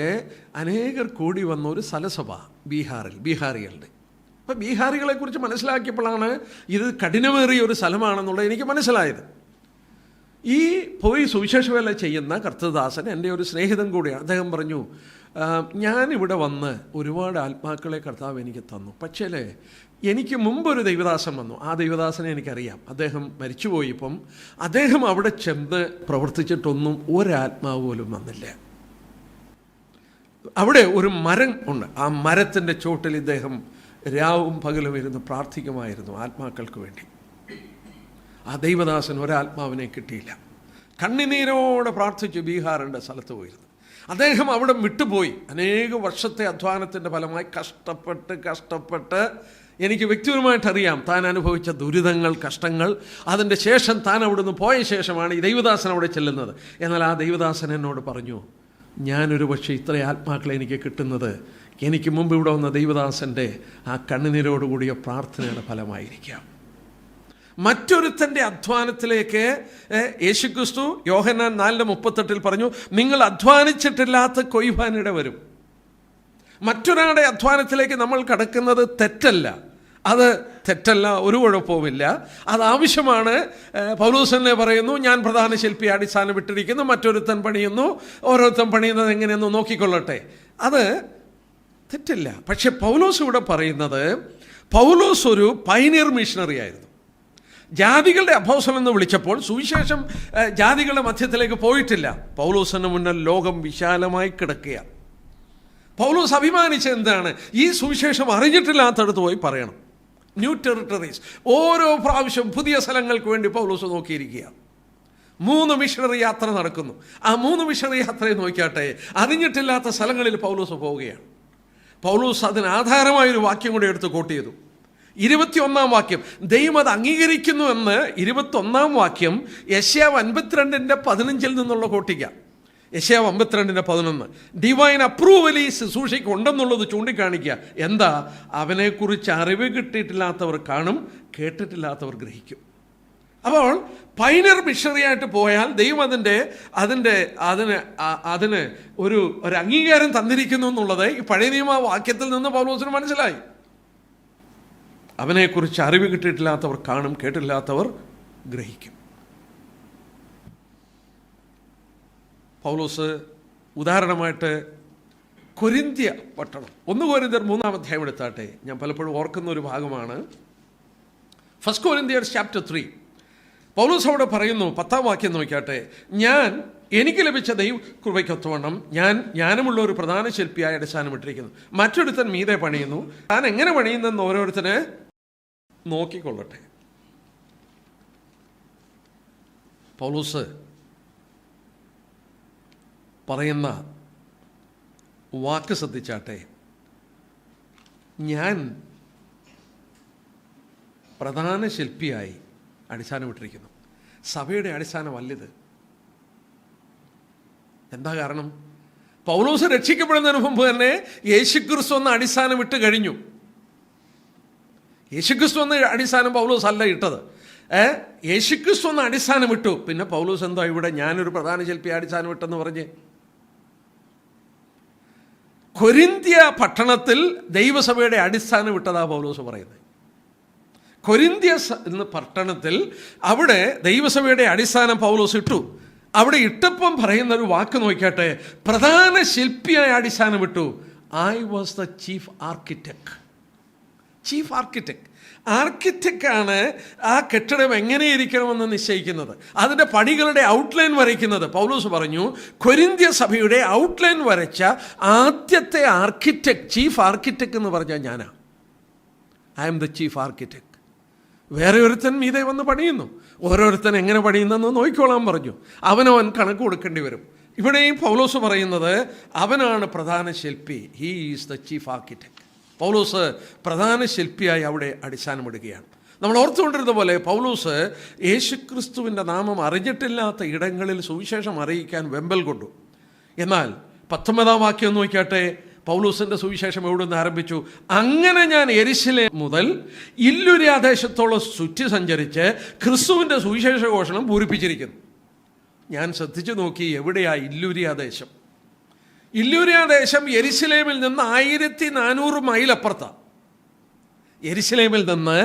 അനേകർ കൂടി വന്ന ഒരു സ്ഥലസഭ ബീഹാറികളുടെ. അപ്പം ബീഹാറികളെക്കുറിച്ച് മനസ്സിലാക്കിയപ്പോഴാണ് ഇത് കഠിനമേറിയ ഒരു സ്ഥലമാണെന്നുള്ളത് എനിക്ക് മനസ്സിലായത്. ഈ പോയി സുവിശേഷവേല ചെയ്യുന്ന കർത്തദാസൻ എൻ്റെ ഒരു സ്നേഹിതൻ കൂടിയാണ്. അദ്ദേഹം പറഞ്ഞു, ഞാനിവിടെ വന്ന് ഒരുപാട് ആത്മാക്കളെ കർത്താവ് എനിക്ക് തന്നു. പക്ഷേ എനിക്ക് മുമ്പൊരു ദൈവദാസൻ വന്നു. ആ ദൈവദാസനെ എനിക്കറിയാം. അദ്ദേഹം മരിച്ചുപോയി. ഇപ്പം അദ്ദേഹം അവിടെ ചെന്ന് പ്രവർത്തിച്ചിട്ടൊന്നും ഒരാത്മാവ് പോലും വന്നില്ല. അവിടെ ഒരു മരം ഉണ്ട്. ആ മരത്തിൻ്റെ ചോട്ടിൽ ഇദ്ദേഹം രാവും പകലും ഇരുന്ന് പ്രാർത്ഥിക്കുമായിരുന്നു ആത്മാക്കൾക്ക് വേണ്ടി. ആ ദൈവദാസൻ ഒരാത്മാവിനെ കിട്ടിയില്ല. കണ്ണുനീരോടെ പ്രാർത്ഥിച്ചു ബീഹാറിൻ്റെ സ്ഥലത്ത് പോയിരുന്നു. അദ്ദേഹം അവിടെ വിട്ടുപോയി. അനേക വർഷത്തെ അധ്വാനത്തിൻ്റെ ഫലമായി കഷ്ടപ്പെട്ട് എനിക്ക് വ്യക്തിപരമായിട്ടറിയാം താൻ അനുഭവിച്ച ദുരിതങ്ങൾ, കഷ്ടങ്ങൾ. അതിൻ്റെ ശേഷം താൻ അവിടുന്ന് പോയ ശേഷമാണ് ഈ ദൈവദാസൻ അവിടെ ചെല്ലുന്നത്. എന്നാൽ ആ ദൈവദാസൻ എന്നോട് പറഞ്ഞു, ഞാനൊരു പക്ഷേ ഇത്ര ആത്മാക്കളെ എനിക്ക് കിട്ടുന്നത് എനിക്ക് മുമ്പ് ഇവിടെ വന്ന ദൈവദാസൻ്റെ ആ കണ്ണുനീരോടുകൂടിയ പ്രാർത്ഥനയുടെ ഫലമായിരിക്കാം. മറ്റൊരുത്തൻ്റെ അധ്വാനത്തിലേക്ക് യേശുക്രിസ്തു യോഹന്നാൻ 4:38 പറഞ്ഞു, നിങ്ങൾ അധ്വാനിച്ചിട്ടില്ലാത്ത കൊയ്യാനിട വരും. മറ്റൊരാളുടെ അധ്വാനത്തിലേക്ക് നമ്മൾ കടക്കുന്നത് തെറ്റല്ല, ഒരു കുഴപ്പവുമില്ല, അത് ആവശ്യമാണ്. പൗലോസ് തന്നെ പറയുന്നു, ഞാൻ പ്രധാന ശില്പി അടിസ്ഥാനം വിട്ടിരിക്കുന്നു, മറ്റൊരുത്തൻ പണിയുന്നു, ഓരോരുത്തൻ പണിയുന്നത് എങ്ങനെയെന്ന് നോക്കിക്കൊള്ളട്ടെ. അത് തെറ്റില്ല. പക്ഷെ പൗലോസ് ഇവിടെ പറയുന്നത്, പൗലോസ് ഒരു പൈനിയർ മിഷണറി ആയിരുന്നു. ജാതികളുടെ അപ്പോസ്തലൻ എന്ന് വിളിച്ചപ്പോൾ സുവിശേഷം ജാതികളുടെ മധ്യത്തിലേക്ക് പോയിട്ടില്ല. പൗലോസിന് മുന്നിൽ ലോകം വിശാലമായി കിടക്കുകയാണ്. പൗലോസ് അഭിമാനിച്ചത് എന്താണ്? ഈ സുവിശേഷം അറിഞ്ഞിട്ടില്ലാത്തടത്ത് പോയി പറയണം. ന്യൂ ടെറിട്ടറീസ്, ഓരോ പ്രാവശ്യം പുതിയ സ്ഥലങ്ങൾക്ക് വേണ്ടി പൗലോസ് നോക്കിയിരിക്കുക. 3 മിഷണറി യാത്ര നടക്കുന്നു. ആ 3 മിഷണറി യാത്രയെ നോക്കിയാട്ടെ, അറിഞ്ഞിട്ടില്ലാത്ത സ്ഥലങ്ങളിൽ പൗലോസ് പോവുകയാണ്. പൗലോസ് അതിന് ആധാരമായൊരു വാക്യം കൂടെ എടുത്ത് കോട്ട് ചെയ്തു. 21 വാക്യം, ദൈവം അത് അംഗീകരിക്കുന്നു എന്ന് 21 വാക്യം യെശയ്യാവ് 52:15 നിന്നുള്ള കോട്ടിക്ക. യെശയ്യാവ് 52:11, ഡിവൈൻ അപ്രൂവൽ ഈ ശുശ്രൂഷയ്ക്ക് ഉണ്ടെന്നുള്ളത് ചൂണ്ടിക്കാണിക്കുക. എന്താ? അവനെക്കുറിച്ച് അറിവ് കിട്ടിയിട്ടില്ലാത്തവർ കാണും, കേട്ടിട്ടില്ലാത്തവർ ഗ്രഹിക്കും. അപ്പോൾ പൈനർ മിഷണറിയായിട്ട് പോയാൽ ദൈവം അതിന് ഒരു അംഗീകാരം തന്നിരിക്കുന്നു എന്നുള്ളത് ഈ പഴയ നിയമ വാക്യത്തിൽ നിന്ന് പൗലോസിന് മനസ്സിലായി. അവനെക്കുറിച്ച് അറിവ് കിട്ടിയിട്ടില്ലാത്തവർ കാണും, കേട്ടില്ലാത്തവർ ഗ്രഹിക്കും. പൗലോസ് ഉദാഹരണമായിട്ട് കൊരിന്ത്യ പട്ടണം, 1 കൊരിന്ത്യർ 3-ാം അധ്യായം എടുത്താട്ടെ. ഞാൻ പലപ്പോഴും ഓർക്കുന്ന ഒരു ഭാഗമാണ് 1 Corinthians chapter 3. പൗലോസ് അവിടെ പറയുന്നു, 10-ാം വാക്യം നോക്കിയാട്ടെ, എനിക്ക് ലഭിച്ച ദൈവ കൃപയ്ക്കൊത്തവണ്ണം ജ്ഞാനമുള്ള ഒരു പ്രധാന ശില്പിയായ അടിസ്ഥാനമിട്ടിരിക്കുന്നു. മറ്റൊരുത്തൻ മീതെ പണിയുന്നു, താൻ എങ്ങനെ പണിയുന്നെന്ന് ഓരോരുത്തനെ നോക്കിക്കൊള്ളട്ടെ. പൗലോസ് പറയുന്ന വാക്ക് ശ്രദ്ധിച്ചാട്ടെ, ഞാൻ പ്രധാന ശില്പിയായി അടിസ്ഥാനമിട്ടിരിക്കുന്നു. സഭയുടെ അടിസ്ഥാനമല്ലിത്. എന്താ കാരണം? പൗലോസ് രക്ഷിക്കപ്പെടുന്നതിന് മുമ്പ് തന്നെ യേശുക്രിസ്തു എന്ന അടിസ്ഥാനം ഇട്ട് കഴിഞ്ഞു. യേശുക്രിസ്തു എന്ന അടിസ്ഥാനം പൗലോസ് അല്ല ഇട്ടത്. യേശുക്രിസ്തു എന്ന അടിസ്ഥാനം ഇട്ടു. പിന്നെ പൗലോസ് എന്താ ഇവിടെ ഞാനൊരു പ്രധാന ശില്പി അടിസ്ഥാനം ഇട്ടെന്ന് പറഞ്ഞ്? കൊരിന്ത്യ പട്ടണത്തിൽ ദൈവസഭയുടെ അടിസ്ഥാനം ഇട്ടതാ പൗലോസ് പറയുന്നത്. കൊരിന്ത്യ എന്ന പട്ടണത്തിൽ അവിടെ ദൈവസഭയുടെ അടിസ്ഥാനം പൗലോസ് ഇട്ടു. അവിടെ ഇട്ടപ്പം പറയുന്ന ഒരു വാക്ക് നോക്കിയാട്ടെ, പ്രധാന ശില്പിയായ അടിസ്ഥാനം ഇട്ടു. I was the chief architect. Chief architect. ആർക്കിടെക്റ്റാണ് ആ കെട്ടിടം എങ്ങനെയിരിക്കണമെന്ന് നിശ്ചയിക്കുന്നത്, അതിൻ്റെ പണികളുടെ ഔട്ട്ലൈൻ വരയ്ക്കുന്നത്. പൗലോസ് പറഞ്ഞു, കൊരിന്ത്യ സഭയുടെ ഔട്ട്ലൈൻ വരച്ച ആദ്യത്തെ ആർക്കിടെക്ട്, ചീഫ് ആർക്കിടെക്ട് എന്ന് പറഞ്ഞാൽ ഞാനാണ്. I am the chief architect. വേറെ ഒരുത്തൻ മീതെ വന്ന് പണിയുന്നു. ഓരോരുത്തൻ എങ്ങനെ പണിയുന്നെന്ന് നോക്കിക്കോളാൻ പറഞ്ഞു. അവനവൻ കണക്ക് കൊടുക്കേണ്ടി വരും. ഇവിടെയും പൗലോസ് പറയുന്നത് അവനാണ് പ്രധാന ശില്പി. He is the chief architect. പൗലോസ് പ്രധാന ശില്പിയായി അവിടെ അടിസ്ഥാനമിടുകയാണ്. നമ്മൾ ഓർത്തുകൊണ്ടിരുന്ന പോലെ പൗലോസ് യേശുക്രിസ്തുവിൻ്റെ നാമം അറിഞ്ഞിട്ടില്ലാത്ത ഇടങ്ങളിൽ സുവിശേഷം അറിയിക്കാൻ വെമ്പൽ കൊണ്ടു. എന്നാൽ 19-ാം വാക്യം നോക്കിയാട്ടെ, പൗലോസിൻ്റെ സുവിശേഷം എവിടെ നിന്ന് ആരംഭിച്ചു? അങ്ങനെ ഞാൻ യെരുശലേം മുതൽ ഇല്ലുര്യാദേശത്തോളം ചുറ്റി സഞ്ചരിച്ച് ക്രിസ്തുവിൻ്റെ സുവിശേഷ ഘോഷണം പൂരിപ്പിച്ചിരിക്കുന്നു. ഞാൻ ശ്രദ്ധിച്ചു നോക്കി, എവിടെയാ ഇല്ലുര്യാദേശം? ഇല്ലുര്യാദേശം യെരുശലേമിൽ നിന്ന് 1400 മൈൽ അപ്പുറത്താണ്. യെരുശലേമിൽ നിന്ന്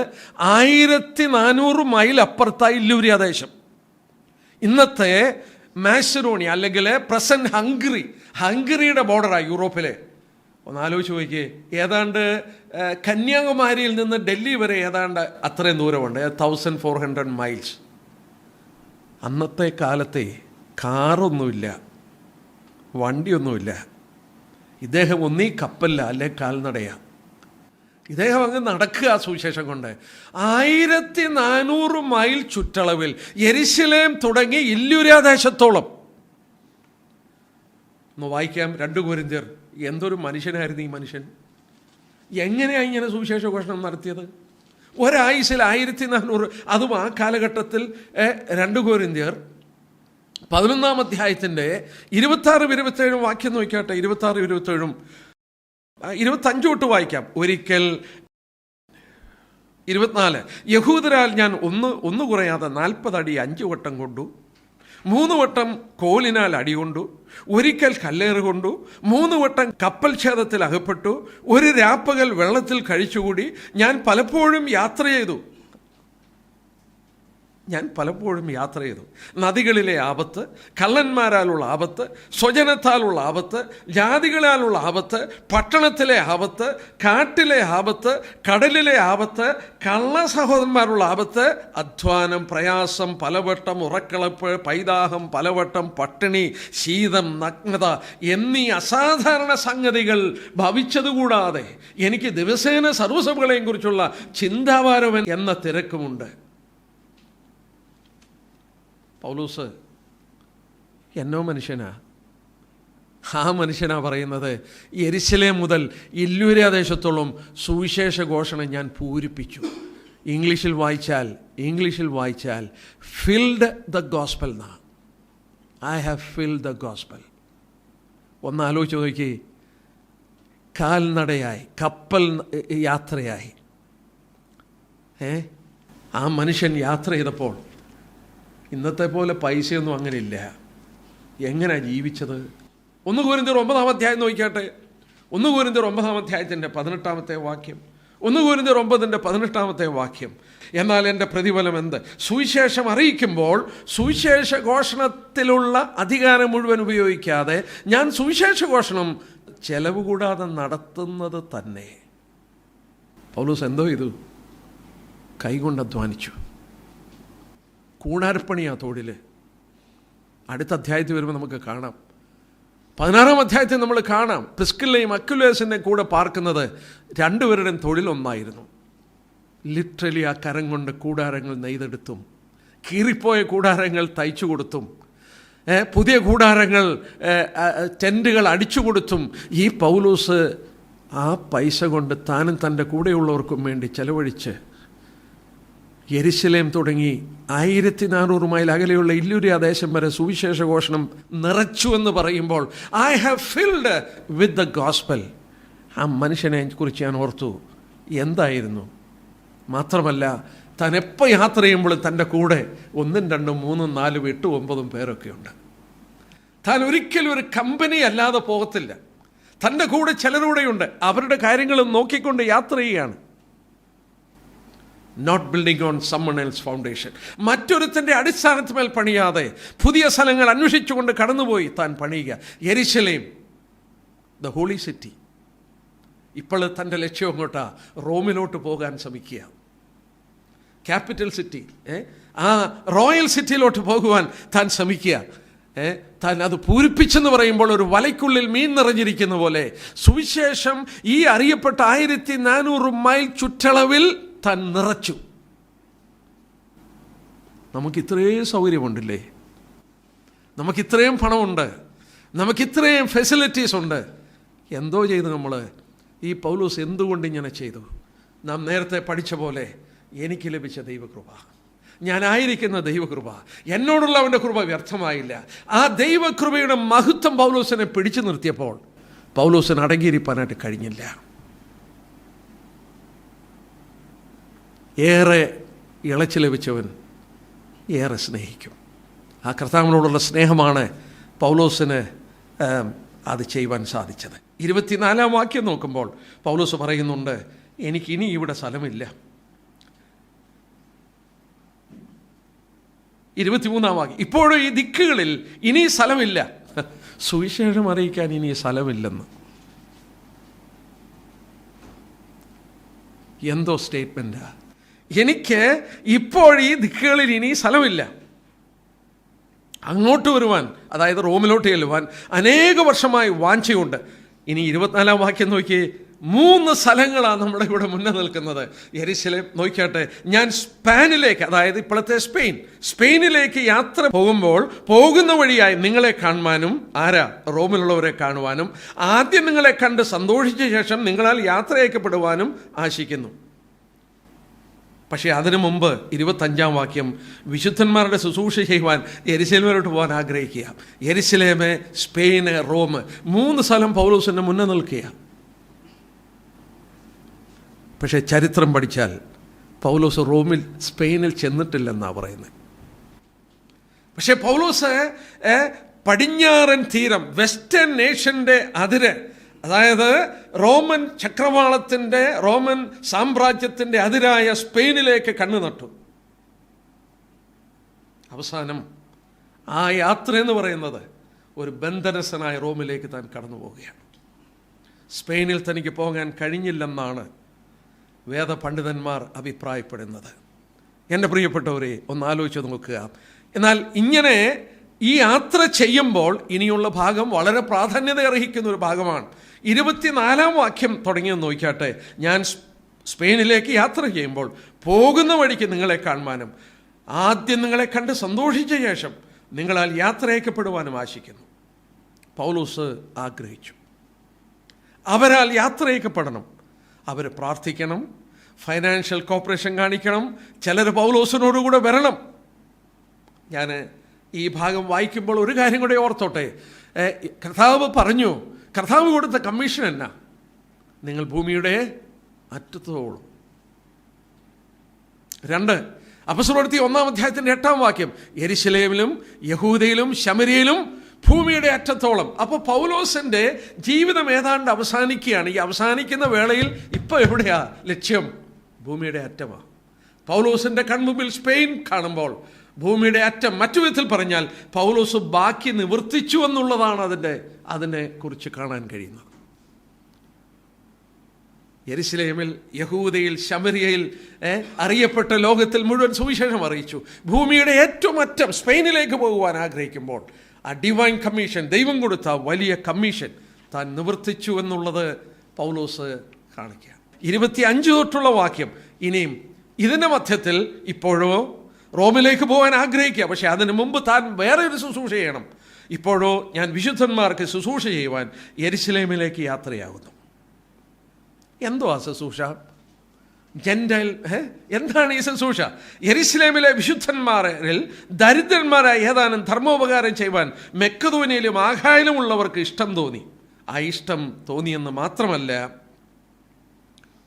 1400 മൈൽ അപ്പുറത്താണ് ഇല്ലുര്യാദേശം. ഇന്നത്തെ മാസിഡോണിയ അല്ലെങ്കിൽ പ്രസന്റ് ഹംഗറിയുടെ ബോർഡറാണ് യൂറോപ്പിലെ. ഒന്ന് ആലോചിച്ച് നോക്കിയേ, ഏതാണ്ട് കന്യാകുമാരിയിൽ നിന്ന് ഡൽഹി വരെ ഏതാണ്ട് അത്രയും ദൂരമുണ്ട്, 1400 മൈൽസ്. അന്നത്തെ കാലത്തെ കാറൊന്നുമില്ല, വണ്ടിയൊന്നുമില്ല. ഇദ്ദേഹം ഒന്നീ കപ്പലില്ല, അല്ലെ കാൽനടയാണ്. ഇദ്ദേഹം അങ്ങ് നടക്കുക സുവിശേഷം കൊണ്ട്. 1400 മൈൽ ചുറ്റളവിൽ യെരുശലേം തുടങ്ങി ഇല്ലുര്യാദേശത്തോളം. ഒന്ന് വായിക്കാം 2 കൊരിന്ത്യർ. എന്തൊരു മനുഷ്യനായിരുന്നു ഈ മനുഷ്യൻ! എങ്ങനെയാണ് ഇങ്ങനെ സുവിശേഷ ഘോഷണം നടത്തിയത്? ഒരായുസിൽ 1400, അതും ആ കാലഘട്ടത്തിൽ. 2 കൊരിന്ത്യർ 11-ാം അധ്യായത്തിൻ്റെ 26-27 വാക്യം നോക്കിയാട്ടെ. 26-27, 25 തൊട്ട് വായിക്കാം. ഒരിക്കൽ 24, യഹൂദരാൽ ഞാൻ ഒന്ന് കുറയാതെ 40 അടി 5 വട്ടം കൊണ്ടു, 3 വട്ടം കോലിനാൽ അടികൊണ്ടു, ഒരിക്കൽ കല്ലേറ് കൊണ്ടു, 3 വട്ടം കപ്പൽ ഛേദത്തിൽ അകപ്പെട്ടു, 1 രാപ്പകൽ വെള്ളത്തിൽ കഴിച്ചുകൂടി. ഞാൻ പലപ്പോഴും യാത്ര ചെയ്തു. നദികളിലെ ആപത്ത്, കള്ളന്മാരാലുള്ള ആപത്ത്, സ്വജനത്താലുള്ള ആപത്ത്, ജാതികളാലുള്ള ആപത്ത്, പട്ടണത്തിലെ ആപത്ത്, കാട്ടിലെ ആപത്ത്, കടലിലെ ആപത്ത്, കള്ള സഹോദരന്മാരുള്ള ആപത്ത്, അധ്വാനം, പ്രയാസം, പലവട്ടം ഉറക്കളപ്പ്, പൈതാഹം, പലവട്ടം പട്ടിണി, ശീതം, നഗ്നത എന്നീ അസാധാരണ സംഗതികൾ ഭവിച്ചതുകൂടാതെ എനിക്ക് ദിവസേന സർവ്വസഭകളെയും കുറിച്ചുള്ള ചിന്താഭാരം എന്ന തിരക്കുമുണ്ട്. പൗലോസ് എന്നോ മനുഷ്യനാ. ആ മനുഷ്യനാ പറയുന്നത്, യെരുശലേം മുതൽ ഇല്ലുര്യ ദേശത്തോളം സുവിശേഷ ഘോഷണം ഞാൻ പൂരിപ്പിച്ചു. ഇംഗ്ലീഷിൽ വായിച്ചാൽ ഫിൽഡ് ദ ഗോസ്പൽ എന്നാ. I have filled the gospel. ഒന്ന് ആലോചിച്ച് നോക്കി, കാൽനടയായി, കപ്പൽ യാത്രയായി, ആ മനുഷ്യൻ യാത്ര ചെയ്തപ്പോൾ ഇന്നത്തെ പോലെ പൈസയൊന്നും അങ്ങനെ ഇല്ല. എങ്ങനെയാണ് ജീവിച്ചത്? 1 കൊരിന്ത്യർ 9 അധ്യായം നോക്കിയാട്ടെ. 1 കൊരിന്ത്യർ 9 അധ്യായത്തിൻ്റെ 18 വാക്യം. 1 കൊരിന്ത്യർ 9:18 വാക്യം. എന്നാൽ എൻ്റെ പ്രതിഫലം എന്ത്? സുവിശേഷം അറിയിക്കുമ്പോൾ സുവിശേഷ ഘോഷണത്തിലുള്ള അധികാരം മുഴുവൻ ഉപയോഗിക്കാതെ ഞാൻ സുവിശേഷ ഘോഷണം ചെലവ് കൂടാതെ നടത്തുന്നത് തന്നെ. പൗലോസ് എന്തോ ചെയ്തു? കൈകൊണ്ട് അധ്വാനിച്ചു. കൂടാരപ്പണിയാ തൊഴിൽ. അടുത്ത അധ്യായത്തിൽ വരുമ്പോൾ നമുക്ക് കാണാം. 16 അധ്യായത്തിൽ നമ്മൾ കാണാം, പ്രിസ്കില്ലയും അക്വിലാസിൻ്റെയും കൂടെ പാർക്കുന്നത് രണ്ടുപേരുടെയും തൊഴിലൊന്നായിരുന്നു. ലിറ്ററലി ആ കരം കൊണ്ട് കൂടാരങ്ങൾ നെയ്തെടുത്തും കീറിപ്പോയ കൂടാരങ്ങൾ തയ്ച്ചു കൊടുത്തും പുതിയ കൂടാരങ്ങൾ ടെൻറ്റുകൾ അടിച്ചു കൊടുത്തും ഈ പൗലോസ് ആ പൈസ കൊണ്ട് താനും തൻ്റെ കൂടെയുള്ളവർക്കും വേണ്ടി ചെലവഴിച്ച് യെരുശലേം തുടങ്ങി 1400 മൈൽ അകലെയുള്ള ഇല്ലുര്യ ദേശം വരെ സുവിശേഷ ഘോഷണം നിറച്ചു എന്ന് പറയുമ്പോൾ I have filled with the gospel. ആ മനുഷ്യനെ കുറിച്ച് ഞാൻ ഓർത്തു. എന്തായിരുന്നു? മാത്രമല്ല, താൻ എപ്പോൾ യാത്ര ചെയ്യുമ്പോഴും തൻ്റെ കൂടെ 1, 2, 3, 4, 8, 9 പേരൊക്കെ ഉണ്ട്. താൻ ഒരിക്കലും ഒരു കമ്പനി അല്ലാതെ പോകത്തില്ല. തൻ്റെ കൂടെ ചിലരൂടെയുണ്ട്. അവരുടെ കാര്യങ്ങളും നോക്കിക്കൊണ്ട് യാത്ര ചെയ്യുകയാണ്. Not building on someone else foundation. മറ്റൊരുത്തൻ്റെ അടിസ്ഥാനത്തിന്മേൽ പണിയാതെ പുതിയ സ്ഥലങ്ങൾ അന്വേഷിച്ചുകൊണ്ട് കടന്നുപോയി താൻ പണിയുക. യെരുശലേം, ദ ഹോളി സിറ്റി. ഇപ്പോൾ തൻ്റെ ലക്ഷ്യം അങ്ങോട്ടാ, റോമിലോട്ട് പോകാൻ ശ്രമിക്കുക. ക്യാപിറ്റൽ സിറ്റി, ആ റോയൽ സിറ്റിയിലോട്ട് പോകുവാൻ താൻ ശ്രമിക്കുക. താൻ അത് പൂരിപ്പിച്ചെന്ന് പറയുമ്പോൾ ഒരു വലയ്ക്കുള്ളിൽ മീൻ നിറഞ്ഞിരിക്കുന്ന പോലെ സുവിശേഷം ഈ അറിയപ്പെട്ട 1400 മൈൽ ചുറ്റളവിൽ താൻ നിറച്ചു. നമുക്കിത്രയും സൗകര്യമുണ്ടില്ലേ? നമുക്കിത്രയും പണമുണ്ട്, നമുക്കിത്രയും ഫെസിലിറ്റീസ് ഉണ്ട്. എന്തോ ചെയ്തു നമ്മൾ? ഈ പൗലോസ് എന്തുകൊണ്ട് ഇങ്ങനെ ചെയ്തു? നാം നേരത്തെ പഠിച്ച പോലെ എനിക്ക് ലഭിച്ച ദൈവകൃപ, ഞാനായിരിക്കുന്ന ദൈവകൃപ, എന്നോടുള്ള അവൻ്റെ കൃപ വ്യർത്ഥമായില്ല. ആ ദൈവകൃപയുടെ മഹത്വം പൗലോസിനെ പിടിച്ചു നിർത്തിയപ്പോൾ പൗലോസിന് അടങ്ങിയിരിക്കാനായിട്ട് കഴിഞ്ഞില്ല. ഏറെ ഇളച്ചു ലഭിച്ചവൻ ഏറെ സ്നേഹിക്കും. ആ കർത്താവിനോടുള്ള സ്നേഹമാണ് പൗലോസിന് അത് ചെയ്യുവാൻ സാധിച്ചത്. 24 വാക്യം നോക്കുമ്പോൾ പൗലോസ് പറയുന്നുണ്ട്, എനിക്കിനി ഇവിടെ സ്ഥലമില്ല. 23 വാക്യം, ഇപ്പോഴും ഈ ദിക്കുകളിൽ ഇനി സ്ഥലമില്ല. സുവിശേഷം അറിയിക്കാൻ ഇനി സ്ഥലമില്ലെന്ന്. എന്തോ സ്റ്റേറ്റ്മെൻറ്റാ! എനിക്ക് ഇപ്പോൾ ഈ ദിക്കുകളിൽ ഇനി സ്ഥലമില്ല. അങ്ങോട്ട് വരുവാൻ, അതായത് റോമിലോട്ട് ചെല്ലുവാൻ അനേക വർഷമായി വാഞ്ചയുണ്ട്. ഇനി 24 വാക്യം നോക്കി, 3 സ്ഥലങ്ങളാണ് നമ്മുടെ ഇവിടെ മുന്നേ നിൽക്കുന്നത്. യെരുശലേം നോക്കിയാട്ടെ, ഞാൻ സ്പെയിനിലേക്ക്, അതായത് ഇപ്പോഴത്തെ സ്പെയിനിലേക്ക് യാത്ര പോകുമ്പോൾ പോകുന്ന വഴിയായി നിങ്ങളെ കാണുവാനും, ആരാ? റോമിലുള്ളവരെ കാണുവാനും, ആദ്യം നിങ്ങളെ കണ്ട് സന്തോഷിച്ച ശേഷം നിങ്ങളാൽ യാത്ര അയക്കപ്പെടുവാനും ആശിക്കുന്നു. പക്ഷേ അതിനു മുമ്പ് 25 വാക്യം, വിശുദ്ധന്മാരുടെ ശുശ്രൂഷ ചെയ്യുവാൻ യെരുശലേമിലോട്ട് പോകാൻ ആഗ്രഹിക്കുക. യെരുശലേം, സ്പെയിൻ, റോം, 3 സ്ഥലം പൗലോസിൻ്റെ മുന്നേ നിൽക്കുക. പക്ഷേ ചരിത്രം പഠിച്ചാൽ പൗലോസ് സ്പെയിനിൽ ചെന്നിട്ടില്ലെന്നാണ് പറയുന്നത്. പക്ഷേ പൗലോസ് പടിഞ്ഞാറൻ തീരം, വെസ്റ്റേൺ നേഷൻ്റെ അതിര്, അതായത് റോമൻ ചക്രവാളത്തിൻ്റെ, റോമൻ സാമ്രാജ്യത്തിൻ്റെ അതിരായ സ്പെയിനിലേക്ക് കണ്ണു നട്ടു. അവസാനം ആ യാത്ര എന്ന് പറയുന്നത് ഒരു ബന്ധനസ്ഥനായ റോമിലേക്ക് താൻ കടന്നു പോവുകയാണ്. സ്പെയിനിൽ തനിക്ക് പോകാൻ കഴിഞ്ഞില്ലെന്നാണ് വേദപണ്ഡിതന്മാർ അഭിപ്രായപ്പെടുന്നത്. എൻ്റെ പ്രിയപ്പെട്ടവരെ, ഒന്ന് ആലോചിച്ച് നോക്കുക. എന്നാൽ ഇങ്ങനെ ഈ യാത്ര ചെയ്യുമ്പോൾ ഇനിയുള്ള ഭാഗം വളരെ പ്രാധാന്യത അർഹിക്കുന്ന ഒരു ഭാഗമാണ്. 24 വാക്യം തുടങ്ങിയെന്ന് നോക്കിയാട്ടെ, ഞാൻ സ്പെയിനിലേക്ക് യാത്ര ചെയ്യുമ്പോൾ പോകുന്ന വഴിക്ക് നിങ്ങളെ കാണുവാനും, ആദ്യം നിങ്ങളെ കണ്ട് സന്തോഷിച്ച ശേഷം നിങ്ങളാൽ യാത്രയക്കപ്പെടുവാനും ആശിക്കുന്നു. പൗലോസ് ആഗ്രഹിച്ചു. അവരാൽ യാത്രയക്കപ്പെടണം. അവർ പ്രാർത്ഥിക്കണം, ഫൈനാൻഷ്യൽ കോപ്പറേഷൻ കാണിക്കണം, ചിലർ പൗലോസിനോടുകൂടെ വരണം. ഞാൻ ഈ ഭാഗം വായിക്കുമ്പോൾ ഒരു കാര്യം കൂടെ ഓർത്തോട്ടെ. കർത്താവ് പറഞ്ഞു, കർത്താവ് കൊടുത്ത കമ്മീഷൻ എന്നാ? നിങ്ങൾ ഭൂമിയുടെ അറ്റത്തോളം. 2 അപ്പസ്തലപ്രവൃത്തി 1-ാം അധ്യായത്തിൻ്റെ 8-ാം വാക്യം, യെരുശലേമിലും യഹൂദയിലും ശമര്യയിലും ഭൂമിയുടെ അറ്റത്തോളം. അപ്പോൾ പൗലോസിൻ്റെ ജീവിതം ഏതാണ്ട് അവസാനിക്കുകയാണ്. ഈ അവസാനിക്കുന്ന വേളയിൽ ഇപ്പോൾ എവിടെയാ ലക്ഷ്യം? ഭൂമിയുടെ അറ്റമാണ്. പൗലോസിൻ്റെ കൺമുമ്പിൽ സ്പെയിൻ കാണുമ്പോൾ ഭൂമിയുടെ അറ്റം, മറ്റു വിധത്തിൽ പറഞ്ഞാൽ പൗലോസ് ബാക്കി നിവർത്തിച്ചു എന്നുള്ളതാണ് അതിനെ കുറിച്ച് കാണാൻ കഴിയുന്നത്. യെരുശലേമിൽ, യഹൂദയിൽ, ശമര്യയിൽ അറിയപ്പെട്ട ലോകത്തിൽ മുഴുവൻ സുവിശേഷം അറിയിച്ചു. ഭൂമിയുടെ ഏറ്റവും അറ്റം സ്പെയിനിലേക്ക് പോകുവാൻ ആഗ്രഹിക്കുമ്പോൾ ആ ഡിവൈൻ കമ്മീഷൻ, ദൈവം കൊടുത്ത വലിയ കമ്മീഷൻ താൻ നിവർത്തിച്ചു എന്നുള്ളത് പൗലോസ് കാണിക്കുക. 25 തൊട്ടുള്ള വാക്യം, ഇനിയും ഇതിൻ്റെ മധ്യത്തിൽ ഇപ്പോഴോ റോമിലേക്ക് പോകാൻ ആഗ്രഹിക്കുക, പക്ഷെ അതിനു മുമ്പ് താൻ വേറെ ഒരു ശുശ്രൂഷ ചെയ്യണം. ഇപ്പോഴോ ഞാൻ വിശുദ്ധന്മാർക്ക് ശുശ്രൂഷ ചെയ്യുവാൻ യെരുശലേമിലേക്ക് യാത്രയാകുന്നു. എന്തോ ആ ശുശ്രൂഷ? ജെൻറ്റൈൽ എന്താണ് ഈ ശുശ്രൂഷ? യെരുശലേമിലെ വിശുദ്ധന്മാരിൽ ദരിദ്രന്മാരായ ഏതാനും ധർമ്മോപകാരം ചെയ്യുവാൻ മെക്കദോനിയയിലും ആഖായിലും ഉള്ളവർക്ക് ഇഷ്ടം തോന്നി. ആ ഇഷ്ടം തോന്നിയെന്ന് മാത്രമല്ല,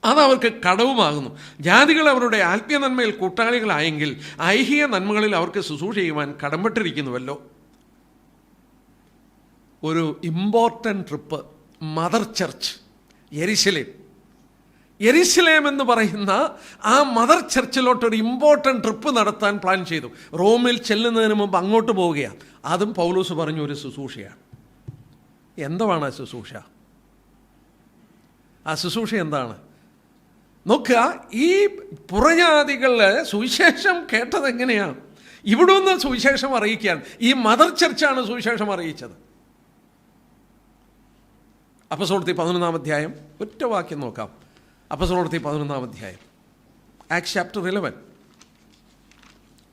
അതവർക്ക് കടവുമാകുന്നു. ജാതികൾ അവരുടെ ആത്മീയ നന്മയിൽ കൂട്ടാളികളായെങ്കിൽ ഐഹിക നന്മകളിൽ അവർക്ക് ശുശ്രൂഷ ചെയ്യുവാൻ കടംപെട്ടിരിക്കുന്നുവല്ലോ. ഒരു ഇമ്പോർട്ടൻ്റ് ട്രിപ്പ്, മദർ ചർച്ച് യെരുശലേം എന്ന് പറയുന്ന ആ മദർ ചർച്ചിലോട്ടൊരു ഇമ്പോർട്ടൻ്റ് ട്രിപ്പ് നടത്താൻ പ്ലാൻ ചെയ്തു. റോമിൽ ചെല്ലുന്നതിന് മുമ്പ് അങ്ങോട്ട് പോവുകയാണ്. അതും പൗലോസ് പറഞ്ഞു ഒരു ശുശ്രൂഷയാണ്. എന്താണ് ആ ശുശ്രൂഷ? ആ ശുശ്രൂഷ എന്താണ് നോക്കുക. ഈ പുറജാതികള് സുവിശേഷം കേട്ടത് എങ്ങനെയാണ്? ഇവിടെ നിന്ന് സുവിശേഷം അറിയിക്കുകയാണ്. ഈ മദർ ചർച്ചാണ് സുവിശേഷം അറിയിച്ചത്. അപ്പസ്തലപ്രവൃത്തി 11-ാം അധ്യായം ഒറ്റ വാക്യം നോക്കാം. അപ്പസ്തലപ്രവൃത്തി 11-ാം അധ്യായം, ആക്ട്സ് ചാപ്റ്റർ 11,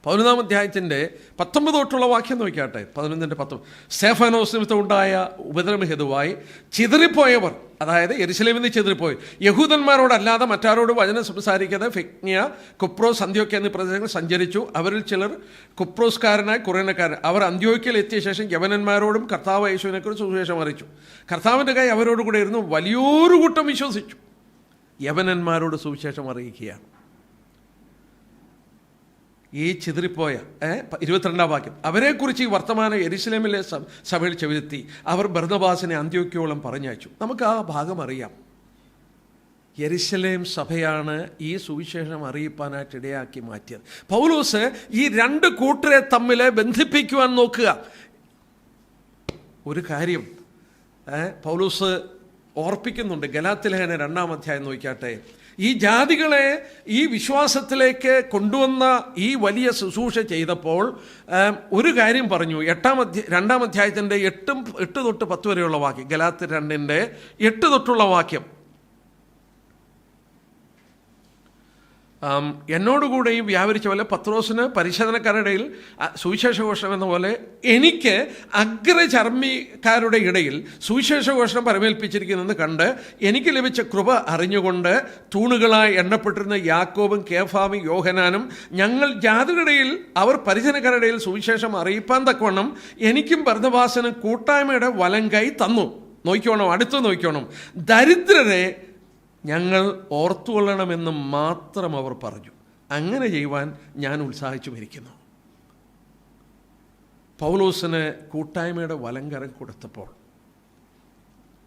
11-ാം അധ്യായത്തിൻ്റെ 19 തൊട്ടുള്ള വാക്യം നോക്കിയാട്ടെ. 11-ന്റെ 10. സ്തെഫാനോസ് നിമിത്തം ഉണ്ടായ ഉപദ്രവ ഹേതുവായി ചിതറിപ്പോയവർ, അതായത് യെരുശലേമിൽ നിന്ന് ചിതറിപ്പോയി, യഹൂദന്മാരോടല്ലാതെ മറ്റാരോട് വചനം സംസാരിക്കാതെ ഫെഗ്നിയ, കുപ്രോസ്, അന്ത്യോക്യ എന്നീ പ്രദേശങ്ങൾ സഞ്ചരിച്ചു. അവരിൽ ചിലർ കുപ്രോസ്കാരനായ കുറേനക്കാരൻ. അവർ അന്ത്യോക്യയിൽ എത്തിയ ശേഷം യവനന്മാരോടും കർത്താവ് യേശുവിനെക്കുറിച്ച് സുവിശേഷം അറിയിച്ചു. കർത്താവിൻ്റെ കൈ അവരോട് കൂടെ ഇരുന്നു. വലിയൊരു കൂട്ടം വിശ്വസിച്ചു. യവനന്മാരോട് സുവിശേഷം അറിയിക്കുകയാണ്. ഈ ചിതറിപ്പോയ 22-ാം വാക്യം, അവരെക്കുറിച്ച് ഈ വർത്തമാനം യെരുശലേമിലെ സഭയിൽ ചെവിലെത്തി. അവർ ബർന്നബാസിനെ അന്ത്യോക്യോളം പറഞ്ഞയച്ചു. നമുക്ക് ആ ഭാഗം അറിയാം. യെരുശലേം സഭയാണ് ഈ സുവിശേഷം അറിയിപ്പാനായിട്ട് ഇടയാക്കി മാറ്റിയത്. പൗലോസ് ഈ 2 കൂട്ടരെ തമ്മിൽ ബന്ധിപ്പിക്കുവാൻ നോക്കുക. ഒരു കാര്യം പൗലോസ് ഓർപ്പിക്കുന്നുണ്ട്. ഗലാത്യലേഖനം 2-ാം അധ്യായം നോക്കിയാട്ടെ. ഈ ജാതികളെ ഈ വിശ്വാസത്തിലേക്ക് കൊണ്ടുവന്ന ഈ വലിയ ശുശ്രൂഷ ചെയ്തപ്പോൾ ഒരു കാര്യം പറഞ്ഞു. 2-ാം അധ്യായത്തിൻ്റെ 8 തൊട്ട് 10 വരെയുള്ള വാക്യം, ഗലാത്യർ 2-ന്റെ 8 തൊട്ടുള്ള വാക്യം, എന്നോടുകൂടെ ഈ വ്യാപരിച്ച പോലെ പത്രോസിന് പരിശോധനക്കാരുടെ ഇടയിൽ സുവിശേഷഘോഷണം എന്ന പോലെ എനിക്ക് അഗ്രചർമ്മിക്കാരുടെ ഇടയിൽ സുവിശേഷഘോഷണം പരമേൽപ്പിച്ചിരിക്കുന്നെന്ന് കണ്ട് എനിക്ക് ലഭിച്ച കൃപ അറിഞ്ഞുകൊണ്ട് തൂണുകളായി എണ്ണപ്പെട്ടിരുന്ന യാക്കോബും കേഫാവും യോഹനാനും ഞങ്ങൾ ജാതികളിടയിൽ അവർ പരിശോധനക്കാരുടെ ഇടയിൽ സുവിശേഷം അറിയിപ്പാൻ തക്കവണ്ണം എനിക്കും ബർന്നബാസിനും കൂട്ടായ്മയുടെ വലങ്കൈ തന്നു. നോക്കിക്കോണം, അടുത്ത് നോക്കിക്കോണം. ദരിദ്രരെ ഞങ്ങൾ ഓർത്തുകൊള്ളണമെന്ന് മാത്രം അവർ പറഞ്ഞു. അങ്ങനെ ചെയ്യുവാൻ ഞാൻ ഉത്സാഹിച്ചു വരിക്കുന്നു. പൗലോസിന് കൂട്ടായ്മയുടെ വലങ്കരം കൊടുത്തപ്പോൾ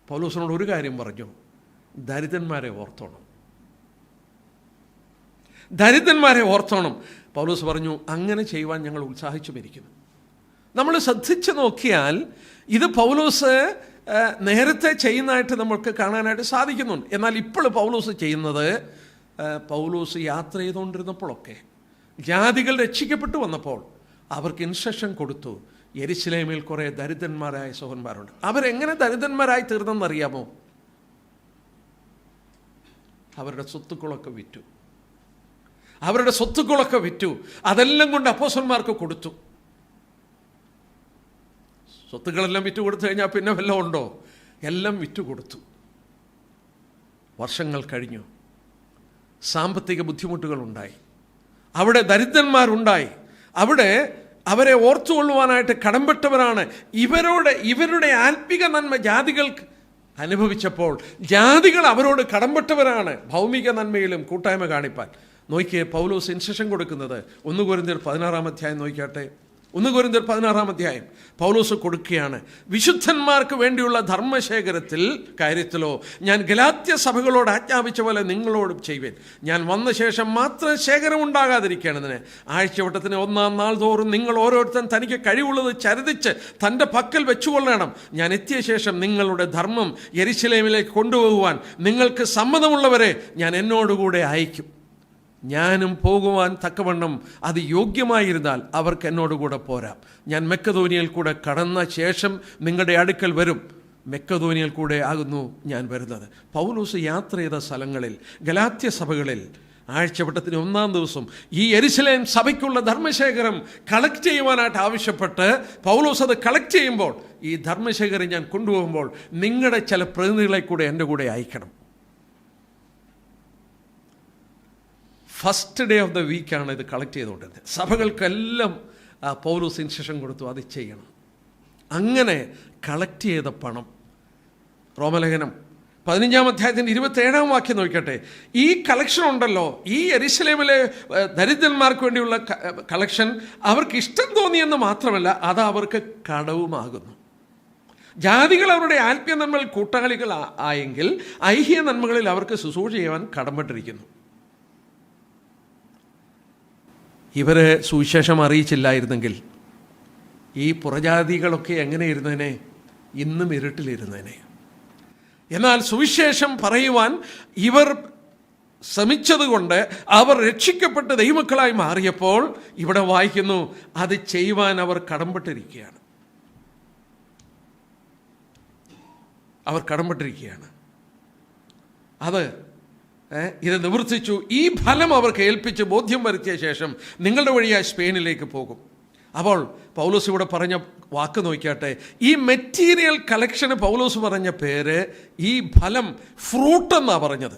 പൗലോസിനോട് ഒരു കാര്യം പറഞ്ഞു, ദരിദ്രന്മാരെ ഓർത്തോണം, ദരിദ്രന്മാരെ ഓർത്തോണം. പൗലോസ് പറഞ്ഞു, അങ്ങനെ ചെയ്യുവാൻ ഞങ്ങൾ ഉത്സാഹിച്ചു വരിക്കുന്നു. നമ്മൾ ശ്രദ്ധിച്ച് നോക്കിയാൽ ഇത് പൗലോസ് നേരത്തെ ചെയ്യുന്നതായിട്ട് നമുക്ക് കാണാനായിട്ട് സാധിക്കുന്നുണ്ട്. എന്നാൽ ഇപ്പോൾ പൗലോസ് ചെയ്യുന്നത്, പൗലോസ് യാത്ര ചെയ്തുകൊണ്ടിരുന്നപ്പോഴൊക്കെ ജാതികൾ രക്ഷിക്കപ്പെട്ടു വന്നപ്പോൾ അവർക്ക് ഇൻസ്ട്രക്ഷൻ കൊടുത്തു. യെരുശലേമിൽ കുറേ ദരിദ്രന്മാരായ സഹോദരന്മാരുണ്ട്. അവരെങ്ങനെ ദരിദ്രന്മാരായി തീർന്നെന്നറിയാമോ? അവരുടെ സ്വത്തുക്കളൊക്കെ വിറ്റു. അതെല്ലാം കൊണ്ട് അപ്പോസ്തലന്മാർക്ക് കൊടുത്തു. സ്വത്തുക്കളെല്ലാം വിറ്റുകൊടുത്തു കഴിഞ്ഞാൽ പിന്നെ വല്ലതും ഉണ്ടോ? എല്ലാം വിറ്റുകൊടുത്തു. വർഷങ്ങൾ കഴിഞ്ഞു. സാമ്പത്തിക ബുദ്ധിമുട്ടുകളുണ്ടായി. അവിടെ ദരിദ്രന്മാരുണ്ടായി. അവിടെ അവരെ ഓർത്തുകൊള്ളുവാനായിട്ട് കടംപെട്ടവരാണ്. ഇവരുടെ ആത്മിക നന്മ ജാതികൾക്ക് അനുഭവിച്ചപ്പോൾ ജാതികൾ അവരോട് കടംപെട്ടവരാണ് ഭൗമിക നന്മയിലും കൂട്ടായ്മ കാണിപ്പാൻ. നോക്കിയേ, പൗലോസ് ഇൻസ്ട്രക്ഷൻ കൊടുക്കുന്നത് 1 കൊരിന്ത്യർ 16 നോക്കിയാട്ടെ. 1 കൊരിന്ത്യർ 16 പൗലോസ് കൊടുക്കുകയാണ്, വിശുദ്ധന്മാർക്ക് വേണ്ടിയുള്ള ധർമ്മശേഖരത്തിൽ കാര്യത്തിലോ ഞാൻ ഗലാത്യ സഭകളോട് ആജ്ഞാപിച്ച പോലെ നിങ്ങളോടും ചെയ്യുവേൻ. ഞാൻ വന്ന ശേഷം മാത്രം ശേഖരം ഉണ്ടാകാതിരിക്കേണ്ടതിന് ആഴ്ചവട്ടത്തിന് 1-ാം നാൾ തോറും നിങ്ങൾ ഓരോരുത്തൻ തനിക്ക് കഴിവുള്ളത് ചരിതിച്ച് തൻ്റെ പക്കൽ വെച്ചുകൊള്ളണം. ഞാൻ എത്തിയ ശേഷം നിങ്ങളുടെ ധർമ്മം യെരുശലേമിലേക്ക് കൊണ്ടുപോകുവാൻ നിങ്ങൾക്ക് സമ്മതമുള്ളവരെ ഞാൻ എന്നോടുകൂടെ അയക്കും. ഞാനും പോകുവാൻ തക്കവണ്ണം അത് യോഗ്യമായിരുന്നാൽ അവർക്ക് എന്നോടുകൂടെ പോരാം. ഞാൻ മെക്കതോനിയയിൽ കൂടെ കടന്ന ശേഷം നിങ്ങളുടെ അടുക്കൽ വരും. മെക്കതോനിയയിൽ കൂടെ ആകുന്നു ഞാൻ വരുന്നത്. പൗലോസ് യാത്ര ചെയ്ത സ്ഥലങ്ങളിൽ, ഗലാത്യ സഭകളിൽ ആഴ്ചവട്ടത്തിന് 1-ാം ദിവസം ഈ യെരുശലേം സഭയ്ക്കുള്ള ധർമ്മശേഖരം കളക്ട് ചെയ്യുവാനായിട്ട് ആവശ്യപ്പെട്ട് പൗലോസ് അത് കളക്ട് ചെയ്യുമ്പോൾ, ഈ ധർമ്മശേഖരം ഞാൻ കൊണ്ടുപോകുമ്പോൾ നിങ്ങളുടെ ചില പ്രതിനിധികളെ കൂടെ എൻ്റെ കൂടെ അയക്കണം. ഫസ്റ്റ് ഡേ ഓഫ് ദ വീക്കാണ് ഇത് കളക്ട് ചെയ്തുകൊണ്ടിരുന്നത്. സഭകൾക്കെല്ലാം പൗലോസ് ഇൻസ്ട്രക്ഷൻ കൊടുത്തു, അത് ചെയ്യണം. അങ്ങനെ കളക്ട് ചെയ്ത പണം, റോമലേഖനം 15 27 നോക്കട്ടെ. ഈ കളക്ഷൻ ഉണ്ടല്ലോ, ഈ യെരുശലേമിലെ ദരിദ്രന്മാർക്ക് വേണ്ടിയുള്ള കളക്ഷൻ അവർക്ക് ഇഷ്ടം തോന്നിയെന്ന് മാത്രമല്ല, അത് അവർക്ക് കടവുമാകുന്നു. ജാതികൾ അവരുടെ ആത്മീയ നന്മകളിൽ കൂട്ടാളികൾ ആയെങ്കിൽ ഐഹിക നന്മകളിൽ അവർക്ക് ശുശ്രൂഷ ചെയ്യുവാൻ കടംപെട്ടിരിക്കുന്നു. ഇവരെ സുവിശേഷം അറിയിച്ചില്ലായിരുന്നെങ്കിൽ ഈ പുറജാതികളൊക്കെ എങ്ങനെ ഇരുന്നേനെ? ഇന്നും ഇരുട്ടിലിരുന്നേനെ. എന്നാൽ സുവിശേഷം പറയുവാൻ ഇവർ ശ്രമിച്ചതുകൊണ്ട് അവർ രക്ഷിക്കപ്പെട്ട് ദൈവമക്കളായി മാറിയപ്പോൾ ഇവിടെ വായിക്കുന്നു, അത് ചെയ്യുവാൻ അവർ കടംപെട്ടിരിക്കുകയാണ്. അവർ കടംപെട്ടിരിക്കുകയാണ്. ഇത് നിവർത്തിച്ചു. ഈ ഫലം അവർക്ക് ഏൽപ്പിച്ച് ബോധ്യം വരുത്തിയ ശേഷം നിങ്ങളുടെ വഴിയായി സ്പെയിനിലേക്ക് പോകും. അപ്പോൾ പൗലോസ് ഇവിടെ പറഞ്ഞ വാക്ക് നോക്കിയാട്ടെ. ഈ മെറ്റീരിയൽ കളക്ഷന് പൗലോസ് പറഞ്ഞ പേര്, ഈ ഫലം ഫ്രൂട്ട് എന്നാണ് പറഞ്ഞത്.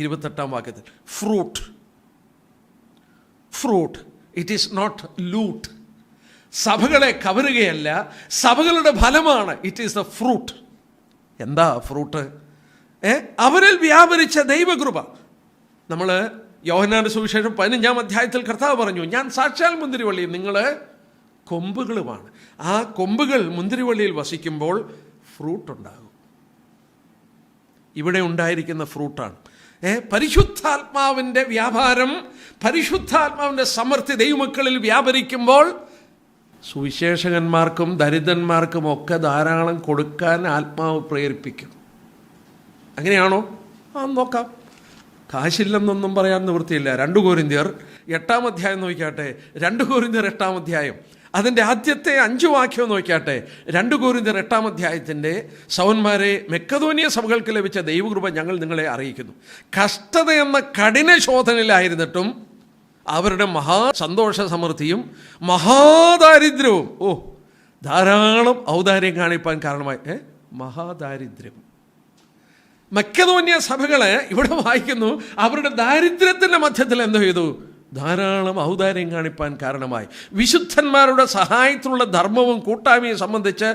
28-ാം വാക്യത്തിൽ fruit. It is not loot. സഭകളെ കവരുകയല്ല, സഭകളുടെ ഫലമാണ്. It is the fruit. എന്താ ഫ്രൂട്ട്? അവരിൽ വ്യാപരിച്ച ദൈവകൃപ. നമ്മൾ യോഹന്നാന്റെ സുവിശേഷം 15 കർത്താവ് പറഞ്ഞു, ഞാൻ സാക്ഷാൽ മുന്തിരിവള്ളിയും നിങ്ങൾ കൊമ്പുകളുമാണ്. ആ കൊമ്പുകൾ മുന്തിരിവള്ളിയിൽ വസിക്കുമ്പോൾ ഫ്രൂട്ട് ഉണ്ടാകും. ഇവിടെ ഉണ്ടായിരിക്കുന്ന ഫ്രൂട്ടാണ് പരിശുദ്ധാത്മാവിൻ്റെ വ്യാപാരം. പരിശുദ്ധാത്മാവിൻ്റെ സമൃദ്ധി ദൈവമക്കളിൽ വ്യാപരിക്കുമ്പോൾ സുവിശേഷകന്മാർക്കും ദരിദ്രന്മാർക്കും ഒക്കെ ധാരാളം കൊടുക്കാൻ ആത്മാവ് പ്രേരിപ്പിക്കും. അങ്ങനെയാണോ? നോക്കാം. കാശില്ലെന്നൊന്നും പറയാൻ നിവൃത്തിയില്ല. 2 കൊരിന്ത്യർ 8 നോക്കിയാട്ടെ. 2 കൊരിന്ത്യർ 8 അതിൻ്റെ ആദ്യത്തെ 5 വാക്യം നോക്കിയാട്ടെ. 2 കൊരിന്ത്യർ 8 സഹോദരന്മാരെ, മെക്കതോനിയ സഭകൾക്ക് ലഭിച്ച ദൈവകൃപ ഞങ്ങൾ നിങ്ങളെ അറിയിക്കുന്നു. കഷ്ടത എന്ന കഠിന ശോധനയിലായിരുന്നിട്ടും അവരുടെ സന്തോഷ സമൃദ്ധിയും മഹാദാരിദ്ര്യവും ധാരാളം ഔദാര്യം കാണിപ്പാൻ കാരണമായി. മഹാദാരിദ്ര്യം. മക്കെദോന്യ സഭകളെ ഇവിടെ വായിക്കുന്നു, അവരുടെ ദാരിദ്ര്യത്തിൻ്റെ മധ്യത്തിൽ എന്ത് ചെയ്തു? ധാരാളം ഔദാര്യം കാണിപ്പാൻ കാരണമായി. വിശുദ്ധന്മാരുടെ സഹായത്തിലുള്ള ധർമ്മവും കൂട്ടായ്മയും സംബന്ധിച്ച്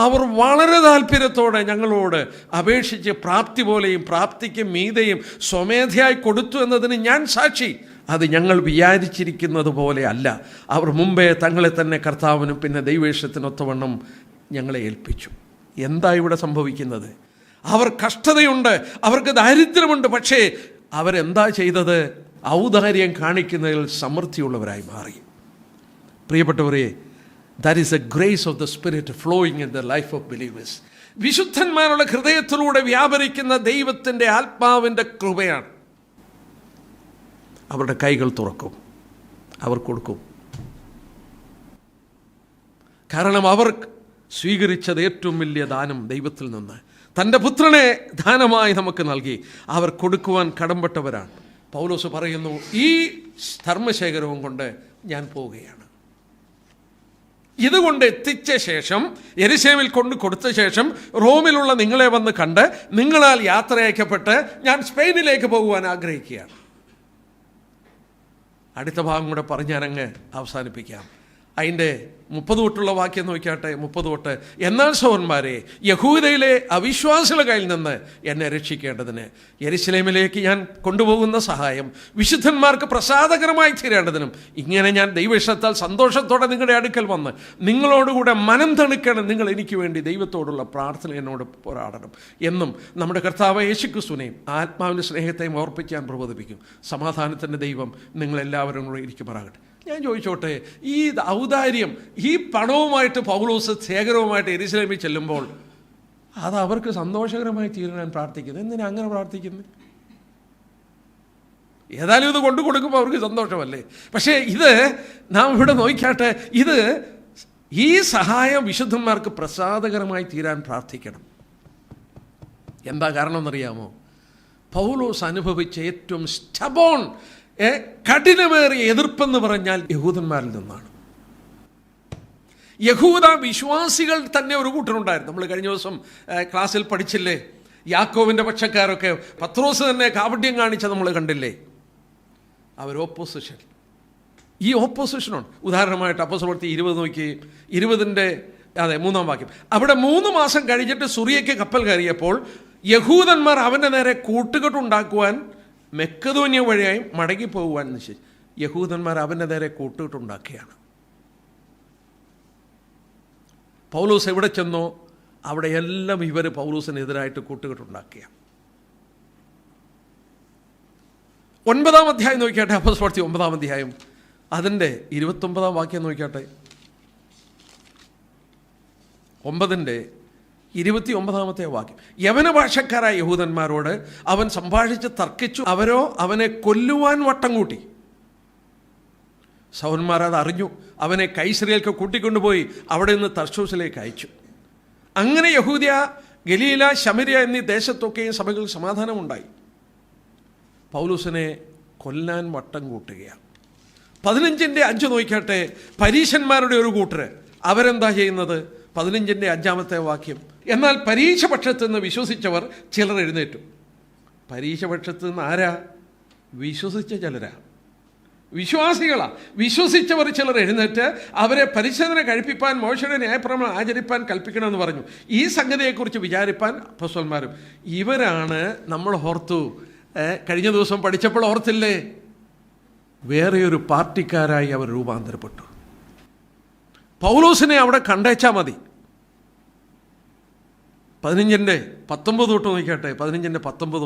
അവർ വളരെ താല്പര്യത്തോടെ ഞങ്ങളോട് അപേക്ഷിച്ച് പ്രാപ്തി പോലെയും പ്രാപ്തിക്ക് മീതെയും സ്വമേധയായി കൊടുത്തു എന്നതിന് ഞാൻ സാക്ഷി. അത് ഞങ്ങൾ വിചാരിച്ചിരിക്കുന്നത് പോലെ അല്ല. അവർ മുമ്പേ തങ്ങളെ തന്നെ കർത്താവിനും പിന്നെ ദൈവേഷത്തിനൊത്തവണ്ണം ഞങ്ങളെ ഏൽപ്പിച്ചു. എന്താ ഇവിടെ സംഭവിക്കുന്നത്? അവർ കഷ്ടതയുണ്ട്, അവർക്ക് ദാരിദ്ര്യമുണ്ട്, പക്ഷേ അവരെന്താ ചെയ്തത്? ഔദാര്യം കാണിക്കുന്നതിൽ സമൃദ്ധിയുള്ളവരായി മാറി. പ്രിയപ്പെട്ടവരെ, that is A grace of the spirit flowing in the life of believers. വിശുദ്ധന്മാരുടെ ഹൃദയത്തിലൂടെ വ്യാപരിക്കുന്ന ദൈവത്തിൻ്റെ ആത്മാവിൻ്റെ കൃപയാണ്. അവരുടെ കൈകൾ തുറക്കും, അവർ കൊടുക്കും. കാരണം അവർ സ്വീകരിച്ചത് ഏറ്റവും വലിയ ദാനം ദൈവത്തിൽ നിന്ന്. തൻ്റെ പുത്രനെ ദാനമായി നമുക്ക് നൽകി. അവർ കൊടുക്കുവാൻ കടംപെട്ടവരാണ്. പൗലോസ് പറയുന്നു, ഈ ധർമ്മശേഖരവും കൊണ്ട് ഞാൻ പോവുകയാണ്. ഇതുകൊണ്ട് എത്തിച്ച ശേഷം, യെരുശലേമിൽ കൊണ്ട് കൊടുത്ത ശേഷം, റോമിലുള്ള നിങ്ങളെ വന്ന് കണ്ട് നിങ്ങളാൽ യാത്ര അയക്കപ്പെട്ട് ഞാൻ സ്പെയിനിലേക്ക് പോകുവാൻ ആഗ്രഹിക്കുകയാണ്. അടുത്ത ഭാഗം കൂടെ പറഞ്ഞ് ഞാനങ്ങ് അവസാനിപ്പിക്കാം. അതിൻ്റെ 30 തൊട്ടുള്ള വാക്യം നോക്കിയാട്ടെ. 30 തൊട്ട്, എന്നാൽ സഹോദരന്മാരെ, യഹൂദയിലെ അവിശ്വാസികളുടെ കയ്യിൽ നിന്ന് എന്നെ രക്ഷിക്കേണ്ടതിന് യെരുശലേമിലേക്ക് ഞാൻ കൊണ്ടുപോകുന്ന സഹായം വിശുദ്ധന്മാർക്ക് പ്രസാദകരമായി തീരേണ്ടതിനും ഇങ്ങനെ ഞാൻ ദൈവഇഷ്ടത്താൽ സന്തോഷത്തോടെ നിങ്ങളുടെ അടുക്കൽ വന്ന് നിങ്ങളോടുകൂടെ മനം തണുക്കണം. നിങ്ങൾ എനിക്ക് വേണ്ടി ദൈവത്തോടുള്ള പ്രാർത്ഥന എന്നോട് പോരാടണം എന്നും നമ്മുടെ കർത്താവ് യേശുക്രിസ്തുവിനെയും ആത്മാവിൻ്റെ സ്നേഹത്തെയും ഓർപ്പിച്ച് ഞാൻ പ്രബോധിപ്പിക്കും. സമാധാനത്തിൻ്റെ ദൈവം നിങ്ങളെല്ലാവരും കൂടെ ഇരിക്കുമാറാകട്ടെ. ഞാൻ ചോദിച്ചോട്ടെ, ഈ ഔദാര്യം, ഈ പണവുമായിട്ട് പൗലോസ് ശേഖരവുമായിട്ട് യെരുശലേമിൽ ചെല്ലുമ്പോൾ അത് അവർക്ക് സന്തോഷകരമായി തീരാൻ പ്രാർത്ഥിക്കുന്നത്. എന്തിനാ അങ്ങനെ പ്രാർത്ഥിക്കുന്നത്? ഏതായാലും ഇത് കൊണ്ടു കൊടുക്കുമ്പോൾ അവർക്ക് സന്തോഷമല്ലേ. പക്ഷേ ഇത് നാം ഇവിടെ നോക്കിയാട്ടെ, ഇത് ഈ സഹായം വിശുദ്ധന്മാർക്ക് പ്രസാദകരമായി തീരാൻ പ്രാർത്ഥിക്കണം. എന്താ കാരണം എന്നറിയാമോ? പൗലോസ് അനുഭവിച്ച ഏറ്റവും സ്റ്റബോൺ, കഠിനമേറിയ എതിർപ്പെന്ന് പറഞ്ഞാൽ യഹൂദന്മാരിൽ നിന്നാണ്. യഹൂദ വിശ്വാസികൾ തന്നെ ഒരു കൂട്ടരുണ്ടായിരുന്നു. നമ്മൾ കഴിഞ്ഞ ദിവസം ക്ലാസ്സിൽ പഠിച്ചില്ലേ, യാക്കോബിൻ്റെ പക്ഷക്കാരൊക്കെ പത്രോസ് തന്നെ കാപട്യം കാണിച്ച നമ്മൾ കണ്ടില്ലേ. അവർ ഓപ്പോസിഷൻ, ഈ ഓപ്പോസിഷനുണ്ട്. ഉദാഹരണമായിട്ട് അപ്പോസ്തലപ്രവൃത്തി 20 നോക്കി, 20ൻ്റെ 3-ാം വാക്യം. അവിടെ 3 മാസം കഴിഞ്ഞിട്ട് സുറിയയ്ക്ക് കപ്പൽ കയറിയപ്പോൾ യഹൂദന്മാർ അവൻ്റെ നേരെ കൂട്ടുകെട്ടുണ്ടാക്കുവാൻ മെക്കദോന്യ വഴിയായി മടങ്ങിപ്പോകുവാൻ നിശ്ചയിച്ചു. യഹൂദന്മാർ അവൻ്റെ നേരെ കൂട്ടുകെട്ടുണ്ടാക്കുകയാണ്. പൗലോസ് എവിടെ ചെന്നോ അവിടെ എല്ലാം ഇവർ പൗലോസിനെതിരായിട്ട് കൂട്ടുകെട്ടുണ്ടാക്കുക. 9-ാം അധ്യായം നോക്കിയാട്ടെ. അപ്പോസ്തലപ്രവൃത്തി 9-ാം അധ്യായം അതിൻ്റെ 29-ാം വാക്യം നോക്കിയാട്ടെ. 9ൻ്റെ 29-ാമത്തെ വാക്യം. യവന ഭാഷക്കാരായ യഹൂദന്മാരോട് അവൻ സംഭാഷിച്ച് തർക്കിച്ചു. അവരോ അവനെ കൊല്ലുവാൻ വട്ടം കൂട്ടി. സഹോദരന്മാർ അത് അറിഞ്ഞു. അവനെ കൈസരിയയിലേക്ക് കൂട്ടിക്കൊണ്ടുപോയി അവിടെ നിന്ന് തർശൂസിലേക്ക് അയച്ചു. അങ്ങനെ യഹൂദ്യ, ഗലീല, ശമരിയ എന്നീ ദേശത്തൊക്കെയും സഭകളിൽ സമാധാനമുണ്ടായി. പൗലോസിനെ കൊല്ലാൻ വട്ടം കൂട്ടുകയാണ്. 15ൻ്റെ 5 നോക്കിയാട്ടെ. പരീശന്മാരുടെ ഒരു കൂട്ടർ അവരെന്താ ചെയ്യുന്നത്? 15ൻ്റെ 5-ാമത്തെ വാക്യം. എന്നാൽ പരീക്ഷപക്ഷത്ത് നിന്ന് വിശ്വസിച്ചവർ ചിലർ എഴുന്നേറ്റു. പരീക്ഷപക്ഷത്ത് നിന്ന് ആരാ? വിശ്വസിച്ച ചിലരാ, വിശ്വാസികളാ. വിശ്വസിച്ചവർ ചിലർ എഴുന്നേറ്റ് അവരെ പരിശോധന കഴിപ്പിപ്പാൻ മോശയുടെ ന്യായപ്രമാണം ആചരിപ്പാൻ കൽപ്പിക്കണമെന്ന് പറഞ്ഞു. ഈ സംഗതിയെക്കുറിച്ച് വിചാരിപ്പാൻ അപ്പോസ്തലന്മാരും. ഇവരാണ് നമ്മൾ ഓർത്തു, കഴിഞ്ഞ ദിവസം പഠിച്ചപ്പോൾ ഓർത്തില്ലേ, വേറെ ഒരു പാർട്ടിക്കാരായി അവർ രൂപാന്തരപ്പെട്ടു. പൗലോസിനെ അവിടെ കണ്ടേച്ചാൽ മതി. 15ൻ്റെ 19 തൊട്ട് നോക്കിയാട്ടെ. 15ൻ്റെ 19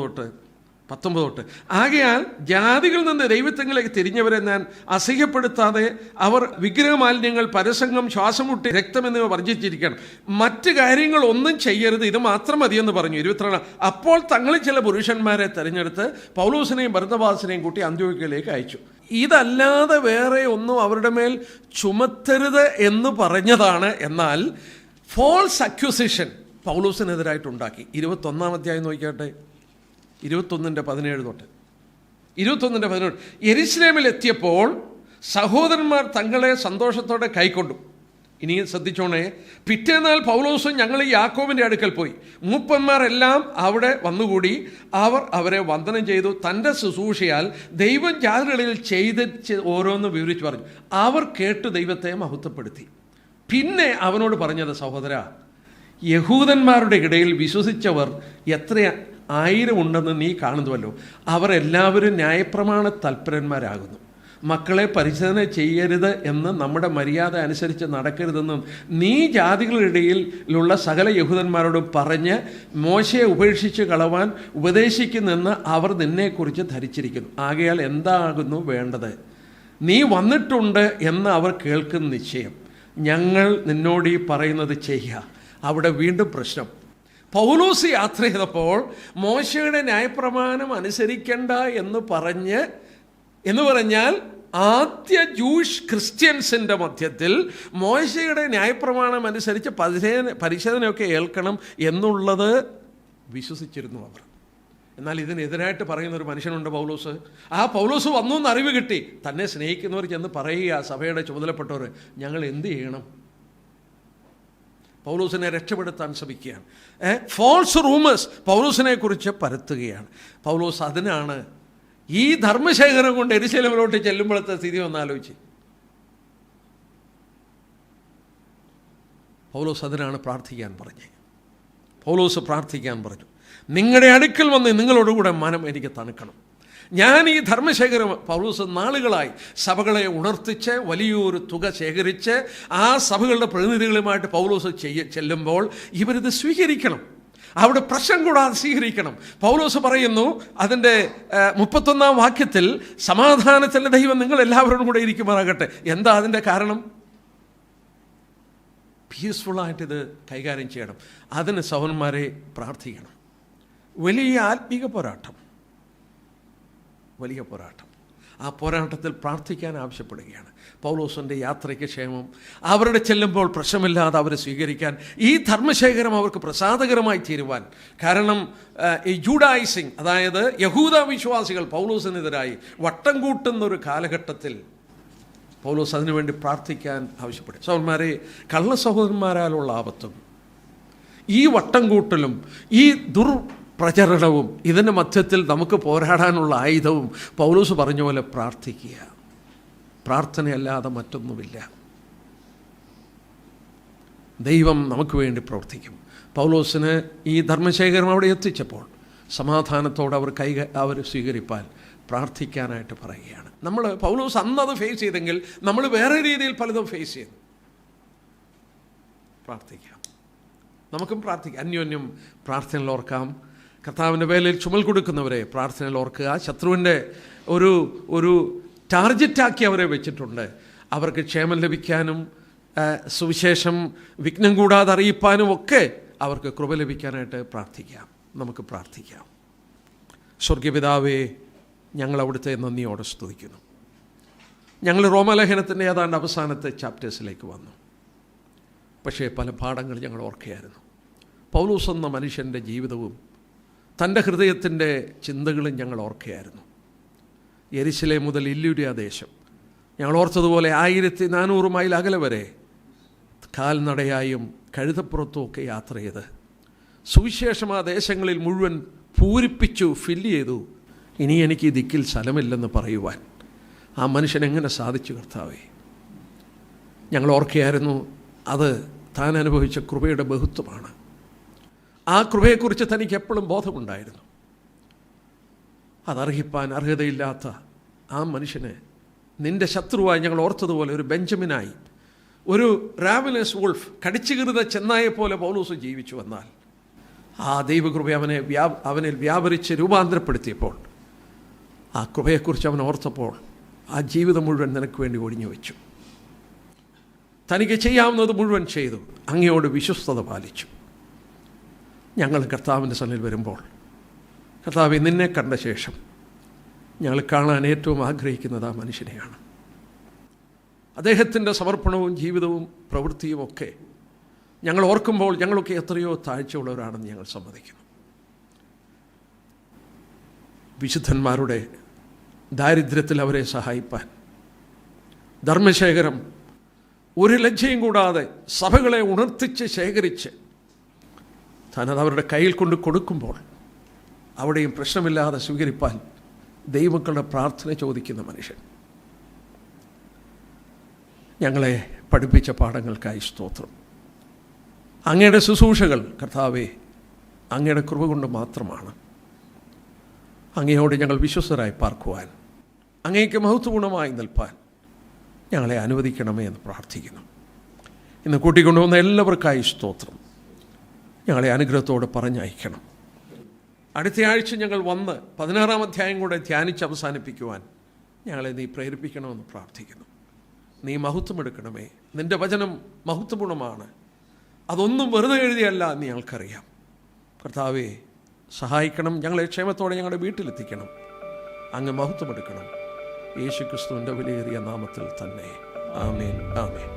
തൊട്ട്. ആകയാൽ ജാതികളിൽ നിന്ന് ദൈവത്വങ്ങളിലേക്ക് തിരിഞ്ഞവരെ ഞാൻ അസഹ്യപ്പെടുത്താതെ അവർ വിഗ്രഹമാലിന്യങ്ങൾ, പരസംഗം, ശ്വാസം മുട്ടി, രക്തം എന്നിവ വർജിച്ചിരിക്കണം. മറ്റ് കാര്യങ്ങൾ ഒന്നും ചെയ്യരുത്, ഇത് മാത്രം മതിയെന്ന് പറഞ്ഞു. 22. അപ്പോൾ തങ്ങളിൽ ചില പുരുഷന്മാരെ തിരഞ്ഞെടുത്ത് പൗലോസിനെയും ബർന്നബാസിനെയും കൂട്ടി അന്ത്യോക്യയിലേക്ക് അയച്ചു. ഇതല്ലാതെ വേറെ ഒന്നും അവരുടെ മേൽ ചുമത്തരുത് എന്ന് പറഞ്ഞതാണ്. എന്നാൽ ഫോൾസ് അക്യൂസിഷൻ പൗലോസിനെതിരായിട്ടുണ്ടാക്കി. 21-ാം അധ്യായം നോക്കിയാട്ടെ. 21ൻ്റെ 17 തൊട്ട്. 21ൻ്റെ 17. യെരുശലേമിൽ എത്തിയപ്പോൾ സഹോദരന്മാർ തങ്ങളെ സന്തോഷത്തോടെ കൈക്കൊണ്ടു. ഇനി ശ്രദ്ധിച്ചോണേ. പിറ്റേന്നാൾ പൗലോസും ഞങ്ങൾ യാക്കോബിൻ്റെ അടുക്കൽ പോയി. മൂപ്പന്മാരെല്ലാം അവിടെ വന്നുകൂടി. അവർ അവരെ വന്ദനം ചെയ്തു. തൻ്റെ ശുശ്രൂഷയാൽ ദൈവം ജാതികളിൽ ചെയ്ത് ഓരോന്ന് വിവരിച്ചു പറഞ്ഞു. അവർ കേട്ട് ദൈവത്തെ മഹത്വപ്പെടുത്തി. പിന്നെ അവനോട് പറഞ്ഞത്, സഹോദര, യഹൂദന്മാരുടെ ഇടയിൽ വിശ്വസിച്ചവർ എത്ര 1000 ഉണ്ടെന്ന് നീ കാണുന്നുവല്ലോ. അവർ എല്ലാവരും ന്യായപ്രമാണ തൽപരന്മാരാകുന്നു. മക്കളെ പരിശോധന ചെയ്യരുത് എന്ന് നമ്മുടെ മര്യാദ അനുസരിച്ച് നടക്കരുതെന്നും നീ ജാതികളുടെ ഇടയിലുള്ള സകല യഹൂദന്മാരോടും പറഞ്ഞ് മോശയെ ഉപേക്ഷിച്ച് കളവാൻ ഉപദേശിക്കുന്നെന്ന് അവർ നിന്നെക്കുറിച്ച് ധരിച്ചിരിക്കുന്നു. ആകയാൽ എന്താകുന്നു വേണ്ടത്? നീ വന്നിട്ടുണ്ട് എന്ന് അവർ കേൾക്കുന്ന നിശ്ചയം. ഞങ്ങൾ നിന്നോട് ഈ പറയുന്നത് ചെയ്യുക. അവിടെ വീണ്ടും പ്രശ്നം. പൗലോസ് യാത്ര ചെയ്തപ്പോൾ മോശയുടെ ന്യായപ്രമാണം അനുസരിക്കേണ്ട എന്ന് പറഞ്ഞാൽ ആദ്യ ജൂഷ് ക്രിസ്ത്യൻസിൻ്റെ മധ്യത്തിൽ മോശയുടെ ന്യായപ്രമാണം അനുസരിച്ച് പരിശോധനയൊക്കെ ഏൽക്കണം എന്നുള്ളത് വിശ്വസിച്ചിരുന്നു അവർ. എന്നാൽ ഇതിനെതിരായിട്ട് പറയുന്നൊരു മനുഷ്യനുണ്ട്, പൗലോസ്. ആ പൗലോസ് വന്നു എന്ന് അറിവ് കിട്ടി. തന്നെ സ്നേഹിക്കുന്നവർ ചെന്ന് പറയുക, സഭയുടെ ചുമതലപ്പെട്ടവർ, ഞങ്ങൾ എന്ത് ചെയ്യണം? പൗലോസിനെ രക്ഷപ്പെടുത്താൻ ശ്രമിക്കുകയാണ്. ഫോൾസ് റൂമേഴ്സ് പൗലോസിനെ കുറിച്ച് പരത്തുകയാണ്. പൗലോസ് അതിനാണ് ഈ ധർമ്മശേഖരം കൊണ്ട് യെരൂശലേമിലോട്ട് ചെല്ലുമ്പോഴത്തെ സ്ഥിതി ഒന്നാലോചിച്ച്. പൗലോസ് അതിനാണ് പ്രാർത്ഥിക്കാൻ പറഞ്ഞത്. പൗലോസ് പ്രാർത്ഥിക്കാൻ പറഞ്ഞു, നിങ്ങളുടെ അടുക്കൽ വന്ന് നിങ്ങളോടുകൂടെ മനം എനിക്ക് തണുക്കണം. ഞാൻ ഈ ധർമ്മശേഖരം, പൗലോസ് നാളുകളായി സഭകളെ ഉണർത്തിച്ച് വലിയൊരു തുക ശേഖരിച്ച് ആ സഭകളുടെ പ്രതിനിധികളുമായിട്ട് പൗലോസ് ചെല്ലുമ്പോൾ ഇവരിത് സ്വീകരിക്കണം, അവിടെ പ്രശ്നം കൂടാതെ സ്വീകരിക്കണം. പൗലോസ് പറയുന്നു അതിൻ്റെ 31 വാക്യത്തിൽ, സമാധാനത്തിൻ്റെ ദൈവം നിങ്ങൾ എല്ലാവരോടും കൂടെ ഇരിക്കുമാറാകട്ടെ. എന്താ അതിൻ്റെ കാരണം? പീസ്ഫുള്ളായിട്ട് ഇത് കൈകാര്യം ചെയ്യണം. അതിന് സഹോദരന്മാരെ പ്രാർത്ഥിക്കണം. വലിയ ആത്മീക പോരാട്ടം, വലിയ പോരാട്ടം. ആ പോരാട്ടത്തിൽ പ്രാർത്ഥിക്കാൻ ആവശ്യപ്പെടുകയാണ്. പൗലോസിൻ്റെ യാത്രയ്ക്ക് ക്ഷേമം, അവരുടെ ചെല്ലുമ്പോൾ പ്രശ്നമില്ലാതെ അവരെ സ്വീകരിക്കാൻ, ഈ ധർമ്മശേഖരം അവർക്ക് പ്രസാദകരമായി തീരുവാൻ. കാരണം ഈ ജൂഡായിസിങ്, അതായത് യഹൂദ വിശ്വാസികൾ പൗലോസിനെതിരായി വട്ടം കൂട്ടുന്നൊരു കാലഘട്ടത്തിൽ പൗലോസ് അതിനുവേണ്ടി പ്രാർത്ഥിക്കാൻ ആവശ്യപ്പെടും. സഹോദരന്മാരെ, കള്ള സഹോദരന്മാരാലുള്ള ആപത്തും ഈ വട്ടം കൂട്ടലും ഈ പ്രചരണവും ഇതിൻ്റെ മധ്യത്തിൽ നമുക്ക് പോരാടാനുള്ള ആയുധവും പൗലോസ് പറഞ്ഞ പോലെ പ്രാർത്ഥിക്കുക. പ്രാർത്ഥനയല്ലാതെ മറ്റൊന്നുമില്ല. ദൈവം നമുക്ക് വേണ്ടി പ്രവർത്തിക്കും. പൗലോസിന് ഈ ധർമ്മശേഖരം അവിടെ എത്തിച്ചപ്പോൾ സമാധാനത്തോടെ അവർ സ്വീകരിപ്പാൻ പ്രാർത്ഥിക്കാനായിട്ട് പറയുകയാണ്. പൗലോസ് അന്നത് ഫേസ് ചെയ്തെങ്കിൽ നമ്മൾ വേറെ രീതിയിൽ പലതും ഫേസ് ചെയ്തു. പ്രാർത്ഥിക്കാം, നമുക്കും പ്രാർത്ഥിക്കാം. അന്യോന്യം പ്രാർത്ഥനയിൽ ഓർക്കാം. കർത്താവിൻ്റെ വേലയിൽ ചുമൽ കൊടുക്കുന്നവരെ പ്രാർത്ഥനയിൽ ഓർക്കുക. ശത്രുവിൻ്റെ ഒരു ടാർജറ്റാക്കി അവരെ വെച്ചിട്ടുണ്ട്. അവർക്ക് ക്ഷേമം ലഭിക്കാനും സുവിശേഷം വിഘ്നം കൂടാതെ അറിയിപ്പാനും ഒക്കെ അവർക്ക് കൃപ ലഭിക്കാനായിട്ട് പ്രാർത്ഥിക്കാം. നമുക്ക് പ്രാർത്ഥിക്കാം. സ്വർഗീയപിതാവേ, ഞങ്ങൾ അവിടുത്തെ നന്ദിയോടെ സ്തുതിക്കുന്നു. ഞങ്ങൾ റോമാലേഖനത്തിൻ്റെ ഏതാണ്ട് അവസാനത്തെ ചാപ്റ്റേഴ്സിലേക്ക് വന്നു. പക്ഷേ പല പാഠങ്ങൾ ഞങ്ങൾ ഓർക്കുകയായിരുന്നു. പൗലോസ് എന്ന മനുഷ്യൻ്റെ ജീവിതവും തൻ്റെ ഹൃദയത്തിൻ്റെ ചിന്തകളും ഞങ്ങൾ ഓർക്കുകയായിരുന്നു. യെരുശലേം മുതൽ ഇല്ലുരിയ ദേശം ഞങ്ങൾ ഓർത്തതുപോലെ 1400 മൈൽ അകലെ വരെ കാൽനടയായും കഴുതപ്പുറത്തുമൊക്കെ യാത്ര ചെയ്ത് സുവിശേഷം ആ ദേശങ്ങളിൽ മുഴുവൻ പൂരിപ്പിച്ചു, ഫില്ല് ചെയ്തു. ഇനി എനിക്ക് ഈ ദിക്കിൽ സ്ഥലമില്ലെന്ന് പറയുവാൻ ആ മനുഷ്യൻ എങ്ങനെ സാധിച്ചു കർത്താവേ? ഞങ്ങൾ ഓർക്കുകയായിരുന്നു, അത് താൻ അനുഭവിച്ച കൃപയുടെ ബഹുത്വമാണ്. ആ കൃപയെക്കുറിച്ച് തനിക്ക് എപ്പോഴും ബോധമുണ്ടായിരുന്നു. അതർഹിപ്പാൻ അർഹതയില്ലാത്ത ആ മനുഷ്യന് നിൻ്റെ ശത്രുവായി ഞങ്ങൾ ഓർത്തതുപോലെ ഒരു ബെഞ്ചമിനായി, ഒരു റാവലസ് വോൾഫ്, കടിച്ചുകീറുന്ന ചെന്നായെപ്പോലെ പൗലോസ് ജീവിച്ചു വന്നാൽ ആ ദൈവകൃപ അവനിൽ വ്യാപരിച്ച് രൂപാന്തരപ്പെടുത്തിയപ്പോൾ, ആ കൃപയെക്കുറിച്ച് അവൻ ഓർത്തപ്പോൾ ആ ജീവിതം മുഴുവൻ നിനക്ക് വേണ്ടി ഒഴിഞ്ഞു വെച്ചു. തനിക്ക് ചെയ്യാവുന്നത് മുഴുവൻ ചെയ്തു, അങ്ങയോട് വിശ്വസ്തത പാലിച്ചു. ഞങ്ങൾ കർത്താവിൻ്റെ സന്നിധിയിൽ വരുമ്പോൾ, കർത്താവേ, നിന്നെ കണ്ട ശേഷം ഞങ്ങൾ കാണാൻ ഏറ്റവും ആഗ്രഹിക്കുന്നത് ആ മനുഷ്യനെയാണ്. അദ്ദേഹത്തിൻ്റെ സമർപ്പണവും ജീവിതവും പ്രവൃത്തിയും ഒക്കെ ഞങ്ങൾ ഓർക്കുമ്പോൾ ഞങ്ങളൊക്കെ എത്രയോ താഴ്ചയുള്ളവരാണെന്ന് ഞങ്ങൾ സമ്മതിക്കുന്നു. വിശുദ്ധന്മാരുടെ ദാരിദ്ര്യത്തിൽ അവരെ സഹായിപ്പാൻ ധർമ്മശേഖരം ഒരു ലജ്ജയും കൂടാതെ സഭകളെ ഉണർത്തിച്ച് ശേഖരിച്ച് താനത് അവരുടെ കയ്യിൽ കൊണ്ട് കൊടുക്കുമ്പോൾ അവിടെയും പ്രശ്നമില്ലാതെ സ്വീകരിപ്പാൻ ദൈവമക്കളുടെ പ്രാർത്ഥന ചോദിക്കുന്ന മനുഷ്യൻ. ഞങ്ങളെ പഠിപ്പിച്ച പാഠങ്ങൾക്കായി സ്തോത്രം. അങ്ങയുടെ ശുശ്രൂഷകൾ കർത്താവേ അങ്ങയുടെ കൃപ കൊണ്ട് മാത്രമാണ്. അങ്ങയോട് ഞങ്ങൾ വിശ്വസ്തരായി പാർക്കുവാൻ, അങ്ങേക്ക് മഹത്വപൂർണ്ണമായി നിൽപ്പാൻ ഞങ്ങളെ അനുവദിക്കണമേ എന്ന് പ്രാർത്ഥിക്കുന്നു. ഇന്ന് കൂട്ടിക്കൊണ്ടുവന്ന എല്ലാവർക്കായി സ്തോത്രം. ഞങ്ങളെ അനുഗ്രഹത്തോടെ പറഞ്ഞയക്കണം. അടുത്ത ആഴ്ച ഞങ്ങൾ വന്ന് 16-ാം അധ്യായം കൂടെ ധ്യാനിച്ച് അവസാനിപ്പിക്കുവാൻ ഞങ്ങളെ നീ പ്രേരിപ്പിക്കണമെന്ന് പ്രാർത്ഥിക്കുന്നു. നീ മഹത്വമെടുക്കണമേ. നിൻ്റെ വചനം മഹത്വപൂർണ്ണമാണ്. അതൊന്നും വെറുതെ എഴുതിയല്ല എന്ന് ഞങ്ങൾക്കറിയാം. കർത്താവേ, സഹായിക്കണം. ഞങ്ങളെ ക്ഷേമത്തോടെ ഞങ്ങളുടെ വീട്ടിലെത്തിക്കണം. അങ്ങ് മഹത്വമെടുക്കണം. യേശുക്രിസ്തുവിൻ്റെ വിലയേറിയ നാമത്തിൽ തന്നെ. ആമേൻ, ആമേൻ.